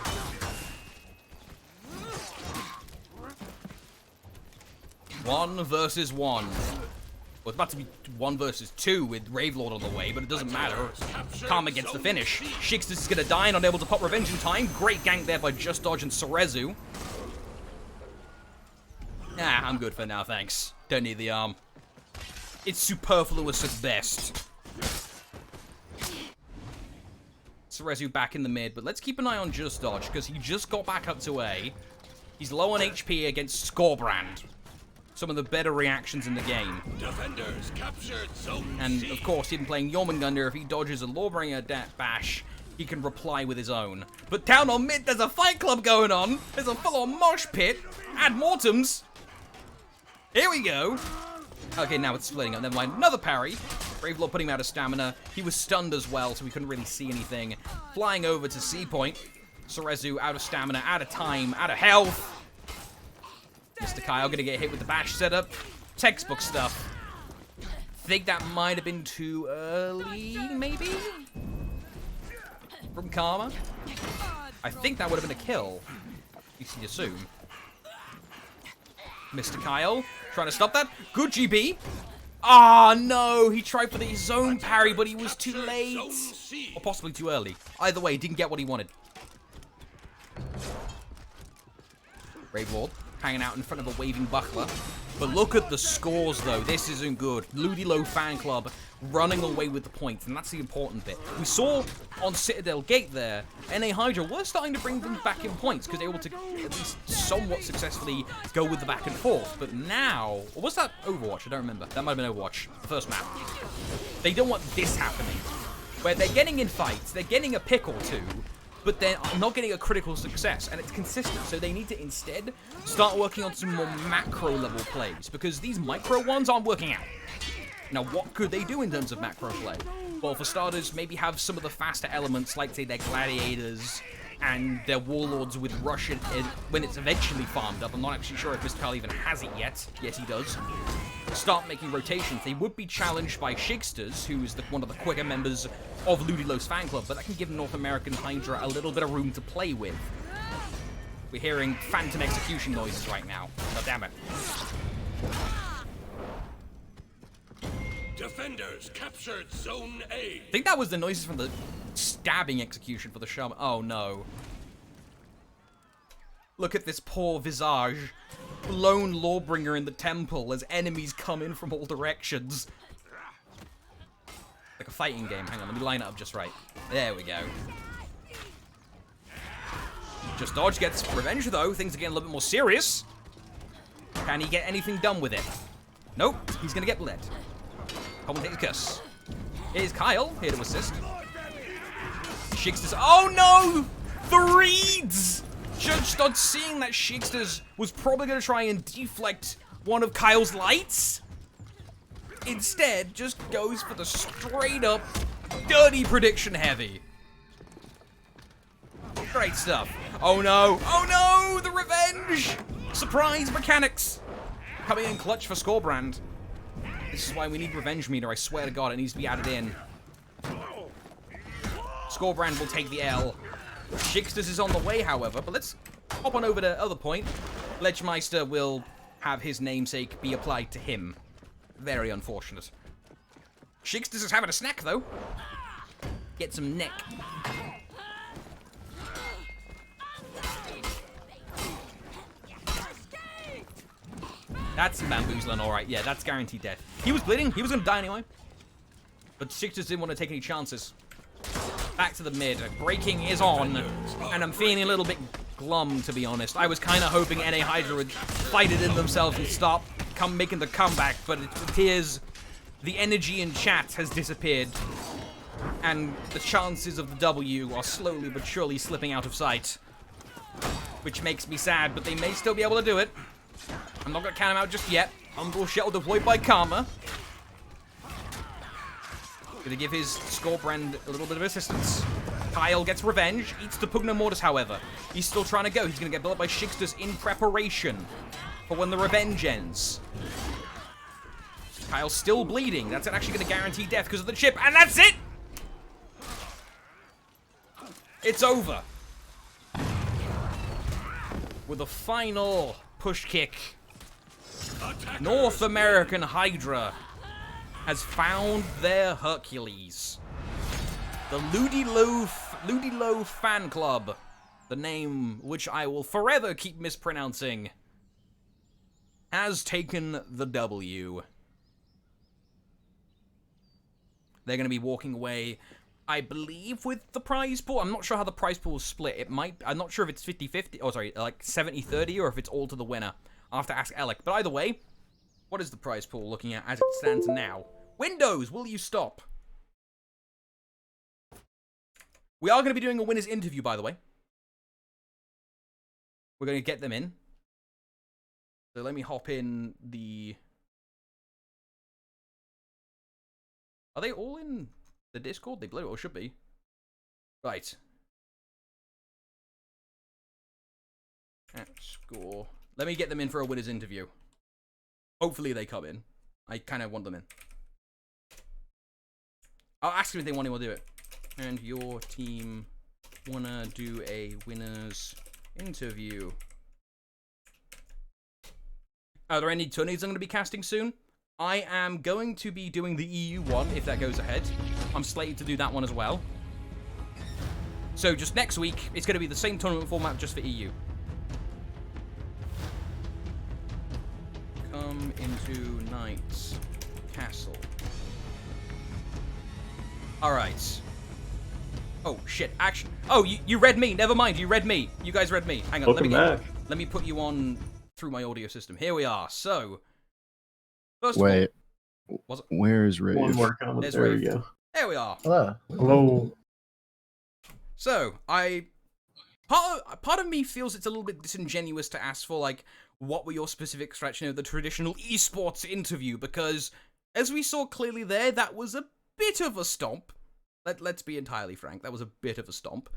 1 versus 1. Well, it's about to be 1 versus 2 with Ravelord on the way, but it doesn't matter. Karma gets the finish. Shixtus is going to die and unable to pop revenge in time. Great gank there by Just Dodge and Cerezu. Ah, I'm good for now, thanks. Don't need the arm. It's superfluous at best. Cerezu back in the mid, but let's keep an eye on Just Dodge, because he just got back up to A. He's low on HP against Scorebrand. Some of the better reactions in the game. Defenders captured zone And C. of course, even playing Jormungandr, if he dodges a Lawbringer bash, he can reply with his own. But down on mid, there's a fight club going on. There's a full-on mosh pit. Ad mortems. Here we go. Okay, now it's splitting up. Never mind. Another parry. Ravelord putting him out of stamina. He was stunned as well, so we couldn't really see anything. Flying over to C point. Cerezu out of stamina, out of time, out of health. Mr. Kyle gonna get hit with the bash setup. Textbook stuff. Think that might have been too early, maybe? From Karma? I think that would have been a kill. You can assume. Mr. Kyle trying to stop that. Good GB. Ah, no. He tried for the zone parry, but he was too late. Or possibly too early. Either way, he didn't get what he wanted. Ravelord hanging out in front of a waving buckler. But look at the scores, though. This isn't good. Ludilo fan club running away with the points, and that's the important bit. We saw on Citadel Gate there, NA Hydra were starting to bring them back in points because they were able to at least somewhat successfully go with the back and forth. But now, or was that Overwatch? I don't remember. That might have been Overwatch, the first map. They don't want this happening, where they're getting in fights, they're getting a pick or two, but they're not getting a critical success, and it's consistent. So they need to instead start working on some more macro-level plays, because these micro ones aren't working out. Now, what could they do in terms of macro play? Well, for starters, maybe have some of the faster elements, like, say, their gladiators and their warlords with rush when it's eventually farmed up. I'm not actually sure if Mr. Kyle even has it yet. Yes, he does. Start making rotations. They would be challenged by Shigsters, who is one of the quicker members of Ludilo's fan club, but that can give North American Hydra a little bit of room to play with. We're hearing phantom execution noises right now. Oh, damn it. Defenders captured zone A. I think that was the noises from the stabbing execution for the shaman. Oh, no. Look at this poor visage. Lone Lawbringer in the temple as enemies come in from all directions. Like a fighting game. Hang on, let me line it up just right. There we go. Just Dodge gets revenge, though. Things are getting a little bit more serious. Can he get anything done with it? Nope. He's going to get bled. Commentator's curse. Here's Kyle, here to assist. Shigsters. Oh no! The reads! Judge Dodge seeing that Shigsters was probably going to try and deflect one of Kyle's lights. Instead, just goes for the straight up, dirty prediction heavy. Great stuff. Oh no! Oh no! The revenge! Surprise mechanics! Coming in clutch for Scorebrand. This is why we need revenge meter, I swear to God, it needs to be added in. Scorebrand will take the L. Shigsters is on the way, however, but let's hop on over to other point. Ledgemeister will have his namesake be applied to him. Very unfortunate. Shigsters is having a snack, though. Get some neck. That's bamboozling, alright. Yeah, that's guaranteed death. He was bleeding. He was going to die anyway. But Shigsters didn't want to take any chances. Back to the mid. Breaking is on. And I'm feeling a little bit glum, to be honest. I was kind of hoping NA Hydra would fight it in themselves and stop making the comeback. But it appears the energy in chat has disappeared. And the chances of the W are slowly but surely slipping out of sight. Which makes me sad, but they may still be able to do it. I'm not going to count him out just yet. Humble Shell deployed by Karma. Gonna give his Scorbrand a little bit of assistance. Kyle gets revenge, eats the Pugna Mortis, however. He's still trying to go. He's gonna get built up by Shigsters in preparation for when the revenge ends. Kyle's still bleeding. That's actually gonna guarantee death because of the chip, and that's it! It's over. With a final push kick. North American Hydra has found their Hercules. The Ludilo Fan Club, the name which I will forever keep mispronouncing, has taken the W. They're going to be walking away, I believe, with the prize pool. I'm not sure how the prize pool is split. It might, I'm not sure if it's 50-50, oh sorry, like 70-30, or if it's all to the winner. I'll have to ask Alec. But either way, what is the prize pool looking at as it stands now? Windows, will you stop? We are going to be doing a winner's interview, by the way. We're going to get them in. So let me hop in the... Are they all in the Discord? They bloody well should be. Right. At score. Let me get them in for a winner's interview. Hopefully they come in. I kind of want them in. I'll ask them if they want to do it. And your team wanna do a winner's interview. Are there any tourneys I'm going to be casting soon? I am going to be doing the EU one, if that goes ahead. I'm slated to do that one as well. So just next week, it's going to be the same tournament format just for EU. Come into Knight's Castle. Alright. Oh, shit. Actually... Oh, you read me. Never mind. You read me. You guys read me. Hang on. Let me put you on through my audio system. Here we are. So... First Wait. Of all... Where's Rave? One more comment. There's There Rave. we go. There we are. Hello. Hello. So, part of me feels it's a little bit disingenuous to ask for, like, what were your specific stretch, the traditional esports interview, because, as we saw clearly there, that was a bit of a stomp. Let's be entirely frank, that was a bit of a stomp.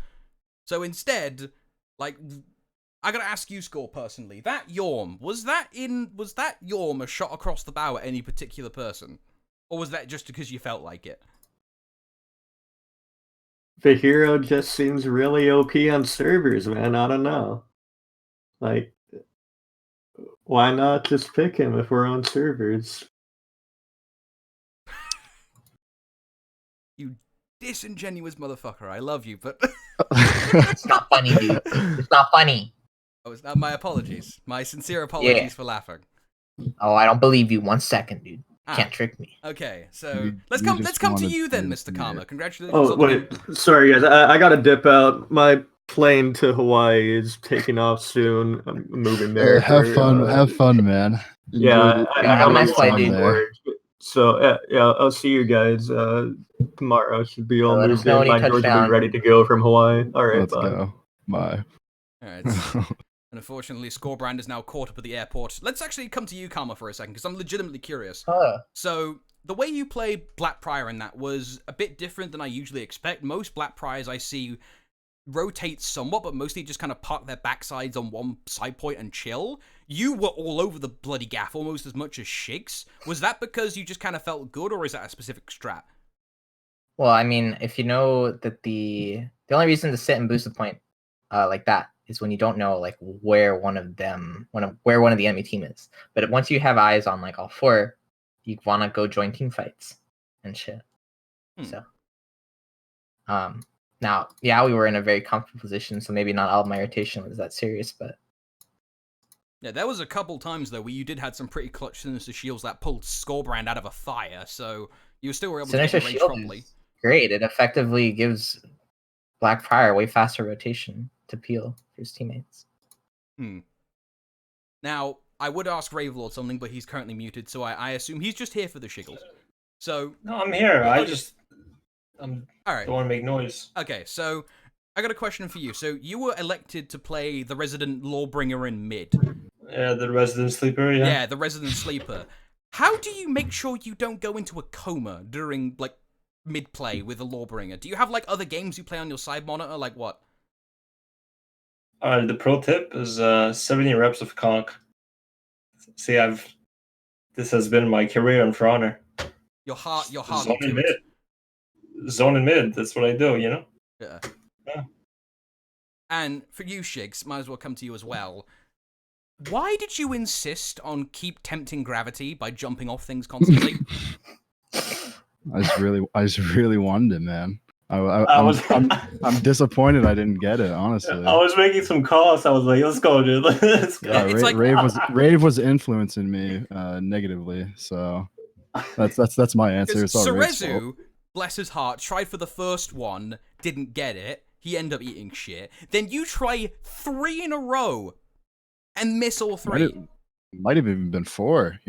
So instead, like, I gotta ask you, Score, personally, that Yorm, was that Yorm a shot across the bow at any particular person? Or was that just because you felt like it? The hero just seems really OP on servers, man. I don't know. Like, why not just pick him if we're on servers? You disingenuous motherfucker. I love you, but... It's not funny, dude. It's not funny. Oh, it's not. My apologies. My sincere apologies for laughing. Oh, I don't believe you 1 second, dude. Can't trick me. Okay, so let's come to you then, Mr. Karma. Congratulations. Oh, on the wait. win. Sorry, guys. I gotta dip out. My plane to Hawaii is taking off soon. I'm moving there. Have fun, man. Yeah, I have have a nice my flight, plane dude. work. So, yeah, I'll see you guys tomorrow. Should be all let us moved know in. when you My doors will touch be down. ready to go from Hawaii. All right, Let's bye. go. Bye. Alright. And unfortunately, Scorebrand is now caught up at the airport. Let's actually come to you, Karma, for a second, because I'm legitimately curious. So, the way you play Black Prior in that was a bit different than I usually expect. Most Black Priors I see rotate somewhat, but mostly just kind of park their backsides on one side point and chill. You were all over the bloody gaff almost as much as Shigs. Was that because you just kind of felt good, or is that a specific strat? Well, I mean, if you know that the only reason to sit and boost the point like that is when you don't know like where one of the enemy team is. But once you have eyes on like all four, you want to go join team fights and shit. So, now, yeah, we were in a very comfortable position, so maybe not all of my rotation was that serious, but yeah, there was a couple times though where you did had some pretty clutch Sinister Shields that pulled Scorebrand out of a fire, so you still were able to get Sinister in range Shield properly. is great. It effectively gives Black Prior way faster rotation to peel for his teammates. Now, I would ask Ravelord something, but he's currently muted, so I assume he's just here for the shiggles. So No, I'm here. Well, I okay. just all right. don't want to make noise. Okay, so I got a question for you. So you were elected to play the resident Lawbringer in mid. Yeah, the resident sleeper. Yeah. Yeah, the resident sleeper. How do you make sure you don't go into a coma during, like, mid-play with a Lawbringer? Do you have, like, other games you play on your side monitor? Like what? The pro tip is 70 reps of conch. See, this has been my career in For Honor. Your heart Zone to and it. mid. Zone and mid. That's what I do. Yeah. Yeah. And for you, Shigs, might as well come to you as well. Why did you insist on keep tempting gravity by jumping off things constantly? I just really wanted it, man. I'm disappointed I didn't get it, honestly. I was making some calls. I was like, "Let's go, dude. Let's go." Yeah, it's like- Rave was influencing me negatively, so that's my answer. It's all Rave's fault. Cerezu, bless his heart, tried for the first one, didn't get it. He ended up eating shit. Then you try 3 in a row and miss all 3. Might have even been 4.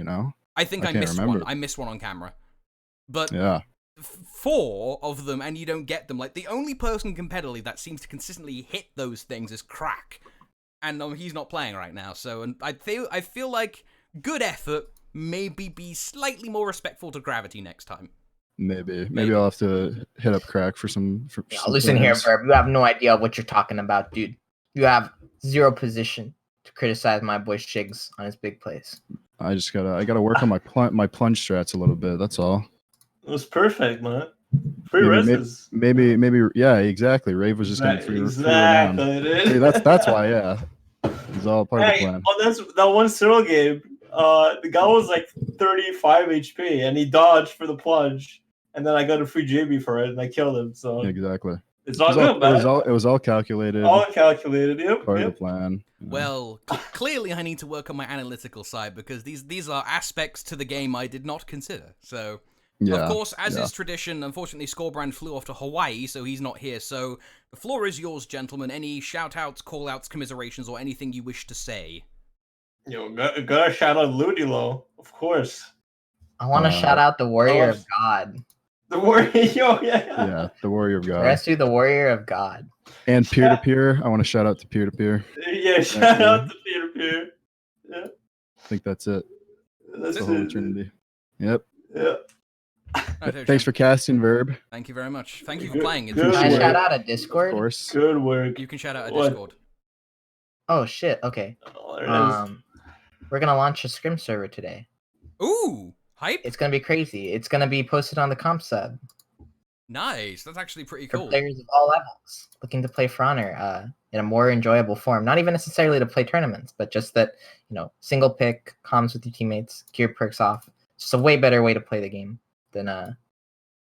I think I can't missed remember. one. I missed one on camera. But Yeah. 4 of them and you don't get them. Like, the only person competitively that seems to consistently hit those things is Crack. And he's not playing right now. So and I feel like good effort, maybe be slightly more respectful to gravity next time. Maybe I'll have to hit up Crack for some. Listen here, Verb. You have no idea what you're talking about, dude. You have zero position to criticize my boy Shigs on his big plays. I gotta work on my plunge strats a little bit. That's all. It was perfect, man. Free reses. Maybe, yeah, exactly. Rave was just gonna free around. See, that's why, yeah. It's all part of the plan. Oh, that one Cyril game. The guy was like 35 HP, and he dodged for the plunge, and then I got a free JB for it, and I killed him. So Exactly. it's all good, man. It was all calculated. All calculated. Yep. Part of the plan. Well, clearly I need to work on my analytical side because these are aspects to the game I did not consider. So. Yeah, of course, as is tradition, unfortunately, Scorebrand flew off to Hawaii, so he's not here. So the floor is yours, gentlemen. Any shout-outs, call-outs, commiserations, or anything you wish to say? Gotta shout out Ludilo, of course. I want to shout out the Warrior of God. The Warrior, yeah. Yeah, the Warrior of God. Let's do the Warrior of God. And peer-to-peer. I want to shout out to peer-to-peer. Yeah, shout out to peer-to-peer. Yeah. I think that's it. That's the whole it. Trinity. Yep. Yeah. Thanks for casting, Verb. Thank you very much. Thank you for playing. Good Can I work. shout out a Discord? Of course. Good work. You can shout out a What? Discord. Oh shit. Okay. Oh, there it is. We're gonna launch a scrim server today. Ooh, hype. It's gonna be crazy. It's gonna be posted on the comp sub Nice. That's actually pretty for cool. players of all levels looking to play For Honor in a more enjoyable form. Not even necessarily to play tournaments, but just that, single pick, comms with your teammates, gear perks off. Just a way better way to play the game than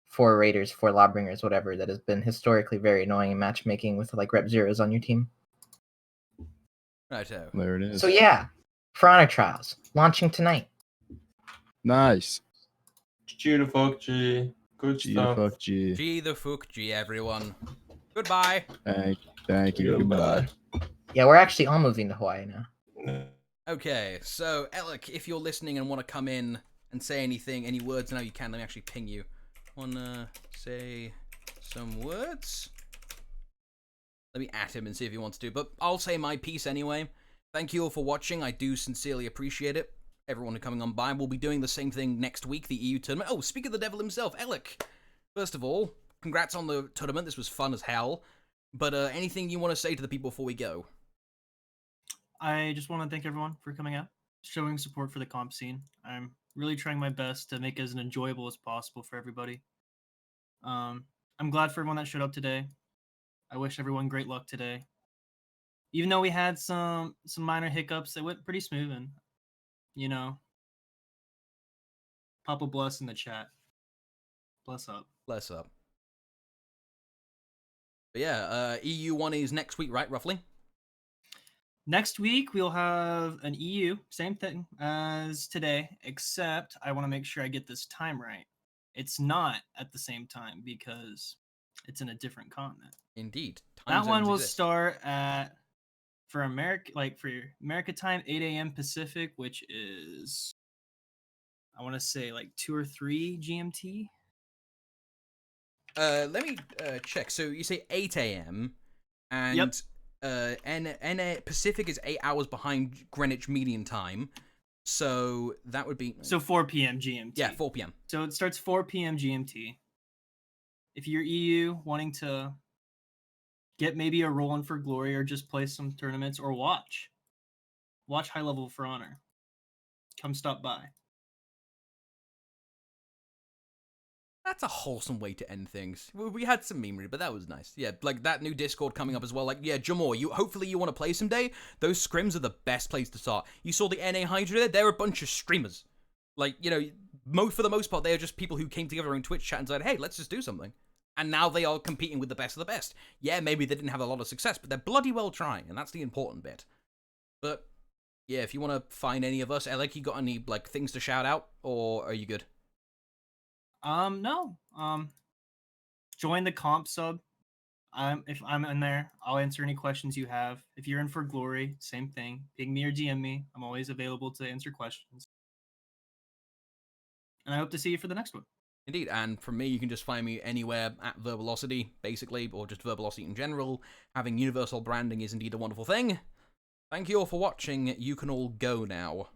4 raiders, 4 lawbringers, whatever, that has been historically very annoying in matchmaking with like rep zeros on your team. Righto. There it is. So yeah, For Honor Trials launching tonight. Nice. G the fuck G. Good G stuff. the fuck G. G the fuck G, everyone. Goodbye. Thank you. Goodbye. Yeah, we're actually all moving to Hawaii now. Okay, so Alec, if you're listening and want to come in and say anything, any words, now you can. Let me actually ping you. Wanna say some words? Let me at him and see if he wants to, but I'll say my piece anyway. Thank you all for watching. I do sincerely appreciate it. Everyone coming on by. We'll be doing the same thing next week, the EU tournament. Oh, speak of the devil himself, Alec. First of all, congrats on the tournament. This was fun as hell. But anything you want to say to the people before we go? I just want to thank everyone for coming out, showing support for the comp scene. I'm really trying my best to make it as enjoyable as possible for everybody. I'm glad for everyone that showed up today. I wish everyone great luck today. Even though we had some minor hiccups, it went pretty smooth, and Papa bless in the chat. Bless up. Bless up. But yeah, EU1 is next week, right, roughly? Next week, we'll have an EU, same thing as today, except I want to make sure I get this time right. It's not at the same time because it's in a different continent. Indeed. That one will start at, for America time, 8 a.m. Pacific, which is, I want to say like 2 or 3 GMT. Let me check. So you say 8 a.m. and NA Pacific is 8 hours behind Greenwich Median Time. So that would be... So 4 p.m. GMT. Yeah, 4 p.m. So it starts 4 p.m. GMT. If you're EU wanting to get maybe a roll in for glory or just play some tournaments or watch High Level for Honor, come stop by. That's a wholesome way to end things. We had some memery, but that was nice. Yeah, like that new Discord coming up as well. Like, yeah, Jamor, hopefully you want to play someday. Those scrims are the best place to start. You saw the NA Hydra there? They're a bunch of streamers. Like, you know, for the most part, they are just people who came together on Twitch chat and said, hey, let's just do something. And now they are competing with the best of the best. Yeah, maybe they didn't have a lot of success, but they're bloody well trying, and that's the important bit. But, yeah, if you want to find any of us, Alec, you got any, like, things to shout out, or are you good? No. Join the comp sub. If I'm in there, I'll answer any questions you have. If you're in for glory, same thing. Ping me or DM me. I'm always available to answer questions. And I hope to see you for the next one. Indeed, and from me, you can just find me anywhere at Verbalosity, basically, or just Verbalosity in general. Having universal branding is indeed a wonderful thing. Thank you all for watching. You can all go now.